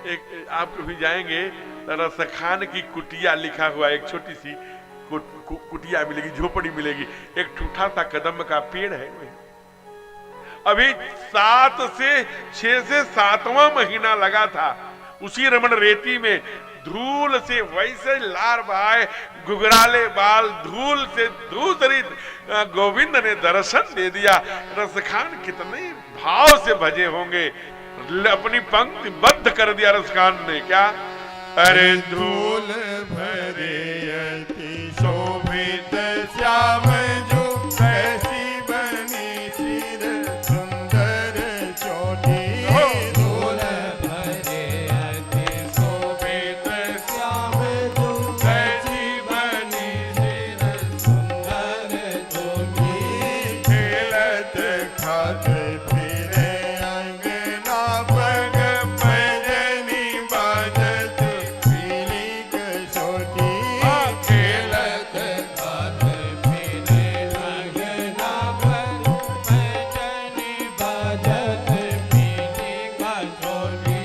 एक आप कभी जाएंगे, रसखान की कुटिया लिखा हुआ एक छोटी सी कुटिया मिलेगी, झोपड़ी मिलेगी, एक ठूठा सा कदम का पेड़ है। अभी 6 से 7वां महीना लगा था, उसी रमण रेती में धूल से वैसे लार बहाए, गुगराले बाल, धूल से दूसरी गोविंद ने दर्शन दे दिया। रसखान कितने भाव से भजे होंगे, अपनी पंक्ति बद्ध कर दिया रसखान ने। क्या? अरे धूल भरे अति शोभित श्याम जो, कैसी बनी सिर सुंदर चोटी। धूल भरे अति शोभित श्याम जो, कैसी बनी सिर सुंदर चोटी। खेलत खात फिरे अंगना पग, पैजनी बाजत पीली कसोटी। खेलत खात फिरे अंगना पर, पैजनी बाजत पीली कसोटी।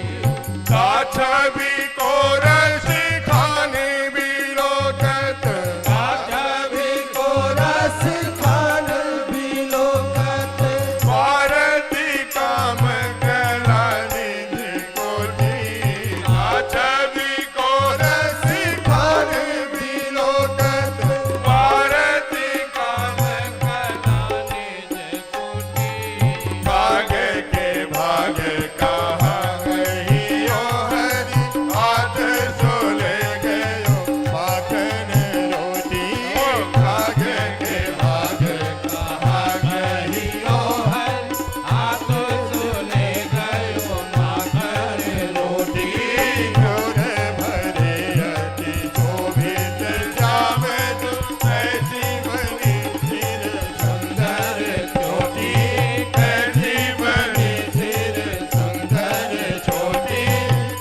काछा भी को रस खाने भी लोकत, काछा भी को रस खान भी लोकत। भारती काम कला निधि कोटि। काछा भी को रस खाने भी लोकत, भारती काम कला निज कोटि। भाग के भाग कहा गई ओ हरि, हाथ सोले गयो माखन रोटी। भाग के भाग कहा गई ओ हरि, हाथ सोले गयो माखन रोटी। गोर भरे अति शोभित श्याम जो, कैसी बनी सिर सुंदर चोटी। कैसी बनी सिर सुंदर चोटी,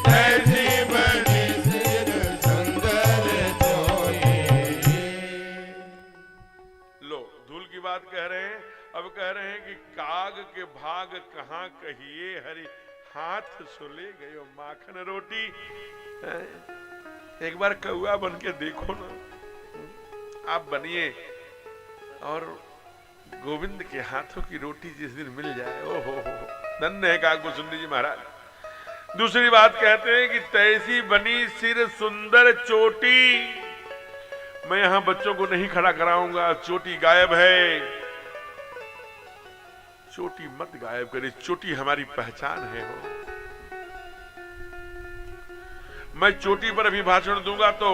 कैसी बनी सिर सुंदर चोटी। लो, धूल की बात कह रहे हैं, अब कह रहे हैं कि काग के भाग कहाँ कहिए हरि, हाथ सुले गयो माखन रोटी। एक बार कौआ बन के देखो ना, आप बनिए और गोविंद के हाथों की रोटी जिस दिन मिल जाए, ओ हो धन्य है काकभूषुंडी जी महाराज। दूसरी बात कहते हैं कि तैसी बनी सिर सुंदर चोटी। मैं यहां बच्चों को नहीं खड़ा कराऊंगा, चोटी गायब है। चोटी मत गायब करे, चोटी हमारी पहचान है। हो मैं चोटी पर अभी भाषण दूंगा तो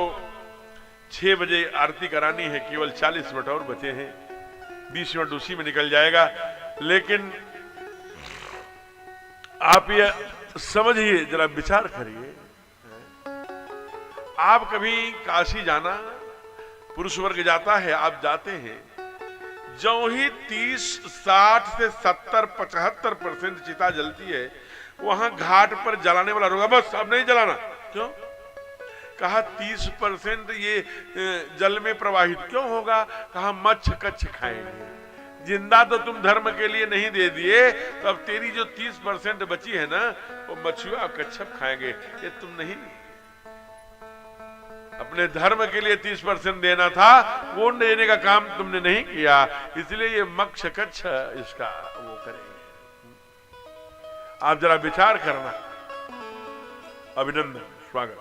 6 बजे आरती करानी है, केवल 40 मिनट और बचे हैं, 20 मिनट उसी में निकल जाएगा। लेकिन आप ये समझिए, जरा विचार करिए, आप कभी काशी जाना, पुरुष वर्ग जाता है, आप जाते हैं, जो ही 30, 60 से 70, 75% चिता जलती है, वहां घाट पर जलाने वाला रोगा बस अब नहीं जलाना। क्यों? कहा 30% ये जल में प्रवाहित क्यों होगा? कहा मच्छ कच्छ खाएंगे। जिंदा तो तुम धर्म के लिए नहीं दे दिए, तो अब तेरी जो 30% बची है ना, वो मछुआ कच्छप खाएंगे। ये तुम नहीं, अपने धर्म के लिए 30% देना था, वो देने का काम तुमने नहीं किया, इसलिए ये मक्ष कच्छ इसका वो करेंगे। आप जरा विचार करना। अभिनंदन, स्वागत।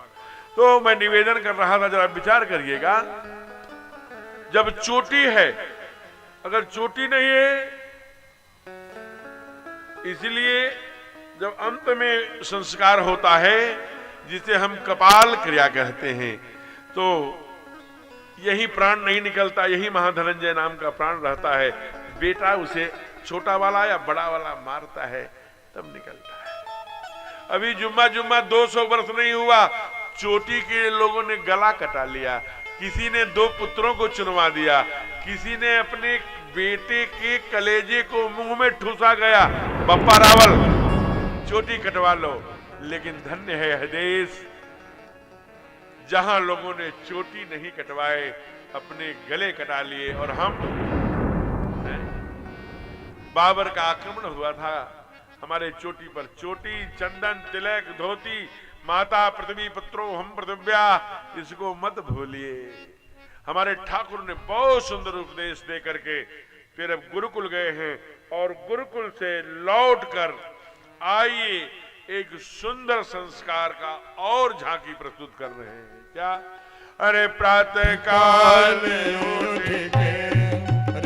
तो मैं निवेदन कर रहा था, जरा विचार करिएगा, जब चोटी है, अगर चोटी नहीं है, इसलिए जब अंत में संस्कार होता है, जिसे हम कपाल क्रिया कहते हैं, तो यही प्राण नहीं निकलता, यही महाधनंजय नाम का प्राण रहता है। बेटा उसे छोटा वाला या बड़ा वाला मारता है, तब निकलता है। अभी जुम्मा 200 वर्ष नहीं हुआ, चोटी के लोगों ने गला कटा लिया, किसी ने 2 पुत्रों को चुनवा दिया, किसी ने अपने बेटे के कलेजे को मुंह में ठूसा गया, बप्पा रावल चोटी कटवा लो। लेकिन धन्य है यह देश, जहां लोगों ने चोटी नहीं कटवाए, अपने गले कटा लिए। और हम, बाबर का आक्रमण हुआ था, हमारे चोटी पर चोटी, चंदन, तिलक, धोती, माता पृथ्वी पुत्रो हम पृथिव्या, इसको मत भूलिए। हमारे ठाकुर ने बहुत सुंदर उपदेश दे करके फिर अब गुरुकुल गए हैं, और गुरुकुल से लौटकर आइए एक सुंदर संस्कार का और झांकी प्रस्तुत कर रहे हैं। क्या? अरे प्रातः काल उठ के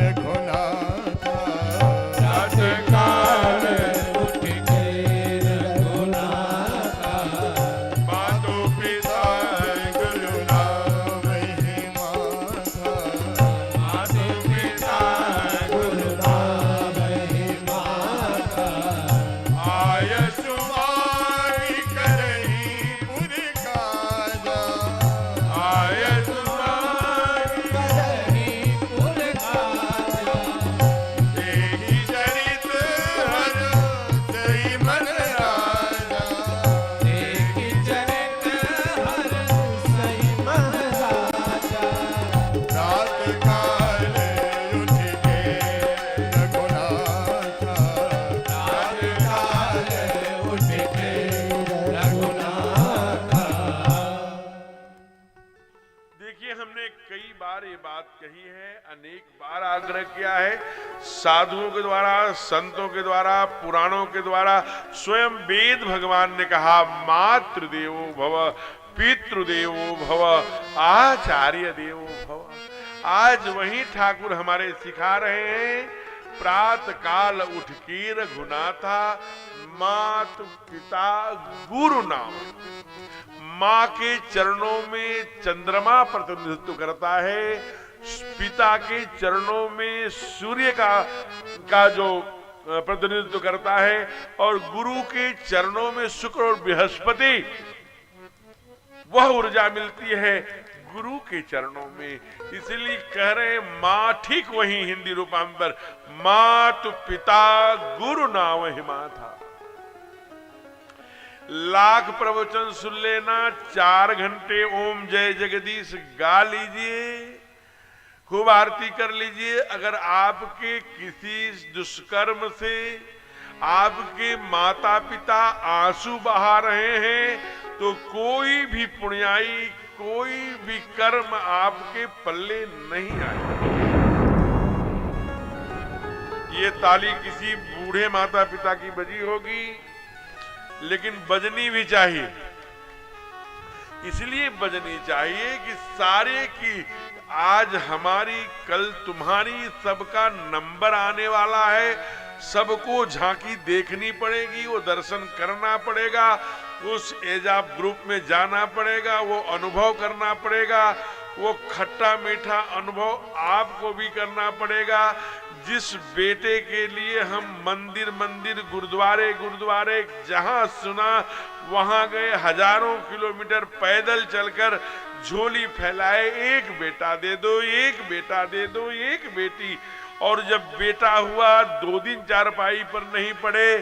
रघुनाथ, प्रातः काल उठ के रघुनाथ, मातो पिता गुरु नाम ही माथा, माता पिता गुरु नाम ही माता, आय सुमारी करही पुर काजा, आय सुमारी करही पुर काजा, तेहि चरित हर सही मन राजा, देखि चरित हर सही मन राजा, रात काल उठ के रघुनाथ, रात काल उठ के रघुनाथ। देखिए, हमने कई बार ये बात कही है, अनेक बार आग्रह किया है, साधुओं के द्वारा, संतों के द्वारा, पुराणों के द्वारा, स्वयं वेद भगवान ने कहा मातृदेवो भव, पितृदेवो भव, आचार्य देवो भव। आज वही ठाकुर हमारे सिखा रहे हैं, प्रात काल उठ के रघुनाथा, मात पिता गुरु नाम। माँ के चरणों में चंद्रमा प्रतिनिधित्व करता है, पिता के चरणों में सूर्य का जो प्रतिनिधित्व करता है, और गुरु के चरणों में शुक्र और बृहस्पति, वह ऊर्जा मिलती है गुरु के चरणों में। इसलिए कह रहे हैं माँ, ठीक वही हिंदी रूपांतर, मातु पिता गुरु नाम ही माथा। लाख प्रवचन सुन लेना, 4 घंटे ओम जय जगदीश गा लीजिए, खूब आरती कर लीजिए। अगर आपके किसी दुष्कर्म से आपके माता पिता आंसू बहा रहे हैं, तो कोई भी पुण्याई, कोई भी कर्म आपके पल्ले नहीं आएगा। ये ताली किसी बूढ़े माता पिता की बजी होगी, लेकिन बजनी भी चाहिए। इसलिए बजनी चाहिए कि सारे की आज हमारी कल तुम्हारी सबका नंबर आने वाला है। सबको झांकी देखनी पड़ेगी, वो दर्शन करना पड़ेगा, उस एजाब ग्रुप में जाना पड़ेगा, वो अनुभव करना पड़ेगा, वो खट्टा मीठा अनुभव आपको भी करना पड़ेगा। जिस बेटे के लिए हम मंदिर मंदिर गुरुद्वारे गुरुद्वारे जहां सुना वहां गए, हजारों किलोमीटर पैदल चलकर झोली फैलाए, एक बेटा दे दो, एक बेटा दे दो, एक बेटी। और जब बेटा हुआ 2 दिन चारपाई पर नहीं पड़े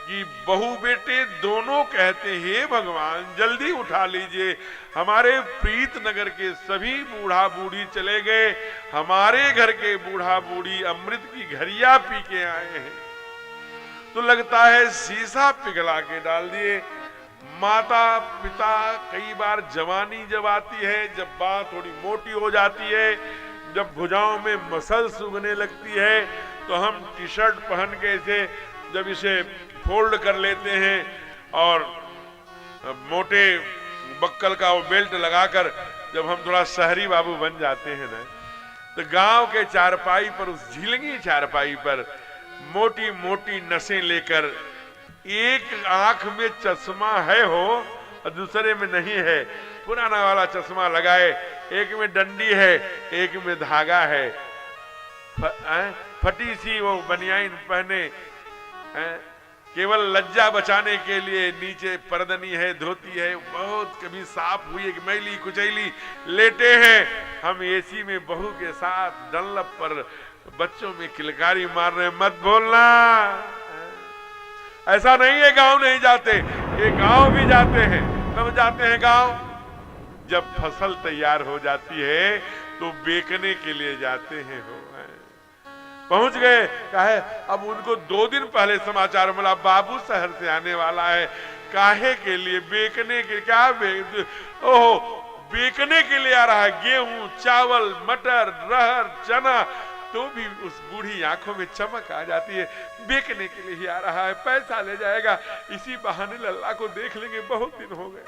कि बहू बेटे दोनों कहते हे भगवान जल्दी उठा लीजिए। हमारे प्रीत नगर के सभी बूढ़ा बूढ़ी चले गए, हमारे घर के बूढ़ा बूढ़ी अमृत की घरिया पी के आए हैं। तो लगता है शीशा पिघला के डाल दिए। माता पिता कई बार जवानी जब आती है, जब बात थोड़ी मोटी हो जाती है, जब भुजाओं में मसल्स उगने लगती है, तो हम टी शर्ट पहन के इसे जब इसे फोल्ड कर लेते हैं और मोटे बक्कल का वो बेल्ट लगाकर जब हम थोड़ा शहरी बाबू बन जाते हैं ना, तो गांव के चारपाई पर, उस झिलंगी चारपाई पर मोटी मोटी नसें लेकर, एक आंख में चश्मा है हो और दूसरे में नहीं है, पुराना वाला चश्मा लगाए, एक में डंडी है एक में धागा है, फटी सी वो बनियाइन पहने, केवल लज्जा बचाने के लिए नीचे परदनी है, धोती है, बहुत कभी साफ हुई कि मैली कुचैली लेटे हैं हम एसी में बहू के साथ डंलप पर बच्चों में किलकारी मार रहे हैं। मत बोलना, ऐसा नहीं है गांव नहीं जाते, ये गांव भी जाते हैं। कब जाते हैं गांव? जब फसल तैयार हो जाती है तो बेचने के लिए जाते हैं। हो पहुंच गए, काहे अब उनको 2 दिन पहले समाचार मिला बाबू शहर से आने वाला है। काहे के लिए? बेचने के। क्या ओहो, बेचने के लिए आ रहा है। गेहूं, चावल, मटर, रहर, चना। तो भी उस बूढ़ी आंखों में चमक आ जाती है, बेचने के लिए ही आ रहा है, पैसा ले जाएगा, इसी बहाने लल्ला को देख लेंगे, बहुत दिन हो गए।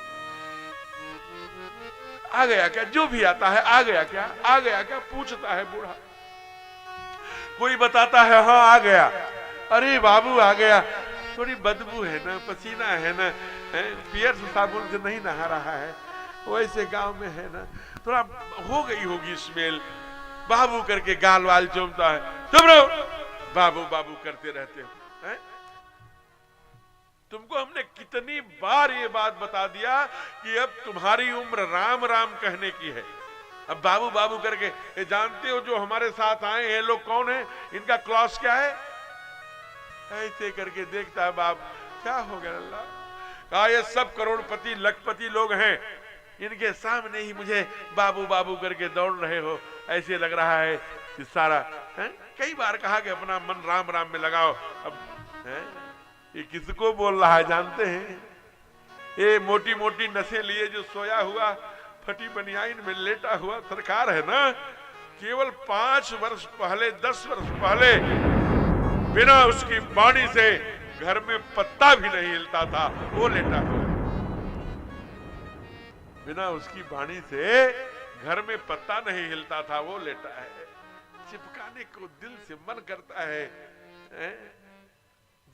आ गया क्या? जो भी आता है आ गया क्या, आ गया क्या पूछता है बूढ़ा। कोई बताता है हाँ आ गया। अरे बाबू आ गया, थोड़ी बदबू है ना, पसीना है ना, पियर साबुन से नहीं नहा रहा है, वैसे गांव में है ना, थोड़ा हो गई होगी स्मेल। बाबू करके गाल वाल चूमता है, चुप रहो, बाबू बाबू करते रहते हो। तुमको हमने कितनी बार ये बात बता दिया कि अब तुम्हारी उम्र राम राम कहने की है। अब बाबू बाबू करके, ये जानते हो जो हमारे साथ आए हैं लोग कौन है, इनका क्लास क्या है? ऐसे करके देखता है बाप, क्या हो गया अल्लाह? कहा ये सब करोड़पति लखपति लोग हैं, इनके सामने ही मुझे बाबू बाबू करके दौड़ रहे हो, ऐसे लग रहा है कि सारा कई बार कहा कि अपना मन राम राम में लगाओ। अब ये किसको बोल रहा है जानते हैं? ये मोटी मोटी नसें लिए जो सोया हुआ फटी बनियाइन में लेटा हुआ सरकार है ना, केवल 5 वर्ष पहले 10 वर्ष पहले बिना उसकी बाणी से घर में पत्ता भी नहीं हिलता था, वो लेटा हुआ। बिना उसकी बाणी से घर में पत्ता नहीं हिलता था, वो लेटा है। चिपकाने को दिल से मन करता है,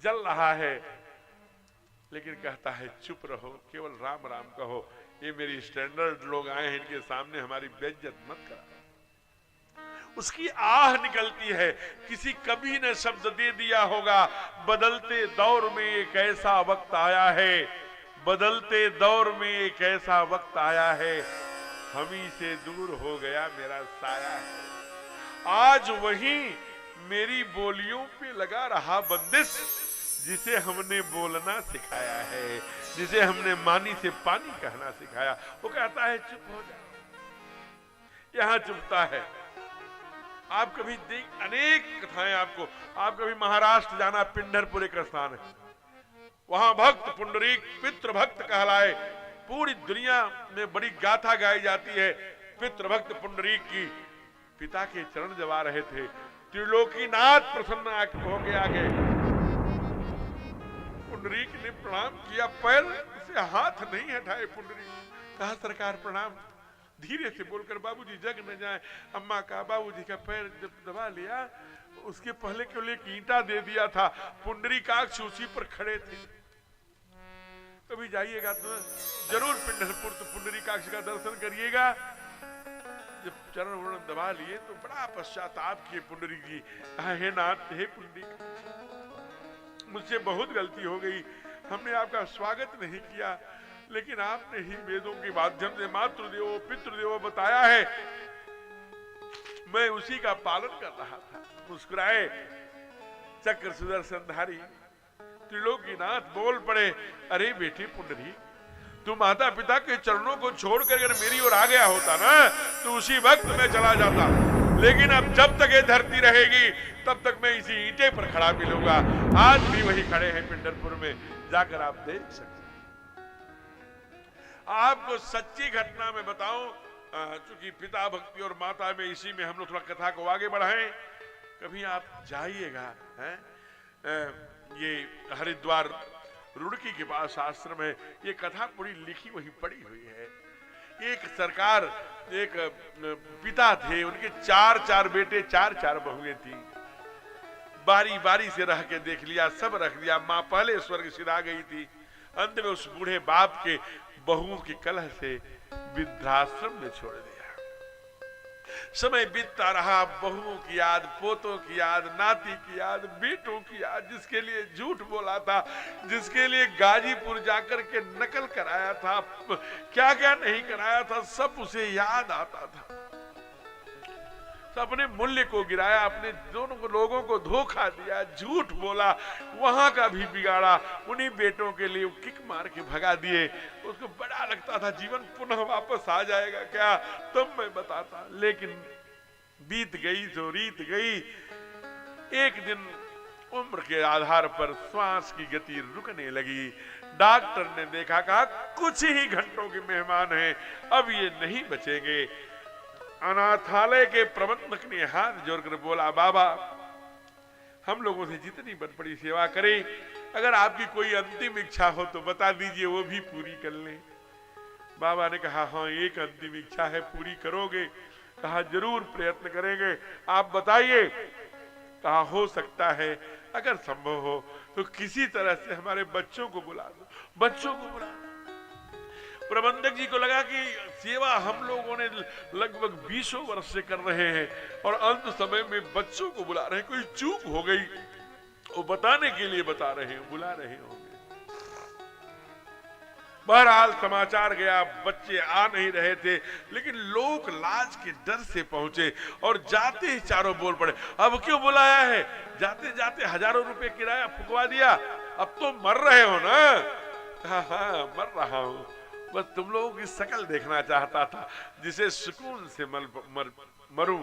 जल रहा है, लेकिन कहता है चुप रहो, केवल राम राम कहो। ये मेरी स्टैंडर्ड लोग आए हैं, इनके सामने हमारी बेइज्जत मत करा। उसकी आह निकलती है, किसी कवि ने शब्द दे दिया होगा, बदलते दौर में एक ऐसा वक्त आया है, बदलते दौर में एक ऐसा वक्त आया है, हमी से दूर हो गया मेरा साया है। आज वही मेरी बोलियों पे लगा रहा बंदिश, जिसे हमने बोलना सिखाया है, जिसे हमने मानी से पानी कहना सिखाया। वो कहता है चुप हो जा, यहां चुपता है। आप कभी देख, अनेक कथाएं आपको, आप कभी महाराष्ट्र जाना, पिंढरपुर एक स्थान है, वहां भक्त पुंडरीक पितृभक्त कहलाए, पूरी दुनिया में बड़ी गाथा गाई जाती है पितृभक्त पुंडरीक की। पिता के चरण जब आ रहे थे त्रिलोकीनाथ प्रसन्न होके आगे पुंडरीक ने प्रणाम किया, पैर से हाथ नहीं हटाए। पुंडरीक कहा सरकार प्रणाम, धीरे से बोलकर बाबूजी जग न जाए। अम्मा का बाबूजी का पैर जब दबा लिया, उसके पहले केवल एक ईंटा दे दिया था। पुंडरीकाक्ष उसी पर खड़े थे। कभी जाइएगा तो जरूर पिंडरपुर तो पुंडरीकाक्ष का दर्शन करिएगा। जब चरण वरण दबा लिए तो बड़ा पश्चाताप किए पुंडरीक जी। हे नाथ, हे पुंडरीक, मुझसे बहुत गलती हो गई, हमने आपका स्वागत नहीं किया, लेकिन आपने ही वेदों के माध्यम से मातृदेवो पितृदेवो बताया है, मैं उसी का पालन कर रहा था। मुस्कुराए चक्र सुदर्शनधारी त्रिलोकीनाथ बोल पड़े, अरे बेटे पुंडरीक, तू माता पिता के चरणों को छोड़कर अगर मेरी ओर आ गया होता ना तो उसी वक्त मैं चला जाता, लेकिन अब जब तक ये धरती रहेगी तब तक मैं इसी ईंटे पर खड़ा मिलूंगा। आज भी वही खड़े हैं पिंडरपुर में, जाकर आप देख सकते। आपको सच्ची घटना में बताऊं, चूंकि पिता भक्ति और माता में इसी में हम लोग थोड़ा कथा को आगे बढ़ाएं। कभी आप जाइएगा, ये हरिद्वार रुड़की के पास आश्रम है, ये कथा पूरी लिखी वही पड़ी हुई है। एक सरकार, एक पिता थे, उनके चार बेटे, चार बहुएं थी। बारी बारी से रह के देख लिया, सब रख दिया। माँ पहले स्वर्ग सिधा गई थी, अंत में उस बूढ़े बाप के बहुओं की कलह से वृद्धाश्रम में छोड़ दिया। समय बीतता रहा, बहुओं की याद, पोतों की याद, नाती की याद, बेटों की याद, जिसके लिए झूठ बोला था, जिसके लिए गाजीपुर जाकर के नकल कराया था, क्या क्या नहीं कराया था, सब उसे याद आता था। तो अपने मूल्य को गिराया, अपने दोनों लोगों को धोखा दिया, झूठ बोला, वहां का भी बिगाड़ा, उन्हीं बेटों के लिए किक मार के भगा दिए। उसको बड़ा लगता था जीवन पुनः वापस आ जाएगा क्या, तब मैं बताता, लेकिन बीत गई तो रीत गई। एक दिन उम्र के आधार पर श्वास की गति रुकने लगी। डॉक्टर ने देखा, कहा कुछ ही घंटों के मेहमान हैं, अब ये नहीं बचेंगे। अनाथालय के प्रबंधक ने हाथ जोड़कर बोला, बाबा हम लोगों से जितनी बड़ी सेवा करें, अगर आपकी कोई अंतिम इच्छा हो तो बता दीजिए, वो भी पूरी कर लें। बाबा ने कहा, हाँ एक अंतिम इच्छा है, पूरी करोगे? कहा जरूर प्रयत्न करेंगे, आप बताइए। कहा हो सकता है अगर संभव हो तो किसी तरह से हमारे बच्चों को बुला दो, बच्चों को बुला दो। प्रबंधक जी को लगा कि सेवा हम लोगों ने लगभग 20 वर्ष से कर रहे हैं और अंत समय में बच्चों को बुला रहे हैं, कोई चूक हो गई, वो बताने के लिए बता रहे हैं, बुला रहे होंगे। बहरहाल समाचार गया, बच्चे आ नहीं रहे थे, लेकिन लोग लाज के डर से पहुंचे और जाते ही चारों बोल पड़े, अब क्यों बुलाया है? जाते जाते हजारों रुपए किराया फुकवा दिया, अब तो मर रहे हो ना? हाँ मर रहा हूं, बस तुम लोगों की शकल देखना चाहता था, जिसे सुकून से मरूं।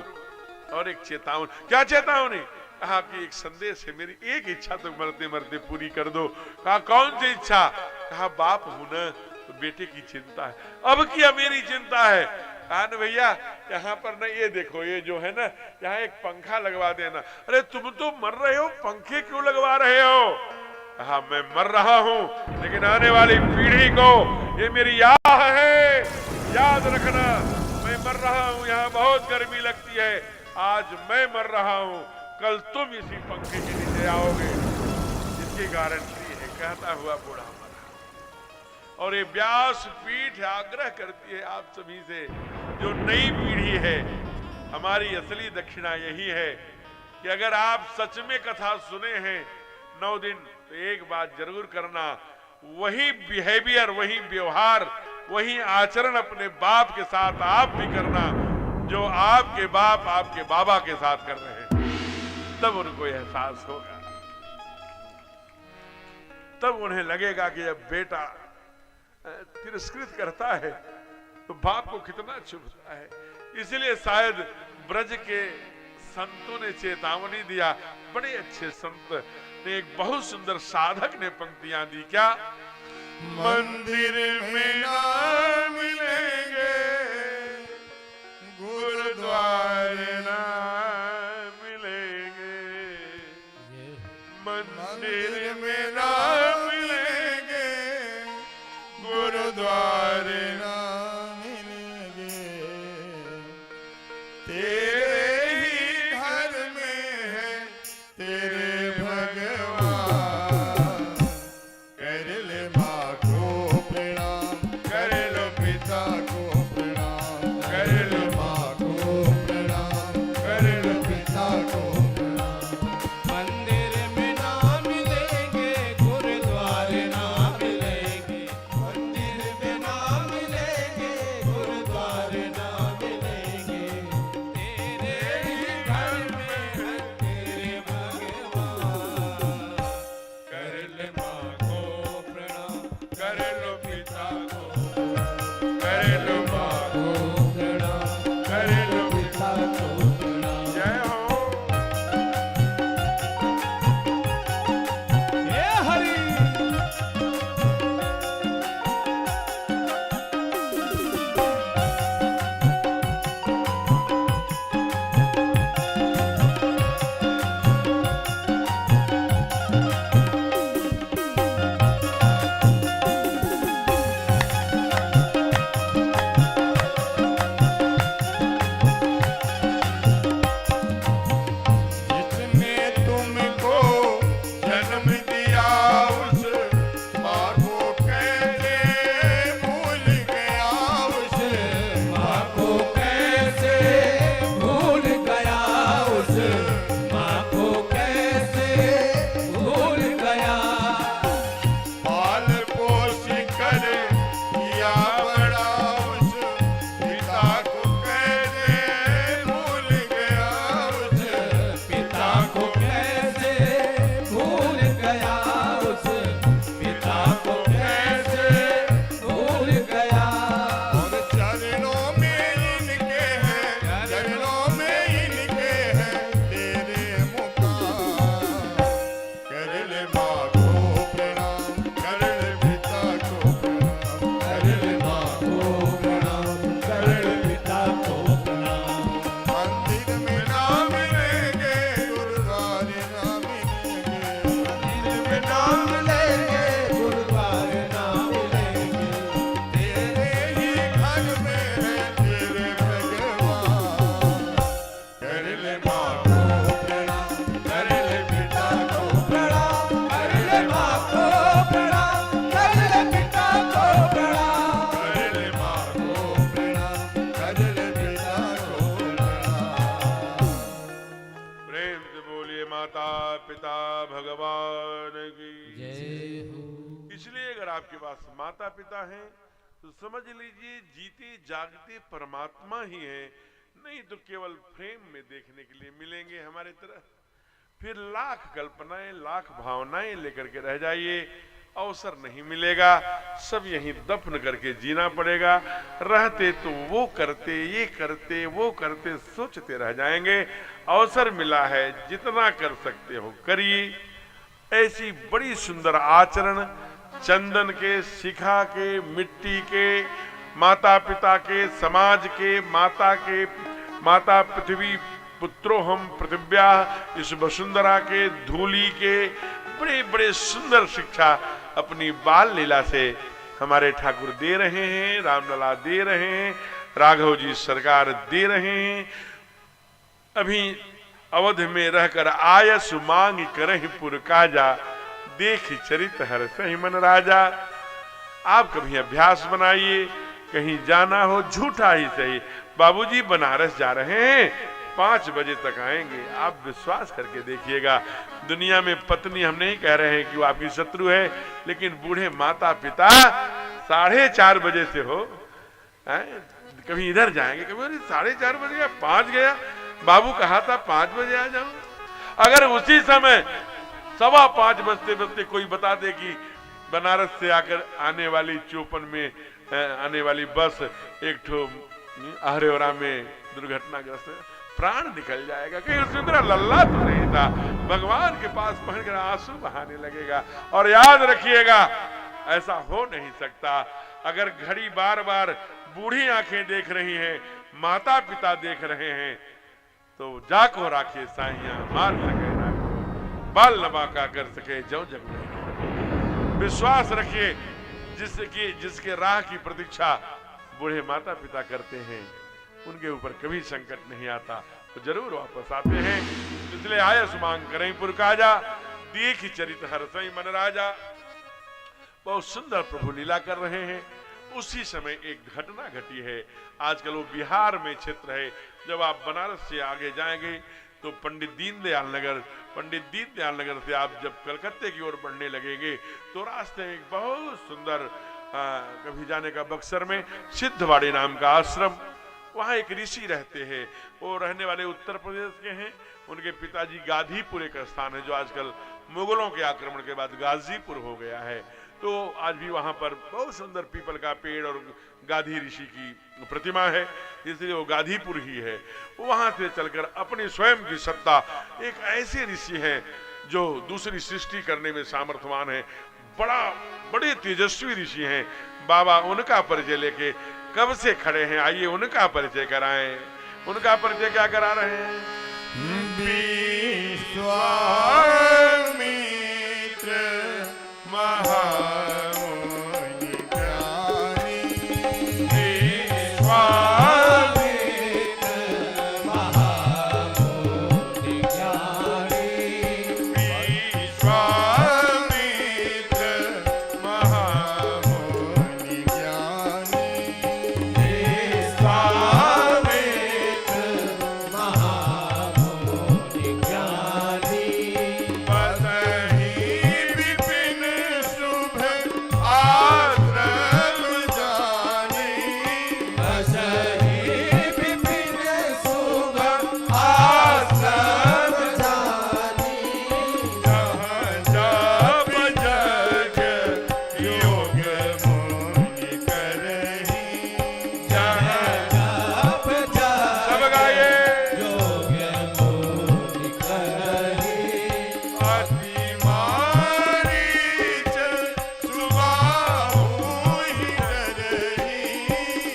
और एक चेतावनी। क्या चेतावनी? कहा कि एक संदेश है, मेरी एक इच्छा तो मरते मरते पूरी कर दो। कहा कौन सी इच्छा? कहा बाप हूं ना तो बेटे की चिंता है, अब क्या मेरी चिंता है? कहा न भैया यहाँ पर ना ये देखो, ये जो है ना यहाँ एक पंखा लगवा देना। अरे तुम तो मर रहे हो, पंखे क्यों लगवा रहे हो? कहा मैं मर रहा हूं, लेकिन आने वाली पीढ़ी को ये मेरी याद है, याद रखना। मैं मर रहा हूं, यहाँ बहुत गर्मी लगती है, आज मैं मर रहा हूं, कल तुम इसी पंखे के नीचे आओगे, इसकी गारंटी है। कहता हुआ बूढ़ा मरा। और ये व्यास पीठ आग्रह करती है आप सभी से, जो नई पीढ़ी है, हमारी असली दक्षिणा यही है कि अगर आप सच में कथा सुने हैं 9 दिन, तो एक बात जरूर करना, वही बिहेवियर, वही व्यवहार, वही आचरण अपने बाप के साथ आप भी करना जो आपके बाप आपके बाबा के साथ कर रहे हैं। तब उनको एहसास होगा, तब उन्हें लगेगा कि जब बेटा तिरस्कृत करता है तो बाप को कितना चुभता है। इसलिए शायद ब्रज के संतों ने चेतावनी दिया। बड़े अच्छे संत ने, एक बहुत सुंदर साधक ने पंक्तियां दी। क्या? मंदिर में ना मिलेंगे, गुरुद्वारे ना मिलेंगे, ले माँ को प्रणाम, कर लो पिता को प्रणाम, कर लो माँ को प्रणाम, कर लो पिता को प्रणाम। मंदिर में ना मिलेंगे, गुरुद्वारे ना मिलेंगे, मंदिर में ना मिलेंगे, गुरुद्वारे ना मिलेंगे, तेरे ही घर में है तेरे भगवान। कर ले माँ को प्रणाम, कर लो पिता को, कर लो माँ को प्रणाम, कर लो पिता को प्रणाम। जय हो। हे हरि जिसने तुमको जन्म दिया उस माँ को कैसे भूल गया, उस माँ को कैसे भूल गया, उस माँ को कैसे भूल गया। पाल पोष कर किया बड़ा, उस पिता को कैसे भूल गया, उस पिता को कैसे भूल गया, उस पिता को कैसे भूल गया। और चरणों में इनके हैं, चरणों में इनके हैं तेरे मुकाम। कर ले माँ को प्रणाम, कर ले पिता को प्रणाम, कर ले माँ को प्रणाम, कर ले पिता को प्रणाम। मंदिर में ना मिलेंगे, गुरुद्वारे ना मिलेंगे, मंदिर में ना मिलेंगे, गुरुद्वारे ना मिलेंगे, तेरे ही घर में है तेरे भगवान। कर ले माँ को प्रणाम, कर ले पिता को प्रणाम कर ले माँ को प्रणाम, कर ले पिता को प्रणाम। कर ले माँ को प्रणाम, कर ले पिता को प्रणाम। प्रेम से बोलिए माता पिता भगवान की। जय हो। इसलिए अगर आपके पास माता पिता हैं तो समझ लीजिए जीते जागते परमात्मा ही हैं, नहीं तो केवल फ्रेम में देखने के लिए मिलेंगे हमारे तरह। फिर लाख कल्पनाएं लाख भावनाएं लेकर के रह जाइए, अवसर नहीं मिलेगा, सब यहीं दफन करके जीना पड़ेगा। रहते तो वो करते ये करते वो करते सोचते रह जाएंगे। अवसर मिला है, जितना कर सकते हो करिए। ऐसी बड़ी सुंदर आचरण चंदन के, शिखा के, मिट्टी के, माता पिता के, समाज के, माता पृथ्वी पुत्रो हम पृथिव्या, इस वसुंधरा के, धूली के, बड़े बड़े सुंदर शिक्षा अपनी बाल लीला से हमारे ठाकुर दे रहे हैं, रामलला दे रहे हैं, राघव जी सरकार दे रहे हैं। अभी अवध में रहकर आयस मांग करहि पुर काजा, देख चरित हर सही मन राजा। आप कभी अभ्यास बनाइए, कहीं जाना हो झूठा ही सही, बाबूजी बनारस जा रहे हैं 5 बजे तक आएंगे, आप विश्वास करके देखिएगा। दुनिया में पत्नी हम नहीं कह रहे हैं कि वो आपकी शत्रु है, लेकिन बूढ़े माता पिता 4:30 बजे से हो, कभी इधर जाएंगे, कभी 4:30 बजे या 5 गया, बाबू कहा था 5 बजे आ जाऊं। अगर उसी समय 5:15 बजते कोई बता दे कि बनारस से आकर आने वाली 54 में आने वाली बस एक ठो आहरेवरा में दुर्घटनाग्रस्त, प्राण निकल जाएगा। कहीं उसमें मेरा लल्ला तो नहीं था। भगवान के पास पहुंचकर आंसू बहाने लगेगा। और याद रखिएगा, ऐसा हो नहीं सकता। अगर घड़ी बार बार बूढ़ी आंखें देख रही हैं, माता पिता देख रहे हैं, तो जाको राखे साइया मार सके ना बाल लबा का कर सके जो जग में। विश्वास रखिए, जिसके राह की प्रतीक्षा बूढ़े माता पिता करते हैं, उनके ऊपर कभी संकट नहीं आता, तो जरूर वापस आते हैं। इसलिए आयस मांग करें पुर काजा, देख चरित हर सई मन राजा। बहुत सुंदर प्रभु लीला कर रहे हैं। उसी समय एक घटना घटी है। आजकल वो बिहार में क्षेत्र है। जब आप बनारस से आगे जाएंगे तो पंडित दीनदयाल नगर से आप जब कलकत्ते की ओर बढ़ने लगेंगे तो रास्ते में एक बहुत सुंदर कभी जाने का बक्सर में सिद्धवाड़ी नाम का आश्रम, वहाँ एक ऋषि रहते हैं। वो रहने वाले उत्तर प्रदेश के हैं। उनके पिताजी गाजीपुर एक स्थान है जो आजकल मुगलों के आक्रमण के बाद गाजीपुर हो गया है। तो आज भी वहां पर बहुत सुंदर पीपल का पेड़ और गाधी ऋषि की प्रतिमा है, इसलिए वो गाजीपुर ही है। वहां से चलकर अपनी स्वयं की सत्ता, एक ऐसे ऋषि हैं जो दूसरी सृष्टि करने में सामर्थ्यवान है, बड़े तेजस्वी ऋषि हैं। बाबा उनका परिचय लेके कब से खड़े हैं, आइए उनका परिचय कराएं। उनका परिचय क्या करा रहे हैं? विश्वामित्र महामुनि ज्ञानी, विश्वामित्र महामुनि ज्ञानी, विश्वामित्र महामुनि ज्ञानी, विश्वामित्र महामुनि ज्ञानी, बसहि विपिन शुभ आश्रम जानी, बसहि विपिन शुभ आश्रम जानी, जहाँ जप जग योग मुनि करहि, जहाँ जप जप सब गाइए। योग मुनि करहि, अति मारीच सुबाहु ही डरहि,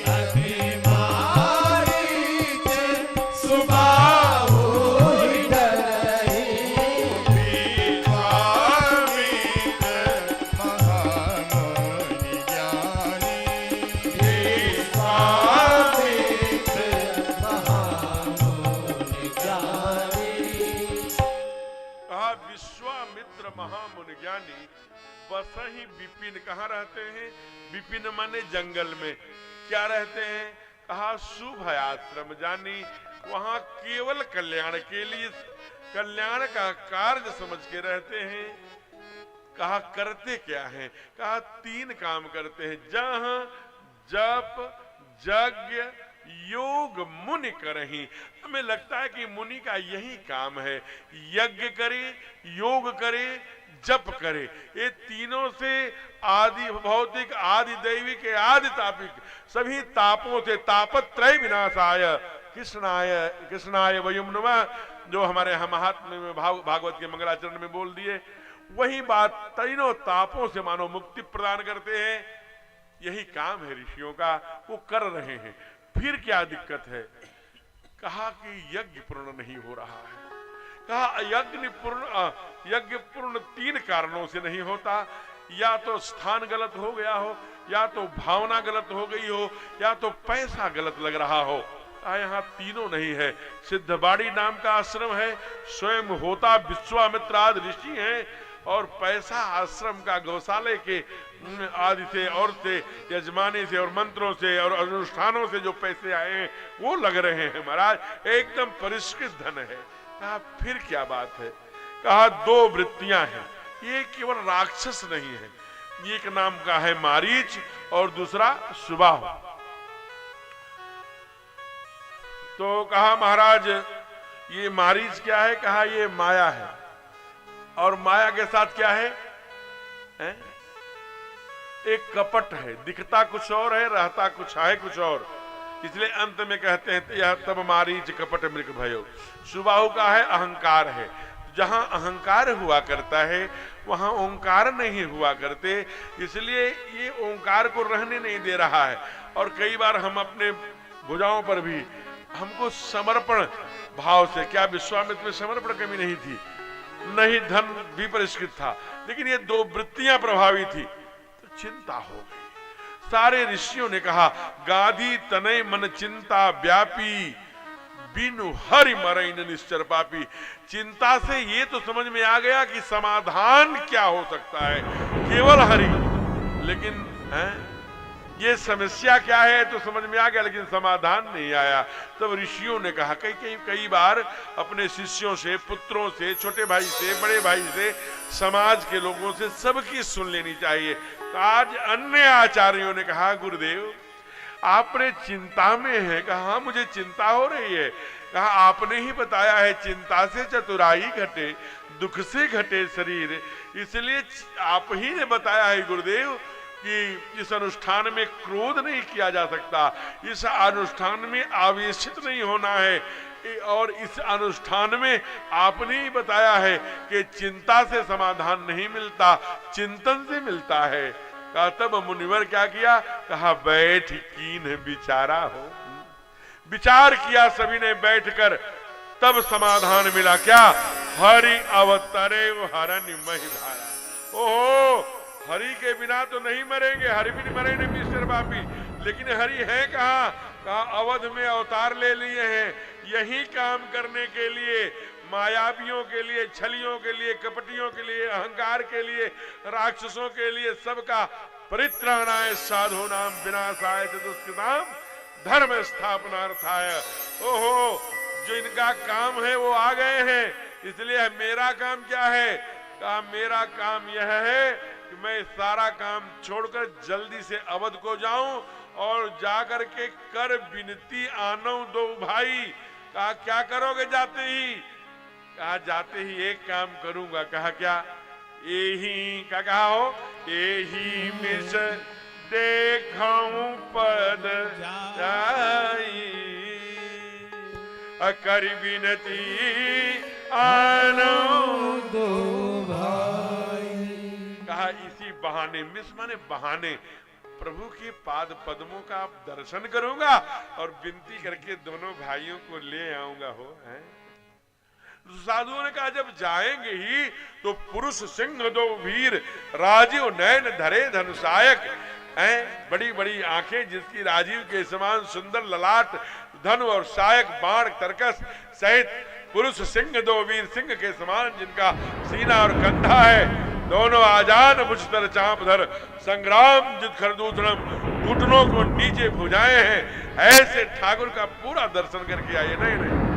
अति मारीच सुबाहु ही डरहि, विश्वामित्र महामुनि ज्ञानी, विश्वामित्र महामुनि ज्ञानी, कहा विश्वामित्र महामुनि ज्ञानी बसहि विपिन, कहाँ रहते हैं? विपिन माने जंगल में। क्या रहते हैं? कहा शुभ आश्रम जानी, वहां केवल कल्याण के लिए, कल्याण का कार्य समझ के रहते हैं। कहा करते क्या है? कहा 3 काम करते हैं, जहाँ जप यज्ञ योग मुनि करहि। हमें लगता है कि मुनि का यही काम है, यज्ञ करे, योग करे, जप करे। ये तीनों से आदि भौतिक, आदि दैविक, आदि तापिक, सभी तापों से तापत्रय विनाशाय कृष्णाय वयम नमः, जो हमारे हम महात्म्य में भागवत के मंगलाचरण में बोल दिए, वही बात तीनों तापों से मानो मुक्ति प्रदान करते हैं। यही काम है ऋषियों का, वो कर रहे हैं। फिर क्या दिक्कत है? कहा कि यज्ञ पूर्ण नहीं हो रहा है। कहा यज्ञ पूर्ण 3 कारणों से नहीं होता। या तो स्थान गलत हो गया हो, या तो भावना गलत हो गई हो, या तो पैसा गलत लग रहा हो। यहाँ तीनों नहीं है। सिद्धवाड़ी नाम का आश्रम है, स्वयं होता विश्वामित्र आदि ऋषि हैं, और पैसा आश्रम का गौशाले के आदि से और से यजमानी से और मंत्रों से और अनुष्ठानों से जो पैसे आए हैं वो लग रहे हैं महाराज, एकदम परिष्कृत धन है। कहा फिर क्या बात है? कहा 2 वृत्तियां हैं, ये केवल राक्षस नहीं है। एक नाम का है मारीच और दूसरा सुबाहु। तो कहा महाराज ये मारीच क्या है? कहा ये माया है, और माया के साथ क्या है? एक कपट है, दिखता कुछ और है, रहता कुछ है कुछ और। इसलिए अंत में कहते हैं यह तब मारीच कपट मृग भयो। सुबाहु का है अहंकार है, जहां अहंकार हुआ करता है वहां ओंकार नहीं हुआ करते, इसलिए ये ओंकार को रहने नहीं दे रहा है। और कई बार हम अपने भुजाओं पर भी हमको समर्पण भाव से, क्या विश्वामित्र में समर्पण कमी नहीं थी? नहीं, धन भी परिष्कृत था, लेकिन ये 2 वृत्तियां प्रभावी थी, तो चिंता हो गई। सारे ऋषियों ने कहा गादी तनय मन चिंता व्यापी, बिनु हरि मरई न निश्चर पापी। चिंता से ये तो समझ में आ गया कि समाधान क्या हो सकता है, केवल हरि। लेकिन ये समस्या क्या है तो समझ में आ गया, लेकिन समाधान नहीं आया। तब ऋषियों ने कहा कई बार अपने शिष्यों से, पुत्रों से, छोटे भाई से, बड़े भाई से, समाज के लोगों से सबकी सुन लेनी चाहिए। तो आज अन्य आचार्यों ने कहा गुरुदेव आपने चिंता में है। कहा मुझे चिंता हो रही है। कहा आपने ही बताया है चिंता से चतुराई घटे, दुख से घटे शरीर, इसलिए आप ही ने बताया है गुरुदेव कि इस अनुष्ठान में क्रोध नहीं किया जा सकता, इस अनुष्ठान में आवेशित नहीं होना है, और इस अनुष्ठान में आपने ही बताया है कि चिंता से समाधान नहीं मिलता, चिंतन से मिलता है। कहा तब मुनिवर क्या किया? कहा बैठ कीन विचारा हो। विचार किया सभी ने बैठकर, तब समाधान मिला। क्या? हरि अवतरे हरनि महिधारा। ओहो, हरि के बिना तो नहीं मरेंगे, हरि भी नहीं मरेंगे मिस्टर बापी, लेकिन हरि है कहाँ? कहा अवध में अवतार ले लिए हैं, यही काम करने के लिए, मायावियों के लिए, छलियों के लिए, कपटियों के लिए, अहंकार के लिए, राक्षसों के लिए, सबका परित्राणाय साधूनाम विनाशाय च दुष्कृताम धर्म स्थापनार्थाय। ओहो, जो इनका काम है वो आ गए हैं, इसलिए मेरा काम क्या है? कहा मेरा काम यह है कि मैं सारा काम छोड़कर जल्दी से अवध को जाऊं और जाकर के कर विनती आनो दो भाई। कहा क्या करोगे जाते ही? कहा जाते ही एक काम करूंगा। कहा क्या? यही क्या कहा हो? यही मिस देखूं पद जाई कर विनती आनो दो भाई। कहा इसी बहाने, मिस माने बहाने, प्रभु के पाद पद्मों का दर्शन करूंगा और विनती करके दोनों भाइयों को ले आऊंगा। हो है साधुओं ने कहा जब जाएंगे ही तो पुरुष सिंह दो वीर राजीव नयन धरे धनुषायक, बड़ी बड़ी आंखें जिसकी राजीव के समान सुंदर ललाट, धनु और सायक बाण तरकस सहित पुरुष सिंह दो वीर सिंह के समान जिनका सीना और कंधा है, दोनों आजान भुजतर चापधर संग्राम जित खरदूतरम, घुटनों को नीचे भुजाए हैं, ऐसे ठाकुर का पूरा दर्शन करके आइए। नहीं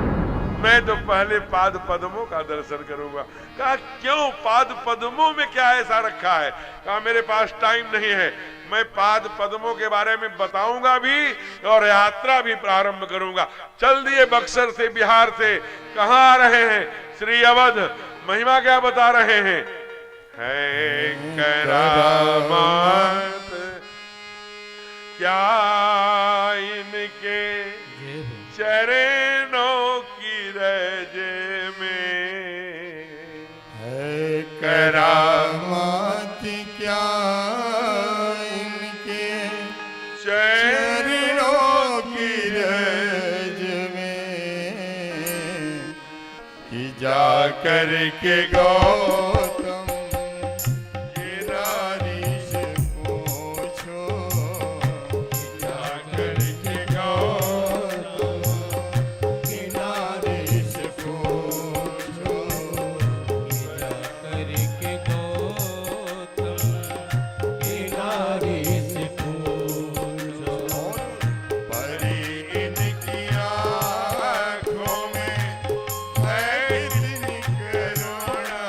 मैं तो पहले पाद पद्मों का दर्शन करूंगा। कहा क्यों? पाद पद्मों में क्या ऐसा रखा है? कहा मेरे पास टाइम नहीं है, मैं पाद पद्मों के बारे में बताऊंगा भी और यात्रा भी प्रारंभ करूंगा। चल दिए बक्सर से, बिहार से। कहां आ रहे हैं? श्री अवध। महिमा क्या बता रहे हैं? है करामात क्या इनके चरणों की रज में, है करामात क्या इनके चरणों की रज में, कि जाकर के गौतम गिरधारी से पूछो, जाकर के गौतम गिरधारी से पूछो, जाकर के गौतम गिरधारी से पूछो, परी इनकी आँखों में है इतनी करुणा,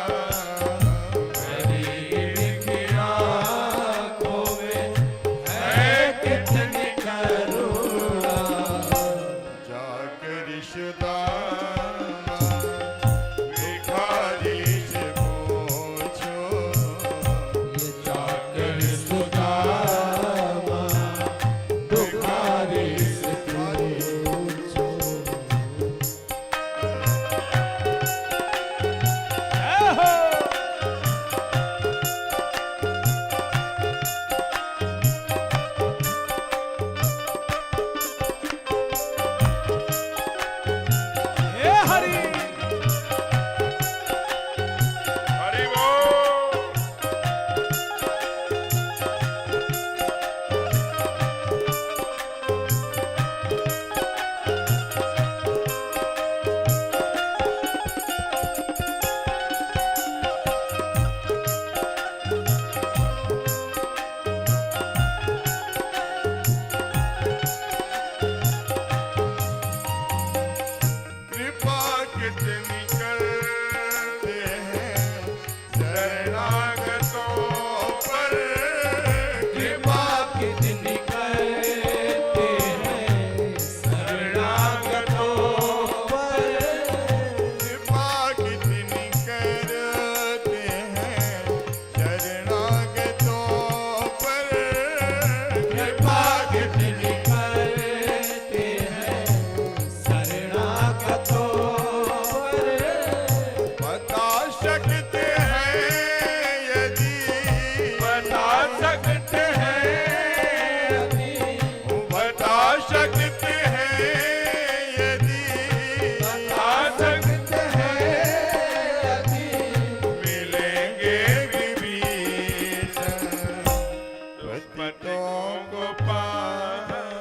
पतितों को पावन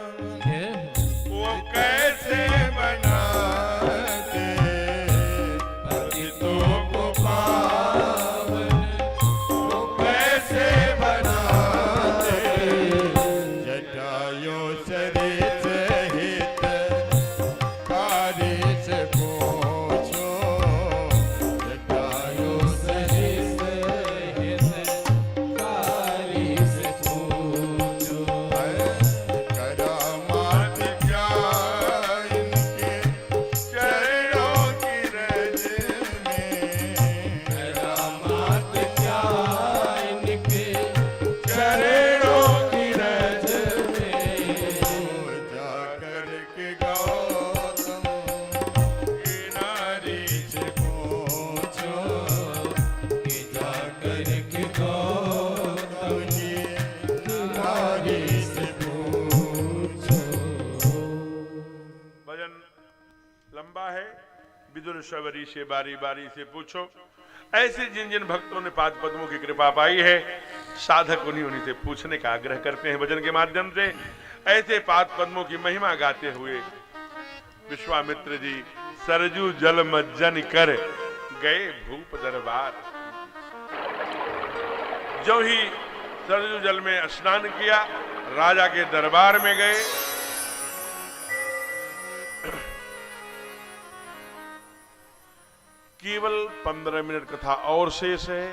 वो कैसे बनाते, पतितों को पावन वो कैसे बनाते, जटायु सरित हित कारी से पूछो, जटायु सरित कारी से पूछो, करामात क्या इनके चरणों की रज में, करामात क्या इनके चरणों की रज में, जाकर के गौतम की नारी से पूछो, कि जाकर के गौतम जी नारी से पूछो। भजन लंबा है। विदुर शबरी से बारी बारी से पूछो। ऐसे जिन जिन भक्तों ने पाद पद्मों की कृपा पाई है, साधक उन्हीं उन्हीं से पूछने का आग्रह करते हैं भजन के माध्यम से। ऐसे पाद पद्मों की महिमा गाते हुए विश्वामित्र जी सरजू जल मज्जन कर गए भूप दरबार। जो ही सरजू जल में स्नान किया, राजा के दरबार में गए। केवल 15 मिनट कथा और शेष है।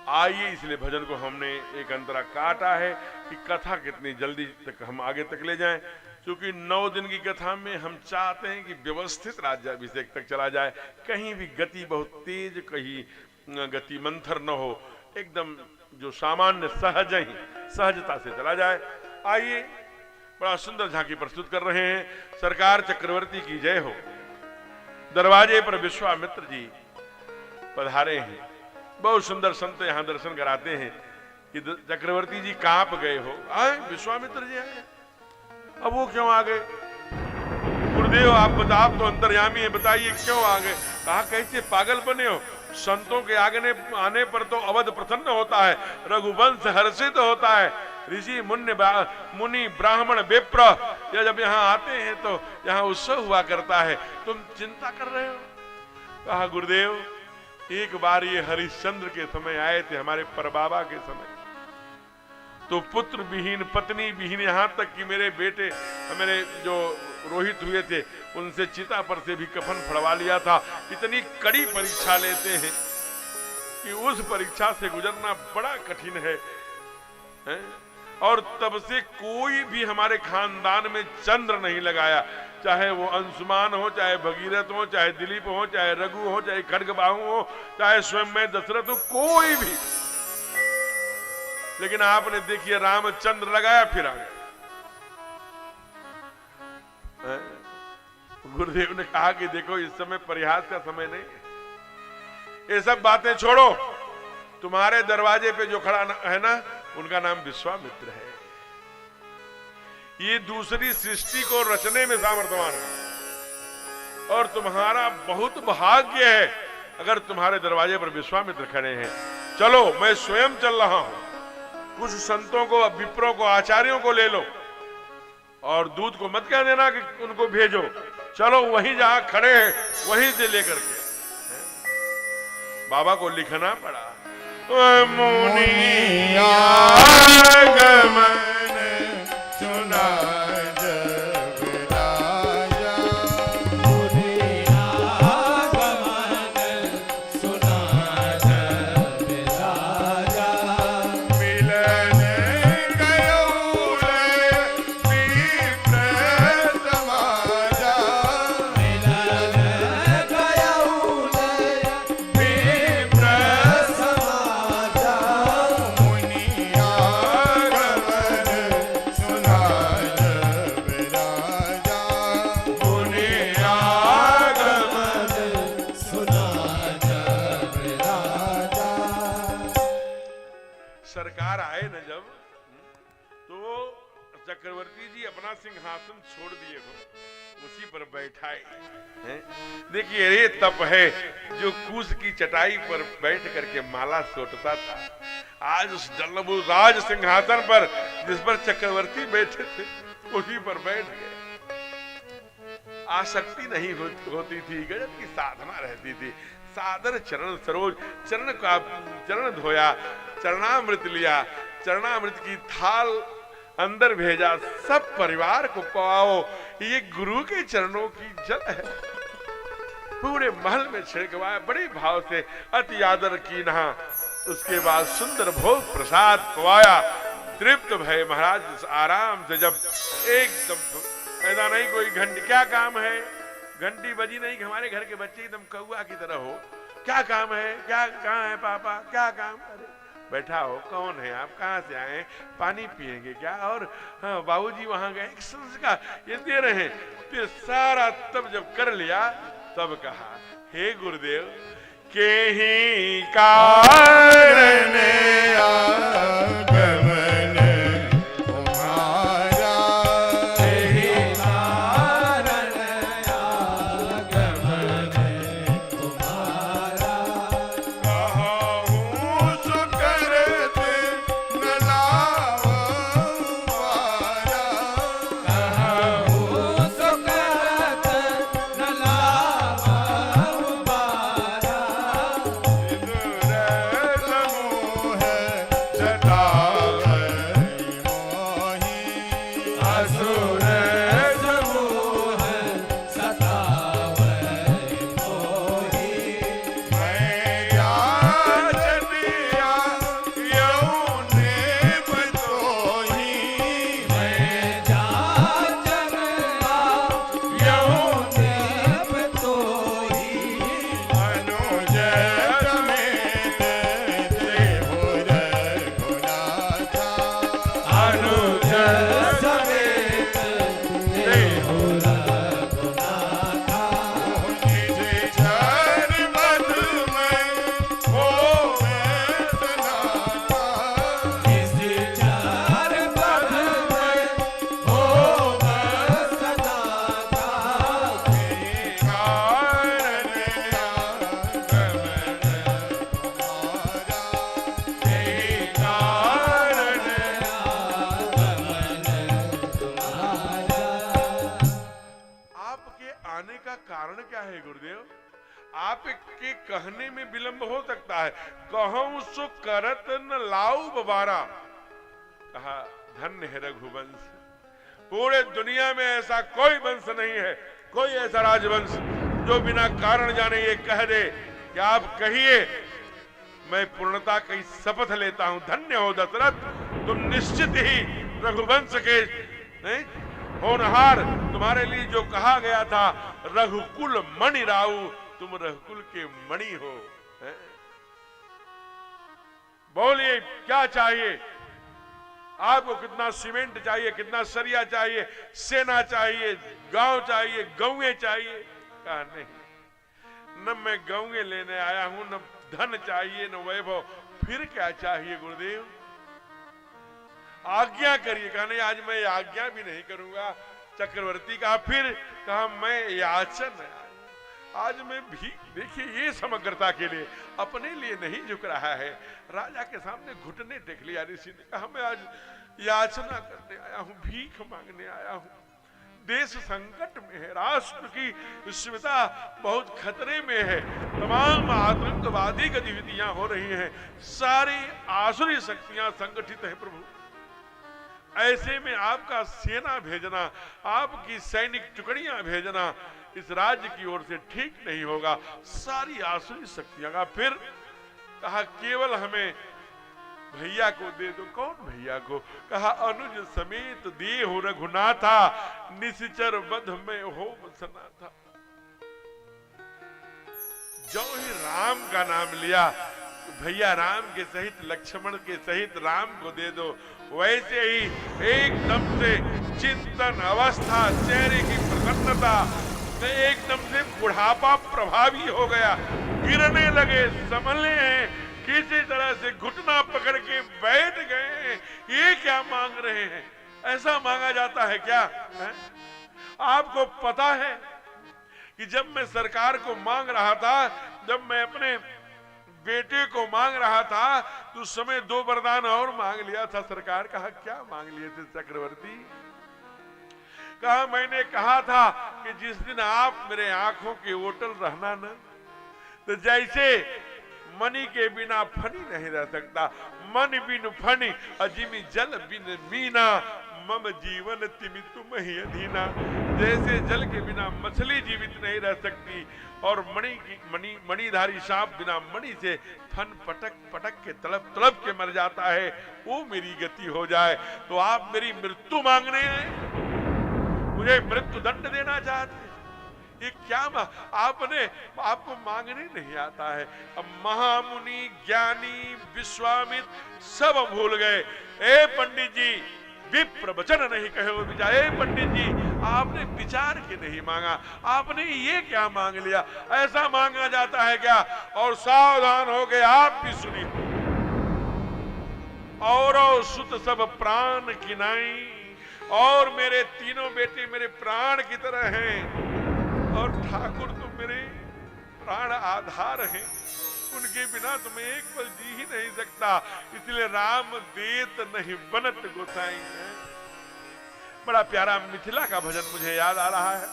आइए, इसलिए भजन को हमने एक अंतरा काटा है कि कथा कितनी जल्दी तक हम आगे तक ले जाएं, क्योंकि 9 दिन की कथा में हम चाहते हैं कि व्यवस्थित राज्याभिषेक तक चला जाए, कहीं भी गति बहुत तेज, कहीं गति मंथर न हो, एकदम जो सामान्य सहजता से चला जाए। आइए, बड़ा सुंदर झांकी प्रस्तुत कर रहे हैं। सरकार चक्रवर्ती की जय हो। दरवाजे पर विश्वामित्र जी पधारे हैं। बहुत सुंदर संत यहाँ दर्शन कराते हैं कि चक्रवर्ती जी कांप गए हो। आए विश्वामित्र जी आए। अब वो क्यों आ गए? गुरुदेव आप तो अंतर्यामी है, बताइए क्यों आ गए? कहा कैसे पागल बने हो? संतों के आने पर तो अवध प्रसन्न होता है, रघुवंश हर्षित होता है, ऋषि मुनि ब्राह्मण विप्र या जब यहाँ आते हैं तो यहाँ उत्सव हुआ करता है, तुम चिंता कर रहे हो? कहा गुरुदेव, एक बार ये हरिश्चंद्र के समय आए थे, हमारे परबाबा के समय, तो पुत्र विहीन पत्नी विहीन, यहाँ तक कि मेरे बेटे मेरे जो रोहित हुए थे उनसे चिता पर से भी कफन फड़वा लिया था। इतनी कड़ी परीक्षा लेते हैं कि उस परीक्षा से गुजरना बड़ा कठिन है, हैं? और तब से कोई भी हमारे खानदान में चंद्र नहीं लगाया, चाहे वो अंशुमान हो, चाहे भगीरथ हो, चाहे दिलीप हो, चाहे रघु हो, चाहे खड्गबाहु हो, चाहे स्वयं मैं दशरथ हो, कोई भी। लेकिन आपने देखिए रामचंद्र लगाया फिर आ गया। गुरुदेव ने कहा कि देखो इस समय परिहास का समय नहीं है, ये सब बातें छोड़ो। तुम्हारे दरवाजे पे जो खड़ा है ना, उनका नाम विश्वामित्र है। ये दूसरी सृष्टि को रचने में सामर्थ्यवान है, और तुम्हारा बहुत भाग्य है अगर तुम्हारे दरवाजे पर विश्वामित्र खड़े हैं। चलो, मैं स्वयं चल रहा हूं। कुछ संतों को, विप्रों को, आचार्यों को ले लो, और दूध को मत कह देना कि उनको भेजो। चलो, वहीं जहां खड़े हैं वहीं से लेकर के। बाबा को लिखना पड़ा, मुनि आगमन सुना जब राजा, मुनि आगमन सुना जब राजा, मिलन गयो विप्र समाजा, मिलन गयो विप्र समाजा, मुनि आगमन सुना जब राजा, मुनि आगमन सुना जब राजा। सरकार आए न जब, तो चक्रवर्ती जी अपना सिंहासन छोड़ दिए हो, उसी पर बैठाए हैं। देखिए, ये तप है जो कूस की चटाई पर बैठ करके माला सोटता था। आज उस राज सिंहासन पर जिस पर चक्रवर्ती बैठे थे उसी पर बैठ गए। आसक्ति नहीं होती थी, गजब की साधना रहती थी। सादर चरण सरोज, चरण धोया, चरणामृत लिया, चरणामृत की थाल अंदर भेजा, सब परिवार को पवाओ, ये गुरु के चरणों की जल है। पूरे महल में छिड़कवाया, बड़े भाव से अति आदर की नहा। उसके बाद सुंदर भोग प्रसाद पवाया। तृप्त भय महाराज आराम से, जब एकदम ऐसा नहीं कोई घंटी, क्या काम है, घंटी बजी नहीं कि हमारे घर के बच्चे एकदम कौआ की तरह हो, क्या काम है, क्या कहाँ है पापा, क्या काम, अरे बैठा हो, कौन है आप, कहाँ से आए, पानी पिएंगे क्या, और हाँ बाबूजी वहां गए, संस्कार ये दे रहे हैं। फिर सारा तब जब कर लिया तब कहा, हे गुरुदेव के ही कारण आगमन तुम्हारा, यही कारण आगमन तुम्हारा। कहूँ सो करत न लावारा, कहूँ सो करत न लावा उबारा। समूह सतावै मोही, असुर समूह सतावै मोही। मैं याचनिया यौने बतोही, मैं जाचन यौने बतोही। अनुज समेत देहो रघुनाथा, अनुज समेत देहो रघुनाथा। जिस क्षण मध में होवे सनाथा, जिस चार पद में होव सनाथा। कारण आगमन तुम्हारा, यही कारण आगमन तुम्हारा। आपके आने का कारण क्या है गुरुदेव? आपके कहने में विलंब हो सकता है। कहूं सो करत न लाऊ बबारा। कहा धन्य है रघुवंश, पूरे दुनिया में ऐसा कोई वंश नहीं है, कोई ऐसा राजवंश जो बिना कारण जाने ये कह दे कि आप कहिए। मैं पूर्णता की शपथ लेता हूं, धन्य हो दशरथ, तुम निश्चित ही रघुवंश के नहीं होनहार। तुम्हारे लिए जो कहा गया था, रघुकुल मणि राऊ, तुम रघुकुल के मणि हो। हैं? बोलिए क्या चाहिए आपको? कितना सीमेंट चाहिए, कितना सरिया चाहिए, सेना चाहिए, गांव चाहिए, गौएं चाहिए? कहा नहीं, न मैं गौएं लेने आया हूं, न धन चाहिए, न वैभव, फिर क्या चाहिए गुरुदेव? आज्ञा करिए। कहा नहीं, आज मैं आज्ञा भी नहीं करूंगा। चक्रवर्ती कहा फिर? कहा मैं याचन आया हूं। आज मैं भी, देखिए ये समग्रता के लिए, अपने लिए नहीं झुक रहा है। राजा के सामने घुटने टेक लिया ऋषि ने। कहा मैं आज याचना करने आया हूं, भीख मांगने आया हूं। देश संकट में है, राष्ट्र की स्थिरता बहुत खतरे में है, तमाम आतंकवादी गतिविधियां हो रही हैं, सारी आसुरी शक्तियां संगठित है प्रभु। ऐसे में आपका सेना भेजना, आपकी सैनिक टुकड़ियां भेजना इस राज्य की ओर से ठीक नहीं होगा। सारी आसुरी शक्तियां का फिर कहा केवल हमें भैया को दे दो। कौन भैया को? कहा अनुज समेत देहो रघुनाथा, निश्चर वध में हो सनाथा। जो ही राम का नाम लिया, भैया राम के सहित, लक्ष्मण के सहित राम को दे दो। वैसे ही एकदम से चिंतन अवस्था, चेहरे की प्रसन्नता, एकदम से बुढ़ापा प्रभावी हो गया। गिरने लगे, संभले हैं, किसी तरह से घुटना पकड़ के बैठ गए हैं। ये क्या मांग रहे हैं? ऐसा मांगा जाता है क्या है? आपको पता है कि जब मैं सरकार को मांग रहा था, जब मैं अपने बेटे को मांग रहा था, तो उस समय 2 वरदान और मांग लिया था सरकार। कहा क्या मांग लिए थे चक्रवर्ती? कहा मैंने कहा था कि जिस दिन आप मेरे आंखों के ओटल रहना न, तो जैसे मणि के बिना फनी नहीं रह सकता, मन बिन फनी अजिमी जल बिन मीना, मम जीवन तिमि तुम ही अधीना। जैसे जल के बिना मछली जीवित नहीं रह सकती और मणिधारी सांप बिना मणि से फन पटक पटक के तड़प तड़प के मर जाता है, वो मेरी गति हो जाए। तो आप मेरी मृत्यु मांगने आए, मुझे मृत्यु दंड देना चाहते हैं? ये क्या आपको मांगने नहीं आता है। अब महामुनि ज्ञानी विश्वामित्र सब भूल गए। ए पंडित जी, विप्र वचन नहीं कहे हो विचार। ए पंडित जी, आपने विचार के नहीं मांगा, आपने ये क्या मांग लिया? ऐसा मांगा जाता है क्या? और सावधान हो गए, आप भी सुनिए। और सुत सब प्राण किनाई, और मेरे तीनों बेटे मेरे प्राण की तरह हैं, और ठाकुर तुम मेरे प्राण आधार हैं, उनके बिना तुम्हें एक पल जी ही नहीं सकता। इसलिए राम देत नहीं बनत गोसाई है। बड़ा प्यारा मिथिला का भजन मुझे याद आ रहा है,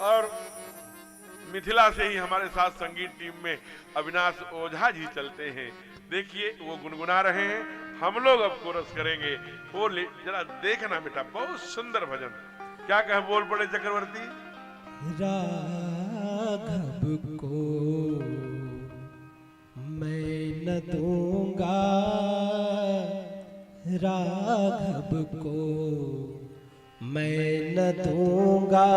और मिथिला से ही हमारे साथ संगीत टीम में अविनाश ओझा जी चलते हैं। देखिए वो गुनगुना रहे हैं, हम लोग अब कोरस करेंगे। वो जरा देखना बेटा, बहुत सुंदर भजन। क्या कहे बोल पड़े चक्रवर्ती? राघव को मैं न दूंगा, राघव को मैं न दूंगा,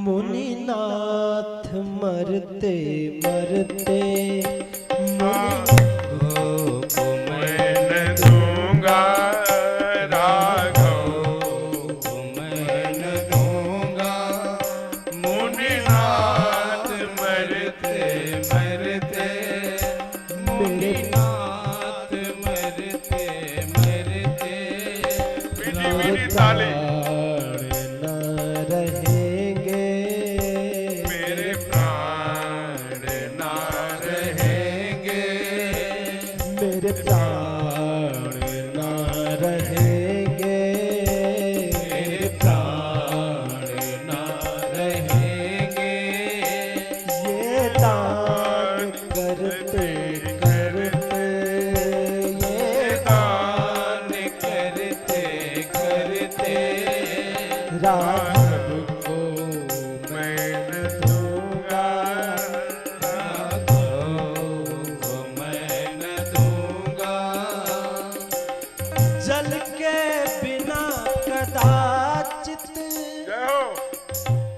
मुनिनाथ मरते मरते को मैं न दूंगा, राघव को मैं न दूंगा, मुनिनाथ मरते मरते, मुनिनाथ मरते मरते, मीठी मीठी ताली।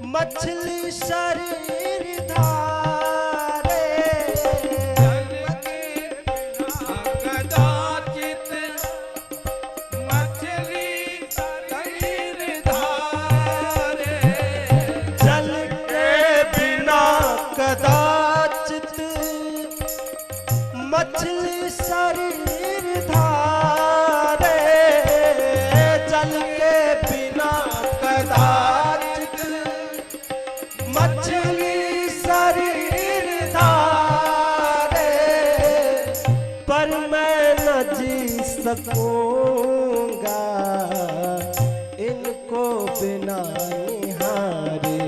मछली शरीर धारे, जल के बिना कदाचित मछली शरीर धारे, जल के बिना कदाचित मछली शरीर धारे, जल के बिना कदाचित मछली शरीर धारे, पर मैं न जी सकूंगा इनको बिना निहारे।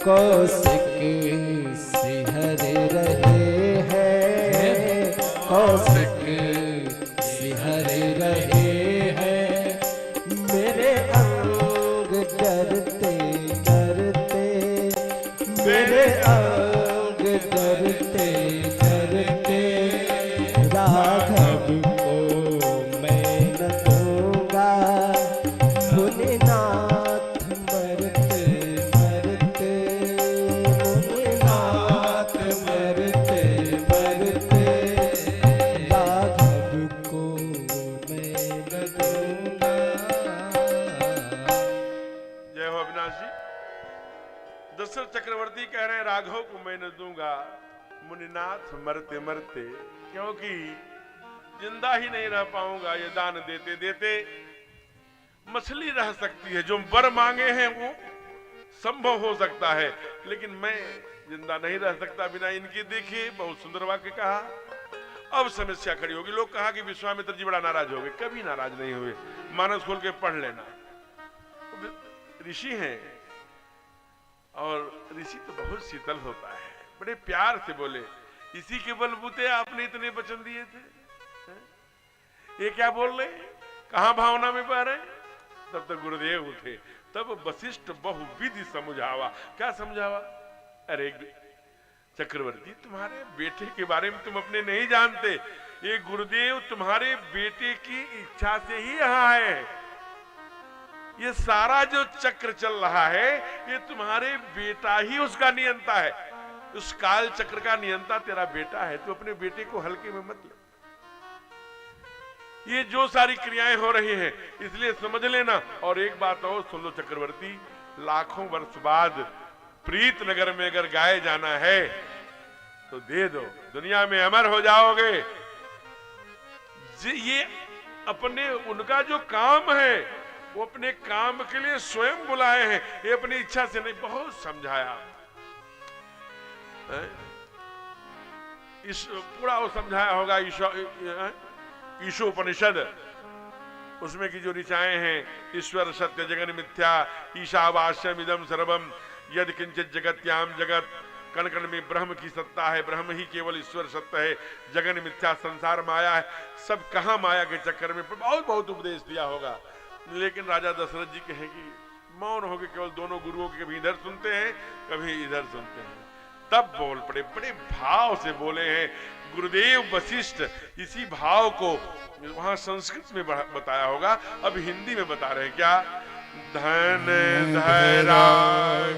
कौशिक सिहर रहे हैं, कौशिक सिहर रहे हैं, मेरे अंग डरते डरते, मेरे अंग डरते डरते, राघव को मैं न दूंगा, मुनिनाथ मरते मरते, मुनिनाथ मरते मरते, राघव को मैं न दूंगा। जय हो अविनाश जी। दशरथ चक्रवर्ती कह रहे हैं राघव को मैं न दूंगा, मुनिनाथ मरते मरते, क्योंकि जिंदा ही नहीं रह पाऊंगा ये दान देते देते। मछली रह सकती है, जो वर मांगे हैं वो संभव हो सकता है, लेकिन मैं जिंदा नहीं रह सकता बिना इनके। देखिए बहुत सुंदर वाक्य कहा, अब समस्या खड़ी होगी। लोग कहा कि विश्वामित्र जी बड़ा नाराज हो गए, कभी नाराज नहीं हुए, मानस खोल के पढ़ लेना। ऋषि हैं और ऋषि तो बहुत शीतल होता है, बड़े प्यार से बोले, इसी के बलबूते आपने इतने वचन दिए थे, ये क्या बोल रहे हैं, कहां भावना में बह रहे हैं। तब तक गुरुदेव उठे, तब वशिष्ठ बहुविधि समझावा। क्या समझावा? अरे चक्रवर्ती, तुम्हारे बेटे के बारे में तुम अपने नहीं जानते, ये गुरुदेव तुम्हारे बेटे की इच्छा से ही यहाँ है। ये सारा जो चक्र चल रहा है ये तुम्हारे बेटा ही उसका नियंता है, उस काल चक्र का नियंता तेरा बेटा है। तो अपने बेटे को हल्के में मत ले। ये जो सारी क्रियाएं हो रही हैं इसलिए समझ लेना। और एक बात और सुन लो चक्रवर्ती, लाखों वर्ष बाद प्रीत नगर में अगर गाए जाना है तो दे दो, दुनिया में अमर हो जाओगे। ये अपने उनका जो काम है वो अपने काम के लिए स्वयं बुलाए हैं, ये अपनी इच्छा से नहीं। बहुत समझाया, इस पूरा वो समझाया होगा ईशोपनिषद, उसमें की जो ऋचाएं हैं, ईश्वर सत्य जगन मिथ्या, ईशावास्यम इदम सर्वम, यद किंचित जगत्याम जगत, कण कण में ब्रह्म की सत्ता है, ब्रह्म ही केवल ईश्वर सत्य है, जगन मिथ्या संसार माया है। सब कहां माया के चक्कर में बहुत बहुत उपदेश दिया होगा। लेकिन राजा दशरथ जी कहेंगे मौन हो गए, केवल दोनों गुरुओं के कभी इधर सुनते हैं कभी इधर सुनते हैं। तब बोल पड़े, बड़े भाव से बोले हैं गुरुदेव वशिष्ठ। इसी भाव को वहां संस्कृत में बताया होगा, अब हिंदी में बता रहे हैं। क्या? धन धरा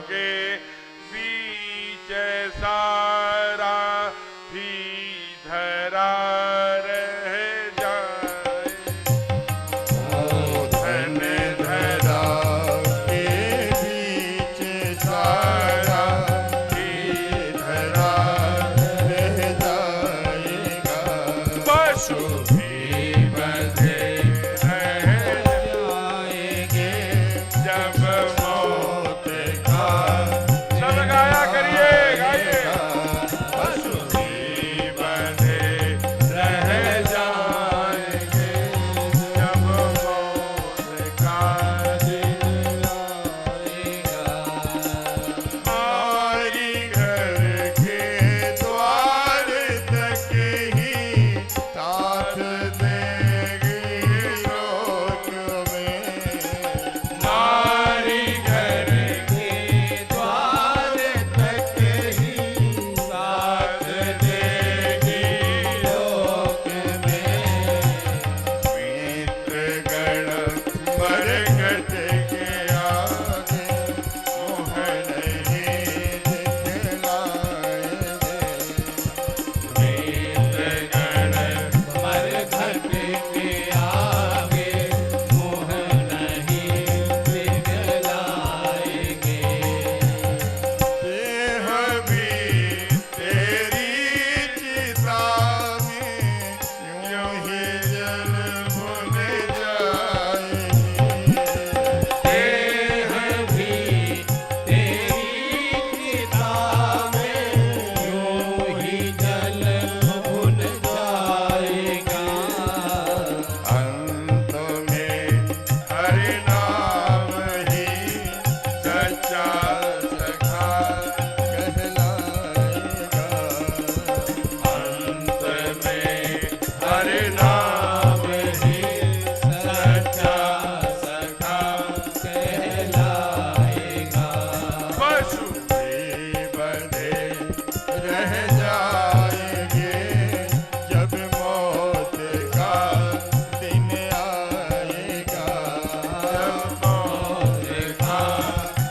के बीच सारा भी धरा रह जाए, धन धरा के बीच सारा भी धरा रह जाएगा, पशु भी बंधे रह जाएंगे जब मौत का सब गाया करिए, गाइए। पशु भी बंधे रह जाएंगे जब मौत का दिन आएगा। हमारी घर के द्वार तक ही साथ देगी लोक में, हमारी घर के द्वार तक ही साथ देगी लोक में। मित्र गण मरकट के आगे मुँह नहीं दिखलाएंगे, मित्र गण मरकट के आगे मुँह नहीं दिखलाएंगे। देह भी तेरी चिता में यूं ही जल भुन जाएगी, देह भी तेरी चिता में यूं ही जल भुन जाएगा। अंत में हरि नाम ही सच्चा सखा कहलाएगा, अंत में हरि नाम ही सच्चा सखा कहलाएगा। पशु भी बंधे रह जाएंगे जब मौत का दिन आएगा, जब मौत का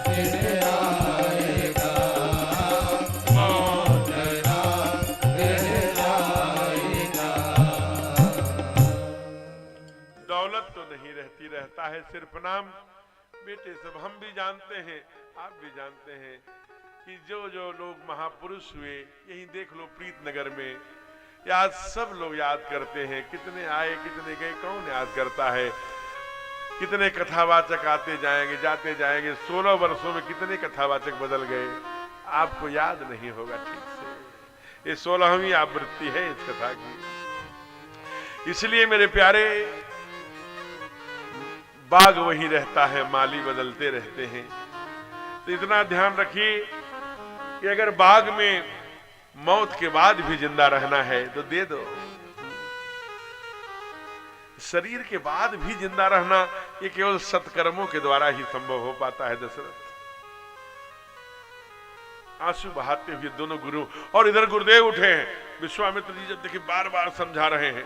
दिन आएगा, मौत का दिन आएगा। दौलत तो नहीं रहती, रहता है सिर्फ नाम। बेटे सब हम भी जानते हैं, आप भी जानते हैं कि जो जो लोग महापुरुष हुए, यही देख लो प्रीत नगर में, याद सब लोग याद करते हैं। कितने आए कितने गए कौन याद करता है। कितने कथावाचक आते जाएंगे जाते जाएंगे, 16 वर्षों में कितने कथावाचक बदल गए, आपको याद नहीं होगा ठीक से। ये 16वीं आवृत्ति है इस कथा की। इसलिए मेरे प्यारे, बाग वही रहता है, माली बदलते रहते हैं। तो इतना ध्यान रखिए कि अगर बाग में मौत के बाद भी जिंदा रहना है तो दे दो। शरीर के बाद भी जिंदा रहना ये केवल सत्कर्मों के द्वारा ही संभव हो पाता है। दशरथ आंसू बहाते हुए दोनों गुरु, और इधर गुरुदेव उठे हैं। विश्वामित्र जी जब देखिए बार बार समझा रहे हैं,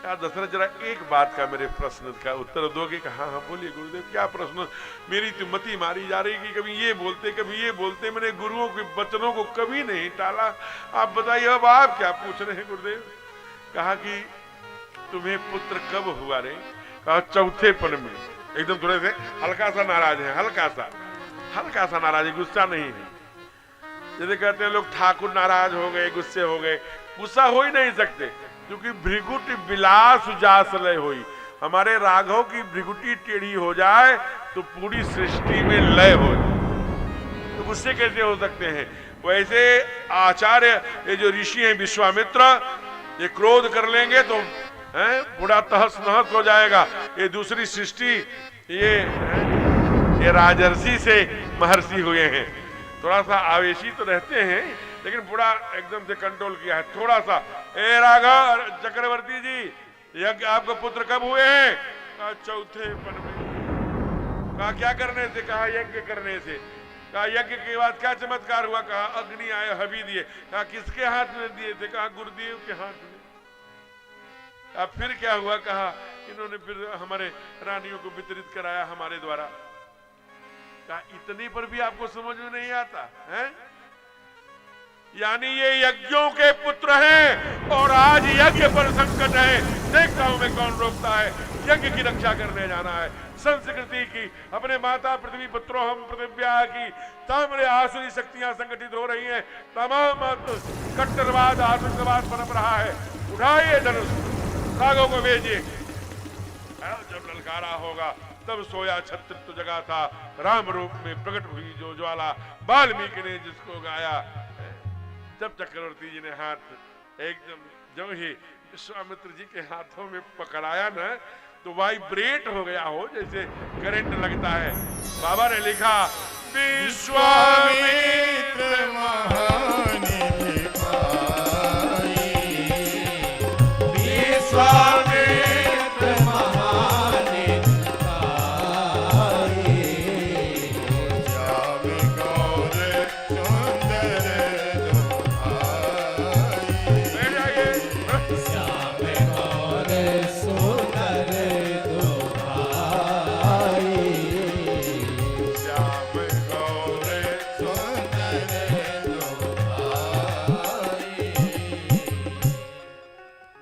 कहा दशरथ जरा एक बात का मेरे प्रश्न का उत्तर दोगे? कहा हाँ बोलिए गुरुदेव, क्या प्रश्न? मेरी तो मति मारी जा रही कि कभी ये बोलते कभी ये बोलते, मैंने गुरुओं के वचनों को कभी नहीं टाला। आप बताइए अब आप क्या पूछ रहे हैं गुरुदेव? कहा कि तुम्हें पुत्र कब हुआ रे? कहा चौथे पन में। एकदम थोड़े से हल्का सा नाराज है, हल्का सा नाराज है, गुस्सा नहीं है। जैसे कहते हैं लोग ठाकुर नाराज हो गए, गुस्से हो गए, गुस्सा हो ही नहीं सकते, क्योंकि भृगुटी विलास उजास लय हुई। हमारे राघव की भृगुटी टेढ़ी हो जाए तो पूरी सृष्टि में लय हो जाए, तो गुस्से कैसे हो सकते हैं? वैसे आचार्य, ये जो ऋषि हैं विश्वामित्र, ये क्रोध कर लेंगे तो बूढ़ा तहस नहस हो जाएगा। ये दूसरी सृष्टि, ये राजर्षि से महर्षि हुए हैं। थोड़ा सा आवेशी तो रहते हैं, लेकिन बूढ़ा एकदम से कंट्रोल किया है थोड़ा सा। ए राघव चक्रवर्ती जी, यज्ञ आपके पुत्र कब हुए हैं? कहा चौथे पन में। कहा क्या करने से? कहा यज्ञ करने से। कहा यज्ञ के बाद क्या चमत्कार हुआ? कहा अग्नि आए, हवि दिए। कहा किसके हाथ में दिए थे? कहा गुरुदेव के हाथ में। अब फिर क्या हुआ? कहा इन्होंने फिर हमारे रानियों को वितरित कराया हमारे द्वारा। कहा इतने पर भी आपको समझ में नहीं आता है? यानी ये यज्ञों के पुत्र हैं और आज यज्ञ पर संकट है। देखता हूं मैं कौन रोकता है। यज्ञ की रक्षा करने जाना है, संस्कृति की, अपने माता पृथ्वी पुत्रों हम पृथिव्या की ताम्र आसुरी शक्तियां संगठित हो रही हैं। तमाम कट्टरवाद आतंकवाद पनप रहा है। उठाइए धनुष, सागों को भेजिए। जब ललकारा होगा तब सोया छत्रित जगा था, राम रूप में प्रकट हुई जो ज्वाला, वाल्मीकि ने जिसको गाया। जब चक्रवर्ती जी ने हाथ एकदम जो ही विश्वामित्र जी के हाथों में पकड़ाया ना, तो वाइब्रेट हो गया हो जैसे करंट लगता है। बाबा ने लिखा विश्वामित्र महानिधि पाई, विश्वामित्र महानिधि पाई, श्याम गौर सुंदर दुहाई। श्याम गौर सुंदर दुहाई, श्याम गौर सुंदर दुहाई।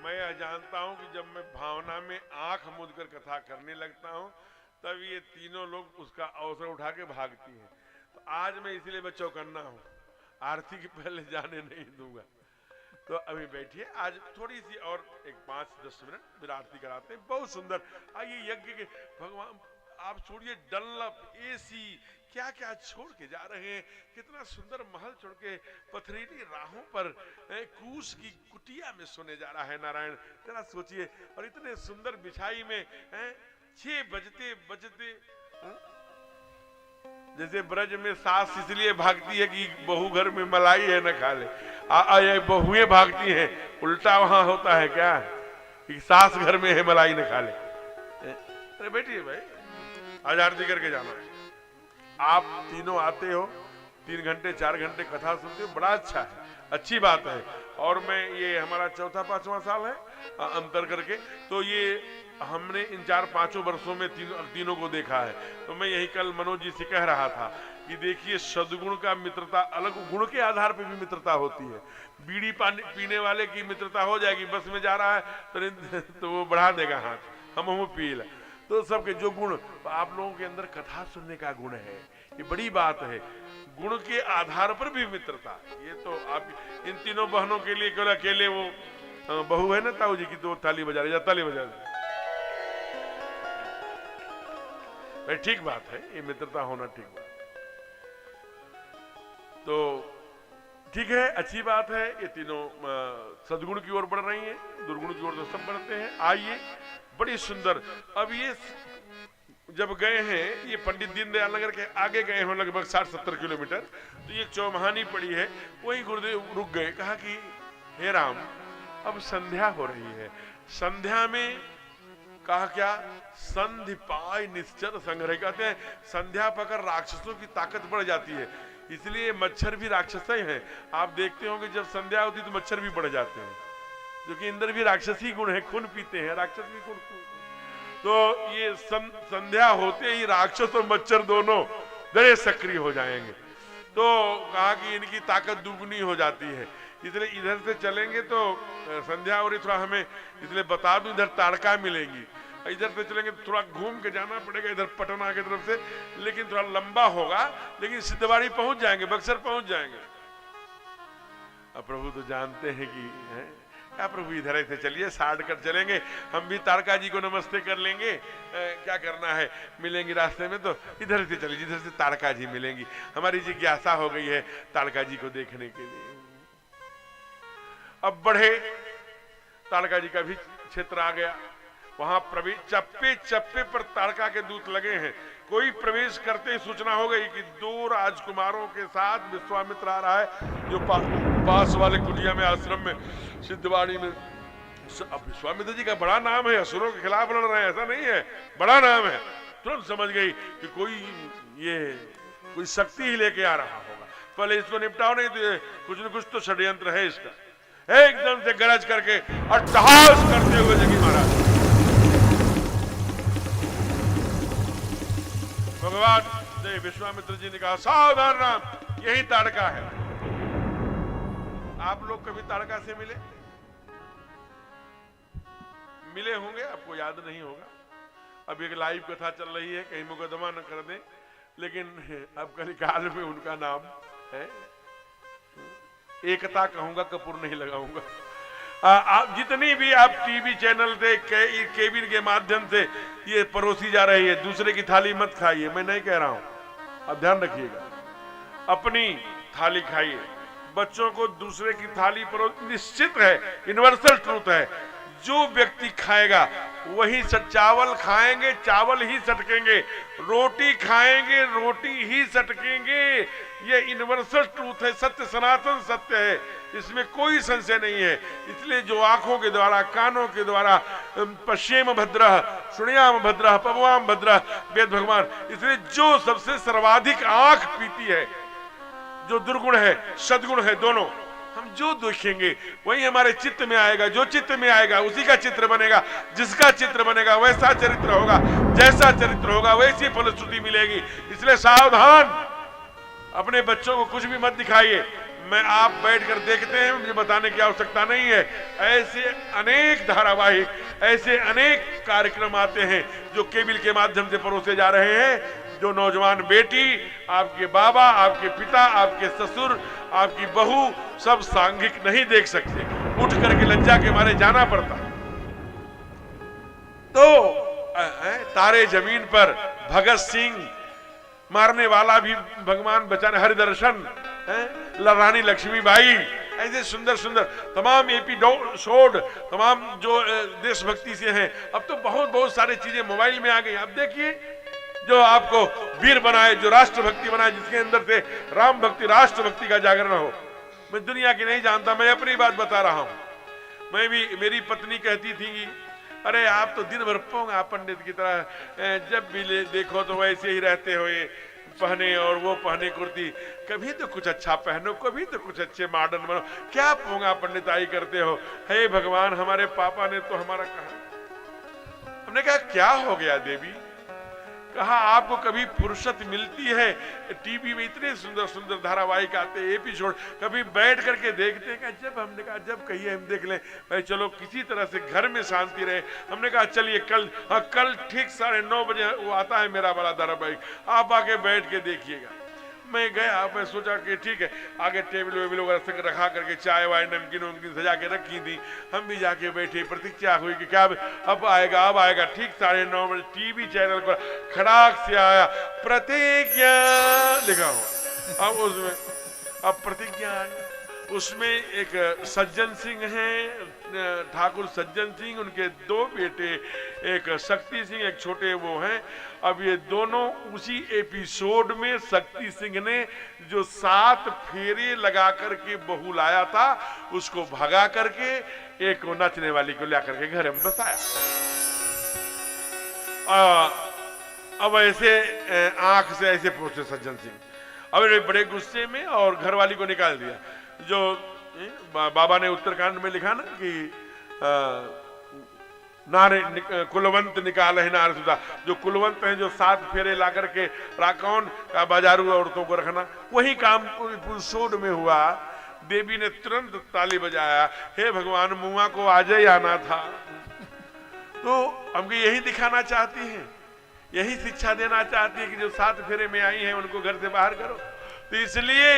मैं यह जानता हूं कि जब मैं भावना में आंख मूंद कर कथा करने लगता हूं तब ये तीनों लोग उसका अवसर उठा के भागती हैं। तो आज मैं इसीलिए मैं चौकन्ना हूं, आरती के पहले जाने नहीं दूंगा। तो अभी बैठिए, आज थोड़ी सी और एक 5-10 मिनट फिर आरती कराते हैं। बहुत सुंदर। आइए यज्ञ के भगवान, आप छोड़िए डनलप, एसी, क्या क्या छोड़ के जा रहे हैं। कितना सुंदर महल छोड़ के पथरीली राहों पर कूस की कुटिया में सोने जा रहा है नारायण। जरा सोचिए, और इतने सुंदर बिछाई में 6 बजते बजते, जैसे ब्रज में सास इसलिए भागती है कि बहू घर में मलाई है न खा ले, ये बहुएं भागती हैं। उल्टा वहां होता है क्या कि सास घर में है मलाई न खा ले। अरे बैठिए भाई, आज आरती करके जाना है। आप तीनों आते हो, 3 घंटे 4 घंटे कथा सुनते हो, बड़ा अच्छा है, अच्छी बात है। और मैं ये हमारा 4था-5वां साल है अंतर करके, तो ये हमने इन 4-5 वर्षों में तीनों को देखा है। तो मैं यही कल मनोज जी से कह रहा था कि देखिए सद्गुण का मित्रता अलग, गुण के आधार पर भी मित्रता होती है। बीड़ी पीने वाले की मित्रता हो जाएगी, बस में जा रहा है तो वो बढ़ा देगा हाथ, हम पी ले। तो सबके जो गुण, तो आप लोगों के अंदर कथा सुनने का गुण है, ये बड़ी बात है। गुण के आधार पर भी मित्रता, ये तो आप इन तीनों बहनों के लिए केवल अकेले वो बहू है ना ताऊ जी की, तो ताली बजा रही, ताली बजा रही। ठीक बात है, ये मित्रता होना ठीक बात। तो ठीक है, अच्छी बात है। ये तीनों सद्गुण की ओर बढ़ रही हैं, दुर्गुण की ओर तो सब बढ़ते हैं। आइए, बड़ी सुंदर। अब ये जब गए हैं, ये पंडित दीनदयाल नगर के आगे गए हैं लगभग 60-70 किलोमीटर, तो ये चौमहानी पड़ी है, वहीं गुरुदेव रुक गए। कहा कि हे राम, अब संध्या हो रही है, संध्या में कहा क्या, संधि पाय निश्चर संग्रह। कहते हैं संध्या पकर राक्षसों की ताकत बढ़ जाती है, इसलिए मच्छर भी राक्षस ही हैं। आप देखते होंगे जब संध्या होती तो मच्छर भी बढ़ जाते हैं, क्योंकि इंद्र भी राक्षसी गुण है, खून पीते हैं, राक्षस भी खून। तो ये संध्या होते ही राक्षस और मच्छर दोनों बड़े सक्रिय हो जाएंगे। तो कहा कि इनकी ताकत दुगनी हो जाती है, इसलिए इधर से चलेंगे तो संध्या और थोड़ा हमें, इसलिए बता दूं, इधर ताड़का मिलेंगी। इधर से चलेंगे तो थोड़ा घूम के जाना पड़ेगा इधर पटना की तरफ से, लेकिन थोड़ा लंबा होगा, लेकिन सिद्धवाड़ी पहुंच जाएंगे, बक्सर पहुंच जाएंगे। अब प्रभु तो जानते हैं कि है क्या, प्रभु इधर से चलिए, साइड कर चलेंगे, हम भी तारका जी को नमस्ते कर लेंगे, क्या करना है, मिलेंगी रास्ते में, तो इधर से चलिए, जिधर से तारका जी मिलेंगी। हमारी जिज्ञासा हो गई है तारका जी को देखने के लिए। अब बढ़े, तारका जी का भी क्षेत्र आ गया, वहां प्रवेश, चप्पे चप्पे पर तारका के दूत लगे हैं। कोई प्रवेश करते ही सूचना हो गई कि 2 राजकुमारों के साथ विश्वामित्र आ रहा है, जो पास वाले कुटिया में, आश्रम में, सिद्धवाड़ी में। अब विश्वामित्र जी का बड़ा नाम है, असुरों के खिलाफ लड़ रहे हैं, ऐसा नहीं है, बड़ा नाम है। तुरंत समझ गई कि कोई शक्ति ही लेके आ रहा होगा, पहले इसको निपटाओ, नहीं तो कुछ न कुछ तो षड्यंत्र है इसका। एकदम से गरज करके अट्टहास करते हुए जगी महाराज भगवान ने, विश्वामित्र जी ने कहा, सावधान राम, यही ताड़का है। आप लोग कभी ताड़का से मिले होंगे, आपको याद नहीं होगा। अब एक लाइव कथा चल रही है, कहीं मुकदमा न कर दें, लेकिन अब कलिकाल में उनका नाम है, एकता कहूंगा, कपूर नहीं लगाऊंगा। आप जितनी भी आप टीवी चैनल से, केबिन के माध्यम से ये परोसी जा रही है, दूसरे की थाली मत खाइए, मैं नहीं कह रहा हूं, अब ध्यान रखिएगा, अपनी थाली खाइए। बच्चों को दूसरे की थाली परोस, निश्चित है, यूनिवर्सल ट्रूथ है, जो व्यक्ति खाएगा वही चावल खाएंगे, चावल ही सटकेंगे, रोटी खाएंगे, रोटी ही सटकेंगे। ये यूनिवर्सल ट्रूथ है, सत्य, सनातन सत्य है, इसमें कोई संशय नहीं है। इसलिए जो आंखों के द्वारा, कानों के द्वारा, पश्येम भद्रः शृणुयाम भद्रः पववाम भद्रः, वेद भगवान, इसलिए जो सबसे सर्वाधिक आंख पीती है, जो दुर्गुण है, सद्गुण है, दोनों हम जो देखेंगे वही हमारे चित्त में आएगा, जो चित्त में आएगा उसी का चित्र बनेगा, जिसका चित्र बनेगा वैसा चरित्र होगा, जैसा चरित्र होगा वैसी फलश्रुति मिलेगी। इसलिए सावधान, अपने बच्चों को कुछ भी मत दिखाइए। मैं आप बैठकर देखते हैं, मुझे बताने की आवश्यकता नहीं है। ऐसे अनेक धारावाहिक, ऐसे अनेक कार्यक्रम आते हैं जो केबल के माध्यम से परोसे जा रहे हैं, जो नौजवान बेटी, आपके बाबा, आपके पिता, आपके ससुर, आपकी बहू सब सांघिक नहीं देख सकते, उठ करके लज्जा के मारे जाना पड़ता। तो तारे जमीन पर, भगत सिंह मारने वाला भी भगवान बचाने, हरिदर्शन, रानी लक्ष्मीबाई, ऐसे सुंदर सुंदर तमाम एपिसोड, तमाम जो देशभक्ति से हैं। अब तो बहुत सारी चीजें मोबाइल में आ गई। अब देखिए, जो आपको वीर बनाए, जो राष्ट्रभक्ति बनाए, जिसके अंदर से राम भक्ति, राष्ट्रभक्ति का जागरण हो। मैं दुनिया की नहीं जानता, मैं अपनी बात बता रहा हूं। मैं भी, मेरी पत्नी कहती थी कि अरे आप तो दिन भर पोंगा पंडित की तरह, जब भी देखो तो वैसे ही रहते हो, ये पहने और वो पहने कुर्ती, कभी तो कुछ अच्छा पहनो, कभी तो कुछ अच्छे मॉडर्न बनो, क्या पोंगा पंडिताई करते हो। हे भगवान, हमारे पापा ने तो हमारा कहा। हमने कहा क्या हो गया देवी? कहा आपको कभी फुर्सत मिलती है? टीवी में इतने सुंदर सुंदर धारावाहिक आते हैं, एपिसोड, कभी बैठ करके देखते हैं? जब हमने कहा जब कहिए हम देख लें भाई, चलो किसी तरह से घर में शांति रहे। हमने कहा चलिए कल, हाँ कल ठीक 9:30 बजे वो आता है मेरा बड़ा धारावाहिक, आप आके बैठ के देखिएगा। मैं गया, मैं सोचा कि ठीक है, आगे टेबल वेबल वगैरह रखा करके चाय वाय नमकीन वमकीन सजा के रखी थी। हम भी जाके बैठे, प्रतीक्षा हुई कि क्या अब आएगा। ठीक 9:30 बजे टीवी चैनल पर खड़ाक से आया, प्रतिज्ञा लिखा हुआ। अब उसमें अब प्रतिज्ञा उसमें एक सज्जन सिंह हैं, ठाकुर सज्जन सिंह, उनके 2 बेटे, एक शक्ति सिंह, एक छोटे वो हैं। अब ये दोनों उसी एपिसोड में शक्ति सिंह ने जो 7 फेरे लगा करके बहू लाया था उसको भगा करके एक नचने वाली को ला करके घर में बसाया। अब ऐसे आंख से ऐसे पहुंचे सज्जन सिंह, अब बड़े गुस्से में और घरवाली को निकाल दिया। जो बाबा ने उत्तरकांड में लिखा ना कि नारे कुलवंत निकाल है नार सुधा, जो कुलवंत हैं जो 7 फेरे ला करके राकौन का बाजारू औरतों को रखना, वही काम एपिसोड में हुआ। देवी ने तुरंत ताली बजाया, हे भगवान मुआ को आज ही आना था। तो हमको यही दिखाना चाहती हैं, यही शिक्षा देना चाहती है कि जो 7 फेरे में आई हैं उनको घर से बाहर करो। तो इसलिए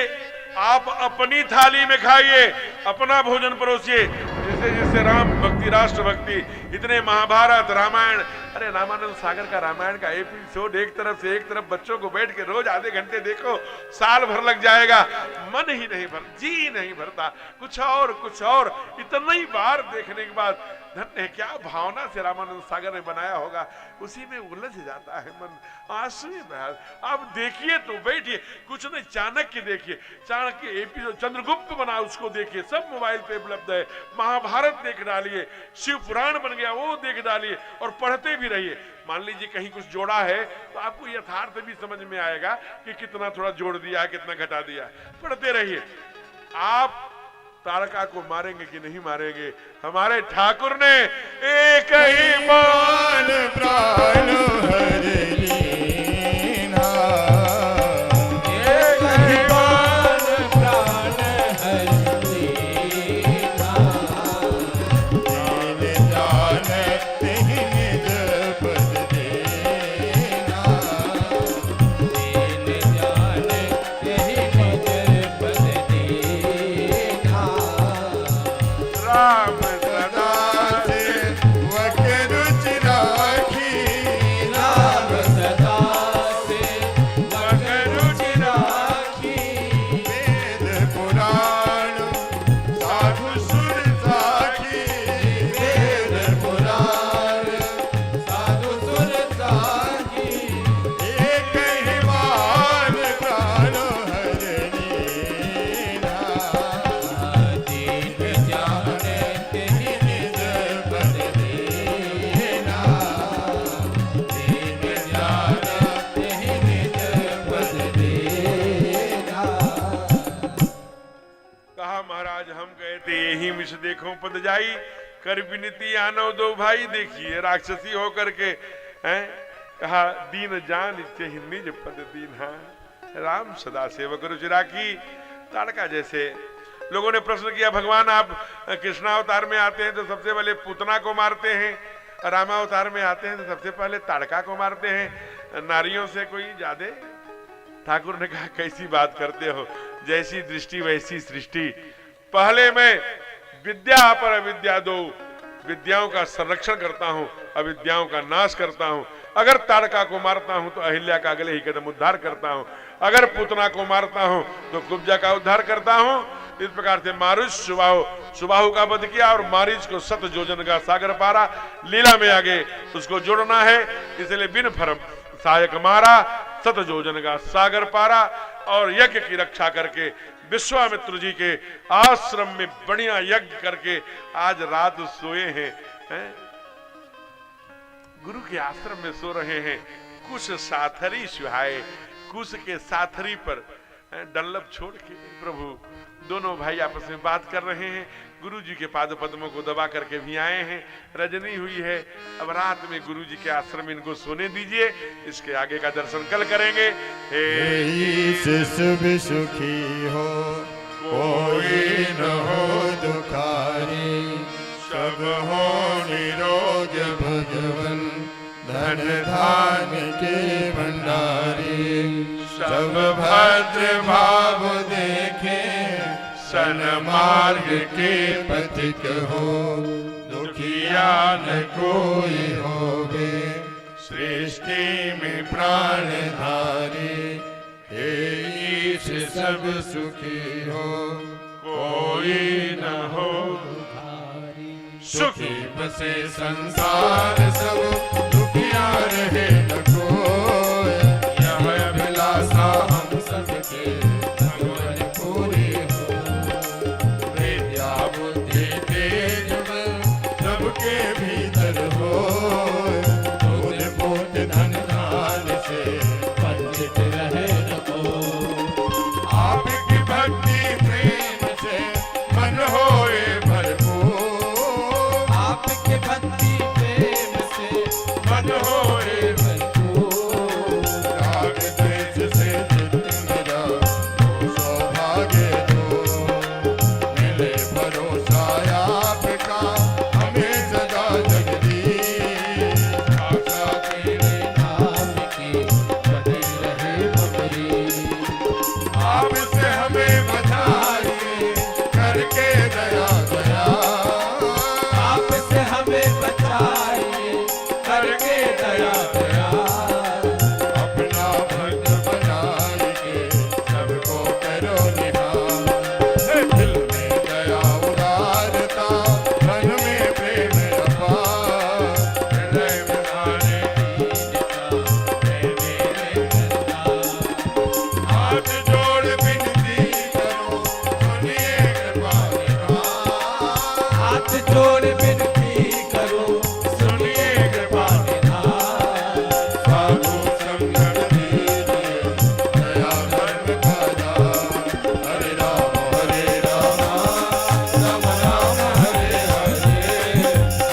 आप अपनी थाली में खाइए, अपना भोजन परोसिए। जैसे जैसे राम भक्ति, राष्ट्र भक्ति, इतने महाभारत रामायण, अरे रामानंद सागर का रामायण का एपिसोड एक तरफ से एक तरफ बच्चों को बैठ के रोज आधे घंटे देखो, साल भर लग जाएगा, मन ही नहीं भर, जी नहीं भरता। कुछ और इतना ही बार देखने के बाद धन्य है, क्या भावना से रामानंद सागर ने बनाया होगा, उसी में उलझ जाता है मन, आंसू बह। अब देखिए तो बैठिए, कुछ नहीं, चाणक्य देखिए, चाणक्य एपिसोड, चंद्रगुप्त बना उसको देखिए, सब मोबाइल पे उपलब्ध है। महाभारत देख डालिए, शिव पुराण बन गया वो देख डालिए और पढ़ते भी रहिए। मान लीजिए कहीं कुछ जोड़ा है तो आपको यथार्थ भी समझ में आएगा कि कितना थोड़ा जोड़ दिया है, कितना घटा दिया है, पढ़ते रहिए। आप तारका को मारेंगे कि नहीं मारेंगे? हमारे ठाकुर ने एक ही मान प्राण हरि लीना, एक ही मान प्राण हरि लीना, दीन जाने तिहि निज पद देना, दीन जाने तेहि निज पद देना। राम सदा से वक रुचि राखी, राम सदा से वक रुचि राखी, वेद पुराण साधु सुर साखी, वेद पुराण साधु सुर साखी, एक ही मान प्राण हरि लीना, दीन जाने तेहि निज पद देना, दीन जाने तेहि निज पद देना। कहा महाराज हम गए थे यही मिश देखो पद जाई, कर विनती आनो दो भाई। देखिए राक्षसी होकर के हैं, कहा दीन जान इच्छे निज पद दीना, राम सदा सेवक रुचि राखी। ताड़का जैसे लोगों ने प्रश्न किया, भगवान आप कृष्णावतार में आते हैं तो सबसे पहले पूतना को मारते हैं, रामावतार में आते हैं तो सबसे पहले ताड़का को मारते हैं, नारियों से कोई ज्यादा? ठाकुर ने कहा कैसी बात करते हो, जैसी दृष्टि वैसी सृष्टि। पहले मैं विद्या पर अविद्या दो, विद्याओं का संरक्षण करता हूं, अविद्याओं का नाश करता हूं। अगर ताड़का को मारता हूं तो अहिल्या का अगले ही कदम उद्धार करता हूं, अगर पूतना को मारता हूं तो कुब्जा का उद्धार करता हूं। इस प्रकार से मारुष सुबाहु का वध किया और मारीच को 7 योजन का सागर पारा। लीला में आगे उसको जोड़ना है, इसलिए बिन फरम सहायक मारा, 7 योजन का सागर पारा। और यज्ञ की रक्षा करके विश्वामित्र जी के आश्रम में बढ़िया यज्ञ करके आज रात सोए हैं, गुरु के आश्रम में सो रहे हैं। कुश साथरी सुहाए, कुश के साथरी पर डल्लभ छोड़ के प्रभु दोनों भाई आपस में बात कर रहे हैं। गुरु जी के पाद पद्मों को दबा करके भी आए हैं। रजनी हुई है, अब रात में गुरु जी के आश्रम में इनको सोने दीजिए, इसके आगे का दर्शन कल करेंगे। यही शिशु सुखी हो, कोई न हो दुखारी, सब हो निरोग भगवन, धन धान के भंडारी, सब भद्र भाव देखे, सन्मार्ग के पथिक हो, दुखिया न कोई होवे, सृष्टि में प्राणधारी, हे ईश सब सुखी हो, कोई न हो सुखी बसे संसार सब दुखिया रहे न कोई यह अभिलाषा हम सबके भगवान पूरी हो विद्या बुद्धि तेज बल सबके भीतर हो दूध पूत धन धान से पंडित रहे न को आपकी भक्ति प्रेम से मन होए भरपूर आपके भक्ति प्रेम से मन होए भरपूर राग द्वेष से चित्त मेरा हो सौभाग्य दो मिले भरोसा आपका हमें सदा जगदीश आशा तेरे नाम की बनी रहे बबरी आपसे हमें बचाइए करके दया दया आपसे हमें बचाइए करके दया दया अपना भक्त बनाइए सबको करो निहार दिल में दया उदारता मन में प्रेम अपार हृदय में धारे हाथ जोड़ विनती करो सुनिए कृपा निधान हाथ जोड़ विनती करो सुनिए कृपा निधान साधु संगत दीजिए दया धर्म का दान हरे राम राम राम हरे हरे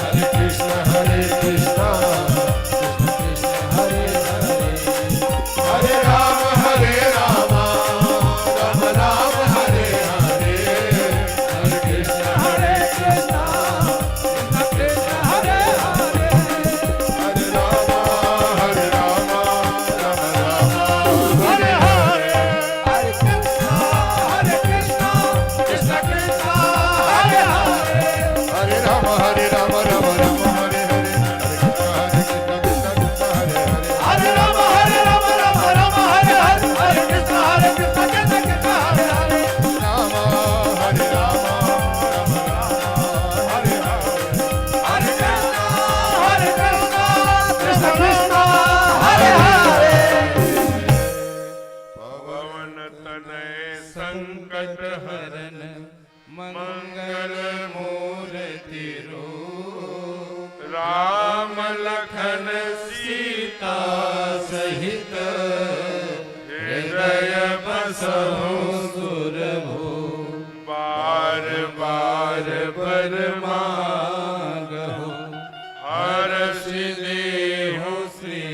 हरे कृष्ण कृष्ण हरे हरे हरे राम राम राम हरे हरे हरे कृष्ण हरे कृष्णा कृष्ण कृष्ण हरे हरे हरे राम राम राम हरे हरे हरे कृष्णा कृष्ण कृष्ण हरे हरे हरे राम राम राम हरे हरे हरे कृष्ण कृष्ण हरे हरे हरे राम राम हरे हरे हरे कृष्ण कृष्ण कृष्ण हरे हरे राम हरे राम हरे हरे हरे कृष्ण कृष्ण हरे हरे पवन तनय संकट हरन मंगल मूर्ति रूप राम लखन सीता सहित हृदय बसहु सुरभु बार बार पर मांगहु हर्ष देहु श्री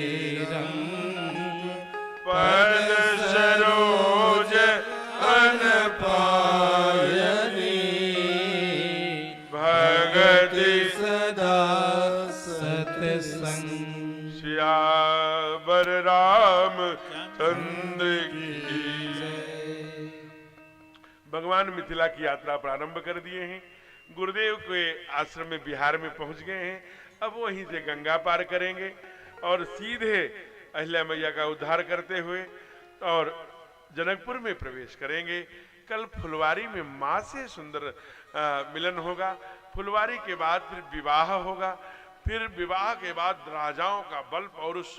रंग पद सरोज अन पायनी भगति सदा सत्संग श्यावर राम चंद्र की जय। भगवान मिथिला की यात्रा प्रारंभ कर दिए हैं। गुरुदेव के आश्रम में बिहार में पहुंच गए हैं। अब वहीं से गंगा पार करेंगे और सीधे अहिल्या मैया का उद्धार करते हुए और जनकपुर में प्रवेश करेंगे। कल फुलवारी में माँ से सुंदर मिलन होगा। फुलवारी के बाद फिर विवाह होगा। फिर विवाह के बाद राजाओं का बल पौरुष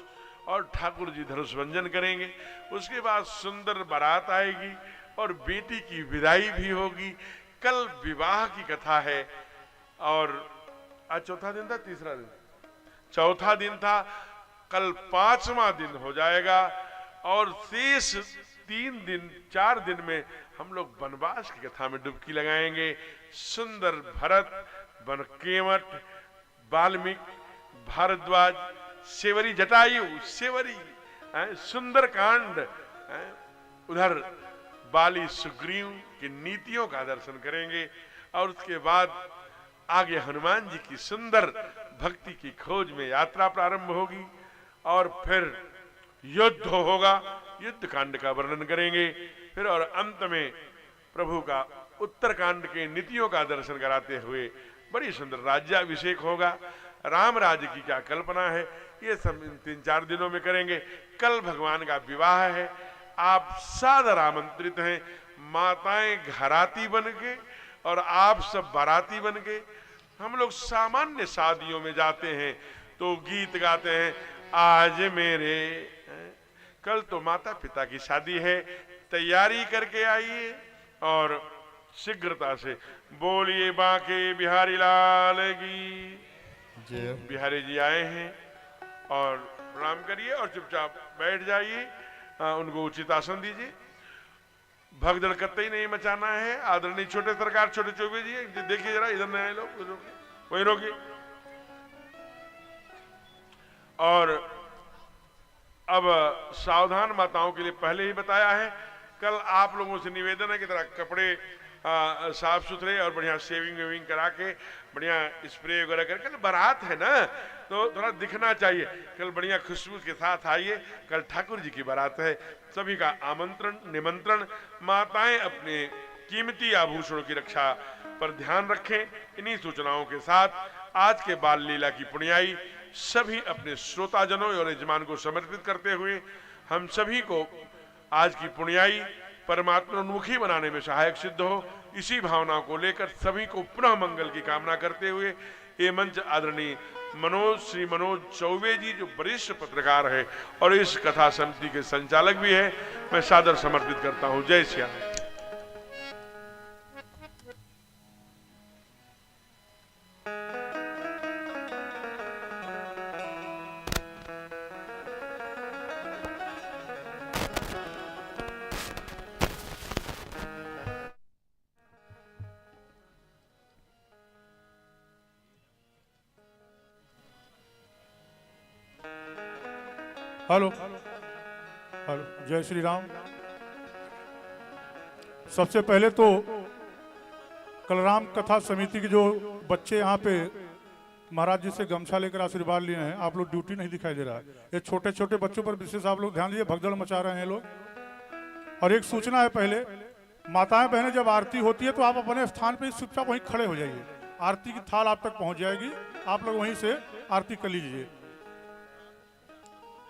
और ठाकुर जी धनुषभंजन करेंगे। उसके बाद सुंदर बारात आएगी और बेटी की विदाई भी होगी। कल विवाह की कथा है और आज चौथा दिन था, तीसरा दिन, चौथा दिन था। कल पांचवा दिन हो जाएगा और शेष 3 दिन 4 दिन में हम लोग वनवास की कथा में डुबकी लगाएंगे। सुंदर भरत, बनकेवट, वाल्मीकि, भारद्वाज, सेवरी, जटायु, सेवरी, सुंदर कांड, उधर बाली सुग्रीव की नीतियों का दर्शन करेंगे और उसके बाद आगे हनुमान जी की सुंदर भक्ति की खोज में यात्रा प्रारंभ होगी और फिर युद्ध होगा। युद्ध कांड का वर्णन करेंगे फिर और अंत में प्रभु का उत्तरकांड के नीतियों का दर्शन कराते हुए बड़ी सुंदर राज्याभिषेक होगा। राम राज्य की क्या कल्पना है ये सब इन 3-4 दिनों में करेंगे। कल भगवान का विवाह है। आप सादर आमंत्रित हैं। माताएं घराती बन के और आप सब बाराती बन के। हम लोग सामान्य शादियों में जाते हैं तो गीत गाते हैं, आज मेरे, कल तो माता पिता की शादी है, तैयारी करके आइए और शीघ्रता से बोलिए बांके बिहारी लाल की। जय हो। बिहारी जी आए हैं और प्रणाम करिए और चुपचाप बैठ जाइए, उनको उचित आसन दीजिए। भगदड़ कतई नहीं मचाना है। आदरणीय छोटे सरकार छोटे चौबे जी, देखिए जरा, इधर नहीं आए लोग, वही रोकिए। और अब सावधान माताओं के लिए पहले ही बताया है, कल आप लोगों से निवेदन है कि जरा कपड़े साफ सुथरे और बढ़िया शेविंग वेविंग करा के, बढ़िया स्प्रे वगैरह करके, कल बारात है ना तो थोड़ा दिखना चाहिए। कल बढ़िया खुशबू के साथ आइए, कल ठाकुर जी की बारात है। सभी का आमंत्रण निमंत्रण। माताएं अपने कीमती आभूषणों की रक्षा पर ध्यान रखें। इन्हीं सूचनाओं के साथ आज के बाल लीला की पुण्याई सभी अपने श्रोताजनों और यजमान को समर्पित करते हुए हम सभी को आज की पुण्याई परमात्मोन्मुखी बनाने में सहायक सिद्ध हो, इसी भावना को लेकर सभी को पुनः मंगल की कामना करते हुए ये मंच आदरणीय श्री मनोज चौबे जी, जो वरिष्ठ पत्रकार है और इस कथा समिति के संचालक भी है, मैं सादर समर्पित करता हूं। जय श्री राम। हेलो हेलो, जय श्री राम। सबसे पहले तो कलराम कथा समिति के जो बच्चे यहाँ पे महाराज जी से गमछा लेकर आशीर्वाद लिए हैं, आप लोग ड्यूटी नहीं दिखाई दे रहा है। ये छोटे छोटे बच्चों पर विशेष आप लोग ध्यान दीजिए, भगदड़ मचा रहे हैं लोग। और एक सूचना है, पहले माताएं बहनें जब आरती होती है तो आप अपने स्थान पे चुपचाप वहीं खड़े हो जाइए। आरती की थाल आप तक पहुंच जाएगी, आप लोग वहीं से आरती कर लीजिए।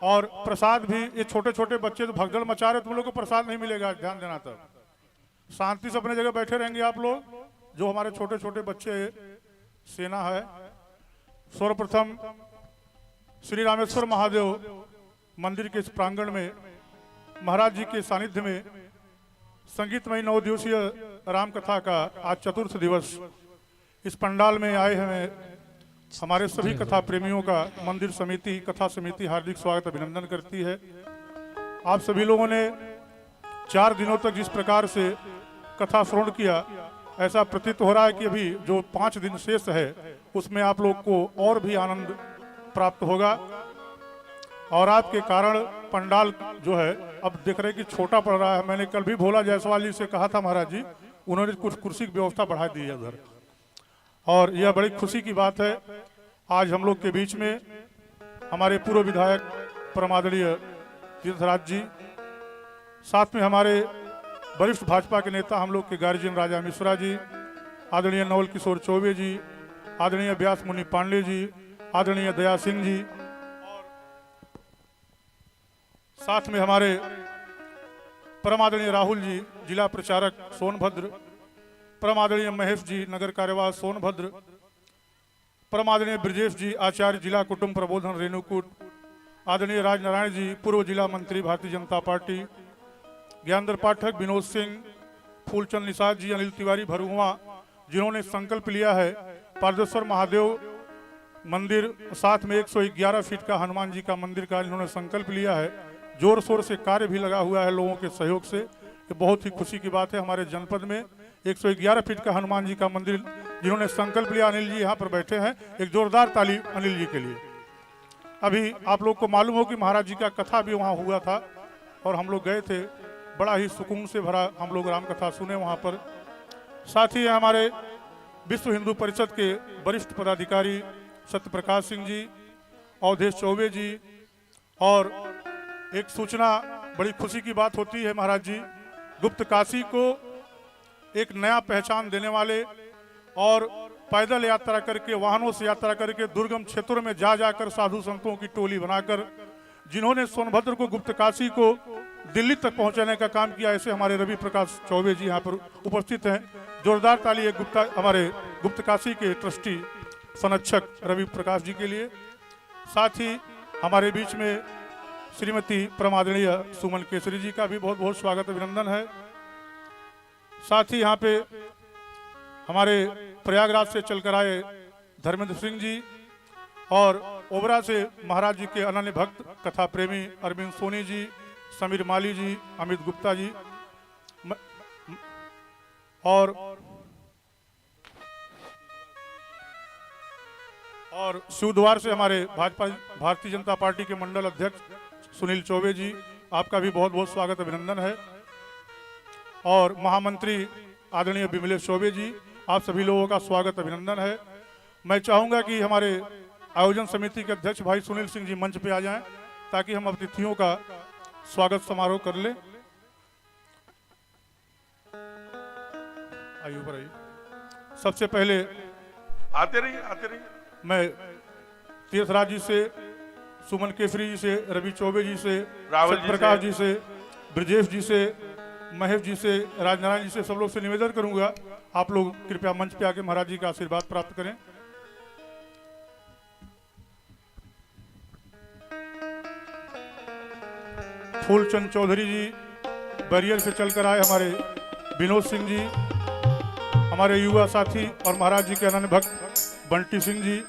और प्रसाद भी, ये छोटे छोटे बच्चे तो भगदड़ मचा रहे, तुम लोग को प्रसाद नहीं मिलेगा, ध्यान देना। तब शांति से अपने जगह बैठे रहेंगे आप लोग। जो हमारे छोटे छोटे बच्चे सेना है, सर्वप्रथम श्री रामेश्वर महादेव मंदिर के इस प्रांगण में महाराज जी के सानिध्य में संगीतमय 9 दिवसीय राम कथा का आज चतुर्थ दिवस इस पंडाल में आए हैं। हमारे सभी कथा प्रेमियों का मंदिर समिति, कथा समिति हार्दिक स्वागत अभिनंदन करती है। आप सभी लोगों ने 4 दिनों तक जिस प्रकार से कथा श्रवण किया, ऐसा प्रतीत हो रहा है कि अभी जो 5 दिन शेष है उसमें आप लोग को और भी आनंद प्राप्त होगा। और आपके कारण पंडाल जो है अब देख रहे कि छोटा पड़ रहा है। मैंने कल भी भोला जायसवाल जी से कहा था, महाराज जी उन्होंने कुछ कुर्सी की व्यवस्था बढ़ा दी है उधर, और यह बड़ी खुशी की बात है। आज हम लोग के बीच में हमारे पूर्व विधायक परमादरणीय तीर्थराज जी, साथ में हमारे वरिष्ठ भाजपा के नेता हम लोग के गार्जियन राजा मिश्रा जी, आदरणीय नवल किशोर चौबे जी, आदरणीय व्यास मुनि पांडे जी, आदरणीय दया सिंह जी, और साथ में हमारे परम आदरणीय राहुल जी जिला प्रचारक सोनभद्र, परम आदरणीय महेश जी नगर कार्यवाह सोनभद्र, परम आदरणीय ब्रजेश जी आचार्य जिला कुटुंब प्रबोधन रेणुकूट, आदरणीय राजनारायण जी पूर्व जिला मंत्री भारतीय जनता पार्टी, ज्ञानदर पाठक, विनोद सिंह, फूलचंद निषाद जी, अनिल तिवारी भरुआ, जिन्होंने संकल्प लिया है पारदेश्वर महादेव मंदिर, साथ में 111 फीट का हनुमान जी का मंदिर का इन्होंने संकल्प लिया है। जोर शोर से कार्य भी लगा हुआ है लोगों के सहयोग से। ये बहुत ही खुशी की बात है। हमारे जनपद में 111 फीट का हनुमान जी का मंदिर जिन्होंने संकल्प लिया, अनिल जी यहाँ पर बैठे हैं, एक जोरदार ताली अनिल जी के लिए। अभी आप लोग को मालूम हो कि महाराज जी का कथा भी वहाँ हुआ था और हम लोग गए थे, बड़ा ही सुकून से भरा हम लोग राम कथा सुने वहाँ पर। साथ ही हमारे विश्व हिंदू परिषद के वरिष्ठ पदाधिकारी सत्यप्रकाश सिंह जी, अवधेश चौबे जी, और एक सूचना बड़ी खुशी की बात होती है, महाराज जी गुप्त काशी को एक नया पहचान देने वाले और पैदल यात्रा करके, वाहनों से यात्रा करके दुर्गम क्षेत्रों में जा जाकर साधु संतों की टोली बनाकर जिन्होंने सोनभद्र को गुप्त काशी को दिल्ली तक पहुंचाने का काम किया। ऐसे हमारे रवि प्रकाश चौबे जी यहाँ पर उपस्थित हैं। जोरदार ताली एक हमारे गुप्तकाशी के ट्रस्टी संरक्षक रवि प्रकाश जी के लिए। साथ ही हमारे बीच में श्रीमती परमादरणीय सुमन केसरी जी का भी बहुत बहुत स्वागत अभिनंदन है। साथ ही यहाँ पे हमारे प्रयागराज से चलकर आए धर्मेंद्र सिंह जी और ओबरा से महाराज जी के अनन्य भक्त कथा प्रेमी अरविंद सोनी जी, समीर माली जी, अमित गुप्ता जी और शिवद्वार से हमारे भारतीय जनता पार्टी के मंडल अध्यक्ष सुनील चौबे जी, आपका भी बहुत बहुत स्वागत अभिनंदन है। और महामंत्री आदरणीय विमलेश चौबे जी, आप सभी लोगों का स्वागत अभिनंदन है। मैं चाहूंगा कि हमारे आयोजन समिति के अध्यक्ष भाई सुनील सिंह जी मंच पे आ जाएं ताकि हम अतिथियों का स्वागत समारोह कर लें। आइए ऊपर आइए। सबसे पहले आते रहिए। मैं तीर्थराज जी से, सुमन केसरी जी से, रवि चौबे जी से, रावल प्रकाश जी से, ब्रजेश जी से, महेश जी से, राजनारायण जी से, सब लोग से निवेदन करूंगा आप लोग कृपया मंच पे आके महाराज जी का आशीर्वाद प्राप्त करें। फूलचंद चौधरी जी बैरियर से चलकर आए, हमारे विनोद सिंह जी, हमारे युवा साथी और महाराज जी के अनन्य भक्त बंटी सिंह जी,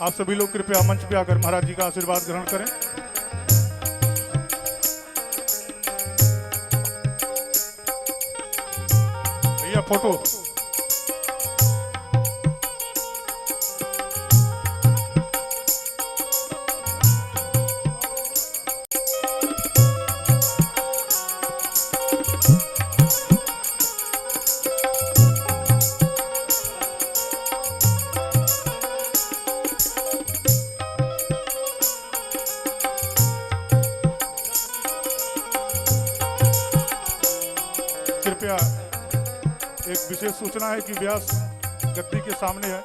आप सभी लोग कृपया मंच पे आकर महाराज जी का आशीर्वाद ग्रहण करें। भैया फोटो। कृपया एक विशेष सूचना है कि व्यास गद्दी के सामने है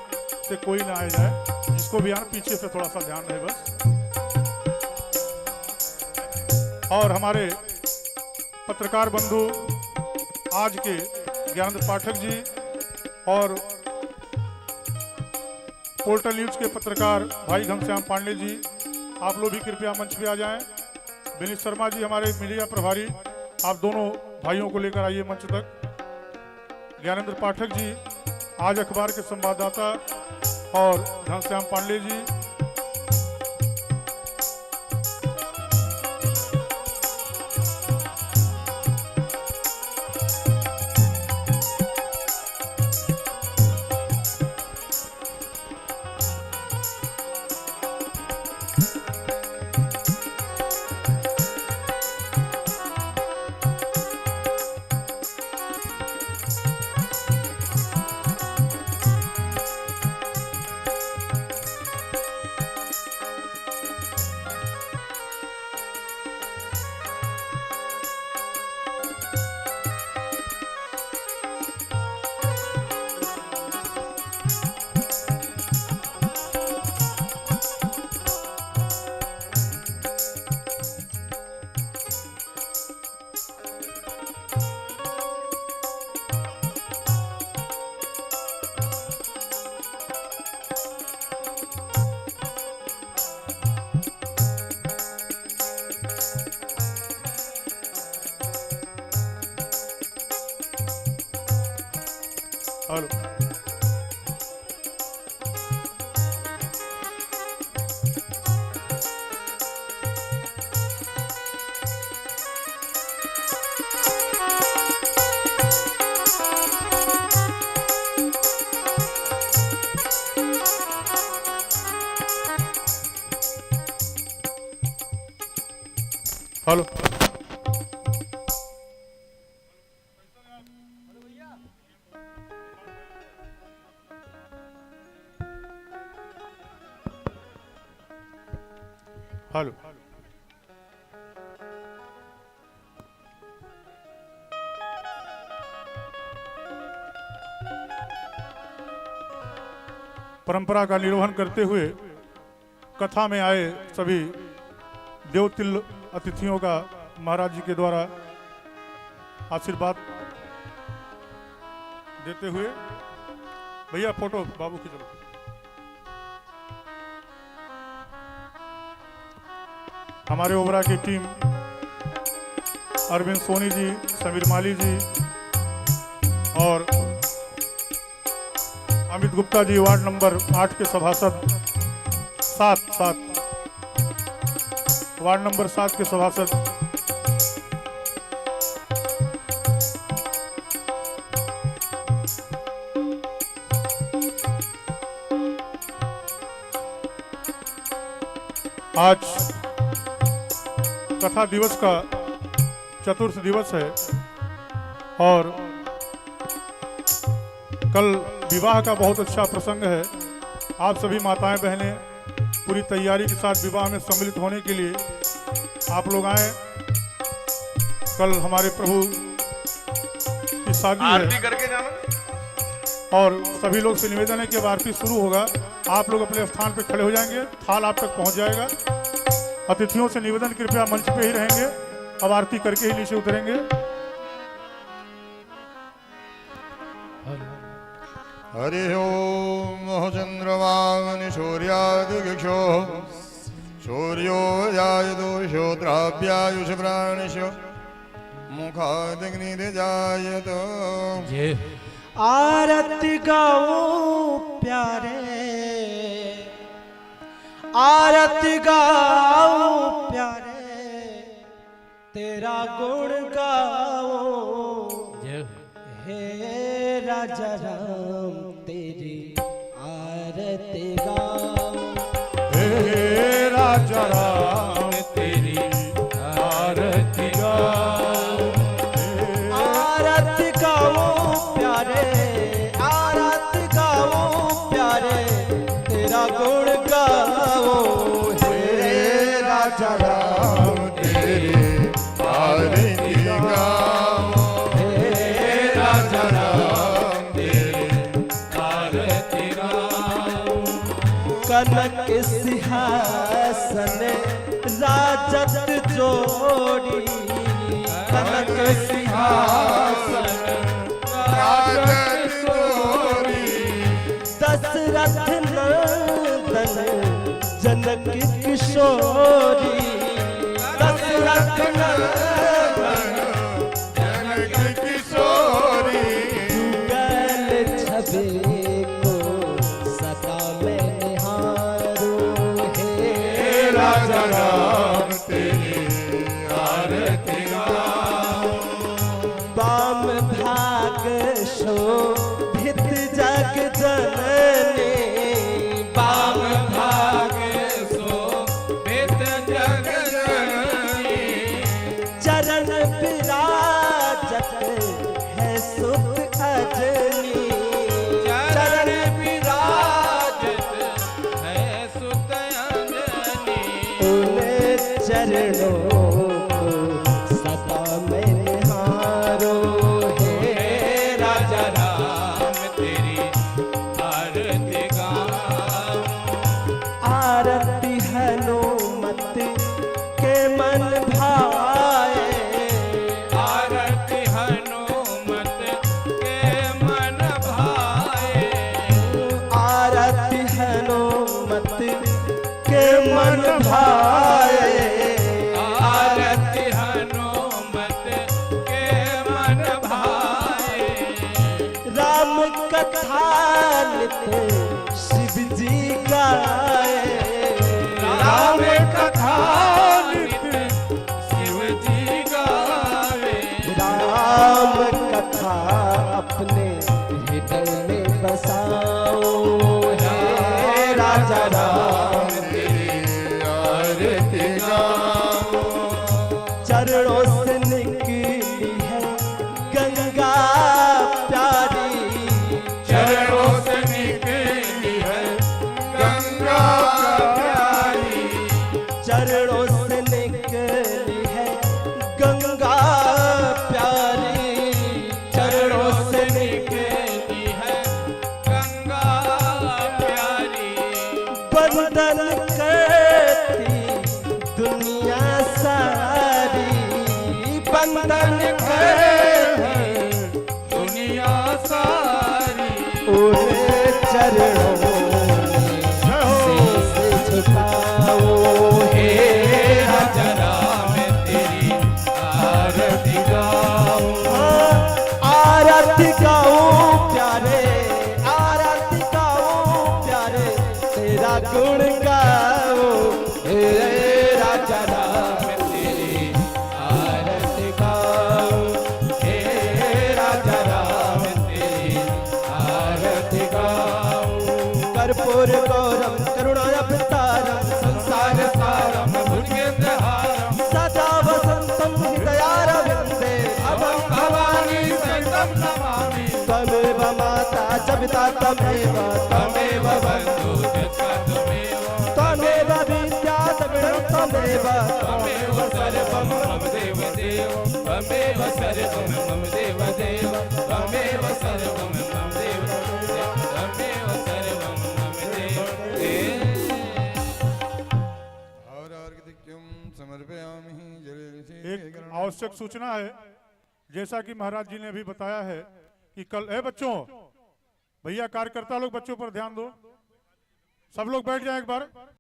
से कोई ना आ जाए, जिसको भी आना पीछे से थोड़ा सा ध्यान रहे बस। और हमारे पत्रकार बंधु आज के ज्ञानेंद्र पाठक जी और पोर्टल न्यूज के पत्रकार भाई घनश्याम पांडे जी, आप लोग भी कृपया मंच पे आ जाएं। विनीत शर्मा जी हमारे मीडिया प्रभारी, आप दोनों भाइयों को लेकर आइए मंच तक। ज्ञानेंद्र पाठक जी आज अखबार के संवाददाता और Ghanshyam Pandey ji, hello hello hello परंपरा का निर्वहन करते हुए कथा में आए सभी देवतुल्य अतिथियों का महाराज जी के द्वारा आशीर्वाद देते हुए भैया फोटो बाबू की चलो। हमारे ओबरा की टीम अरविंद सोनी जी, समीर माली जी और अमित गुप्ता जी, वार्ड नंबर 8 के सभासद, 7 वार्ड नंबर 7 के सभासद, आज कथा दिवस का चतुर्थ दिवस है और कल विवाह का बहुत अच्छा प्रसंग है। आप सभी माताएं बहनें पूरी तैयारी के साथ विवाह में सम्मिलित होने के लिए आप लोग आए। कल हमारे प्रभु की शादी आरती है करके जाना और सभी लोग से निवेदन है कि अब आरती शुरू होगा, आप लोग अपने स्थान पर खड़े हो जाएंगे, थाल आप तक पहुंच जाएगा। अतिथियों से निवेदन कृपया मंच पे ही रहेंगे, अब आरती करके ही नीचे उतरेंगे। हरि ओम चंद्रवांगनि सूर्यादिक्षो सूर्यो जायतो द्राव्यायुष प्राणिश मुखादग्निर्जायत। आरती गाओ प्यारे, आरती गाओ प्यारे, तेरा गुण गाओ हे राजा राम, तेरी आरती गाओ हे राजा राम, तेरी आरती गाओ। आरती गाओ प्यारे, आरती गाओ प्यारे, तेरा गुण गाओ हे राजा राम, तेरी आरती गाओ, हे राजा राम, आरती गाओ। कनक सिंहासन राजत जोड़ी, कनक सिंहासन राजत जोड़ी, दशरथ नंदन जनक किशोरी, दशरथ नंदन जनक किशोरी। युगल छवि को सदा मैं निहारूं हे राजा राम, तेरी आरती गाओ। वाम भाग शोभित जग जननी, वाम भाग शोभित जग जननी, चरण विराजत है सुत अजनी, चरण विराजत है सुत अंजनी। उन चरणों को सदा मैं निहारूं हे राजा राम, तेरी आरती गाओ। आरती हनुमत के मन भाए, आरती हनुमत के मन भाए, आरती हनुमत के मन भाए, आरती हनुमत के मन भाए। राम कथा नित शिव जी गाए, राम कथा नित शिव जी गावे, राम कथा अपने हृदय में बसाओ हे राजा राम, तेरी आरती गाओ। चरणों से निकली है गंगा प्यारी, चरणों से निकली है गंगा प्यारी, चरणों से निकली है गंगा प्यारी, चरणों से निकली है गंगा प्यारी। वंदन करती दुनिया सारी, बंधन करे दुनिया सारी उरे चरणों में शीश झुकाओ हे राजा राम तेरी आरती गाओ आरती गाओ प्यारे आरती गाओ प्यारे तेरा गुण गाओ हे राजा राम तेरी आरती गाओ हे राजा राम तेरी आरती गाओ कर्पूर गौरम करुणावतारम संसार सारम भुजगेन्द्रहारम सदा वसंतम हृदयारविंदे अभं भवानी शरणं नमामि त्वमेव माता च पिता त्वमेव त्वमेव बन्धु जगता त्वमेव त्वमेव विद्या द्रविणं त्वमेव त्वमेव सर्वं मम देव देव त्वमेव सर्वं मम देव देव त्वमेव सर्वं मम देव देव त्वमेव सर्वं मम देव देव और अर्घ्यं समर्पयामि एक आवश्यक सूचना है, जैसा कि महाराज जी ने अभी बताया है कि कल बच्चों, भैया कार्यकर्ता लोग बच्चों पर ध्यान दो, सब लोग बैठ जाएं एक बार।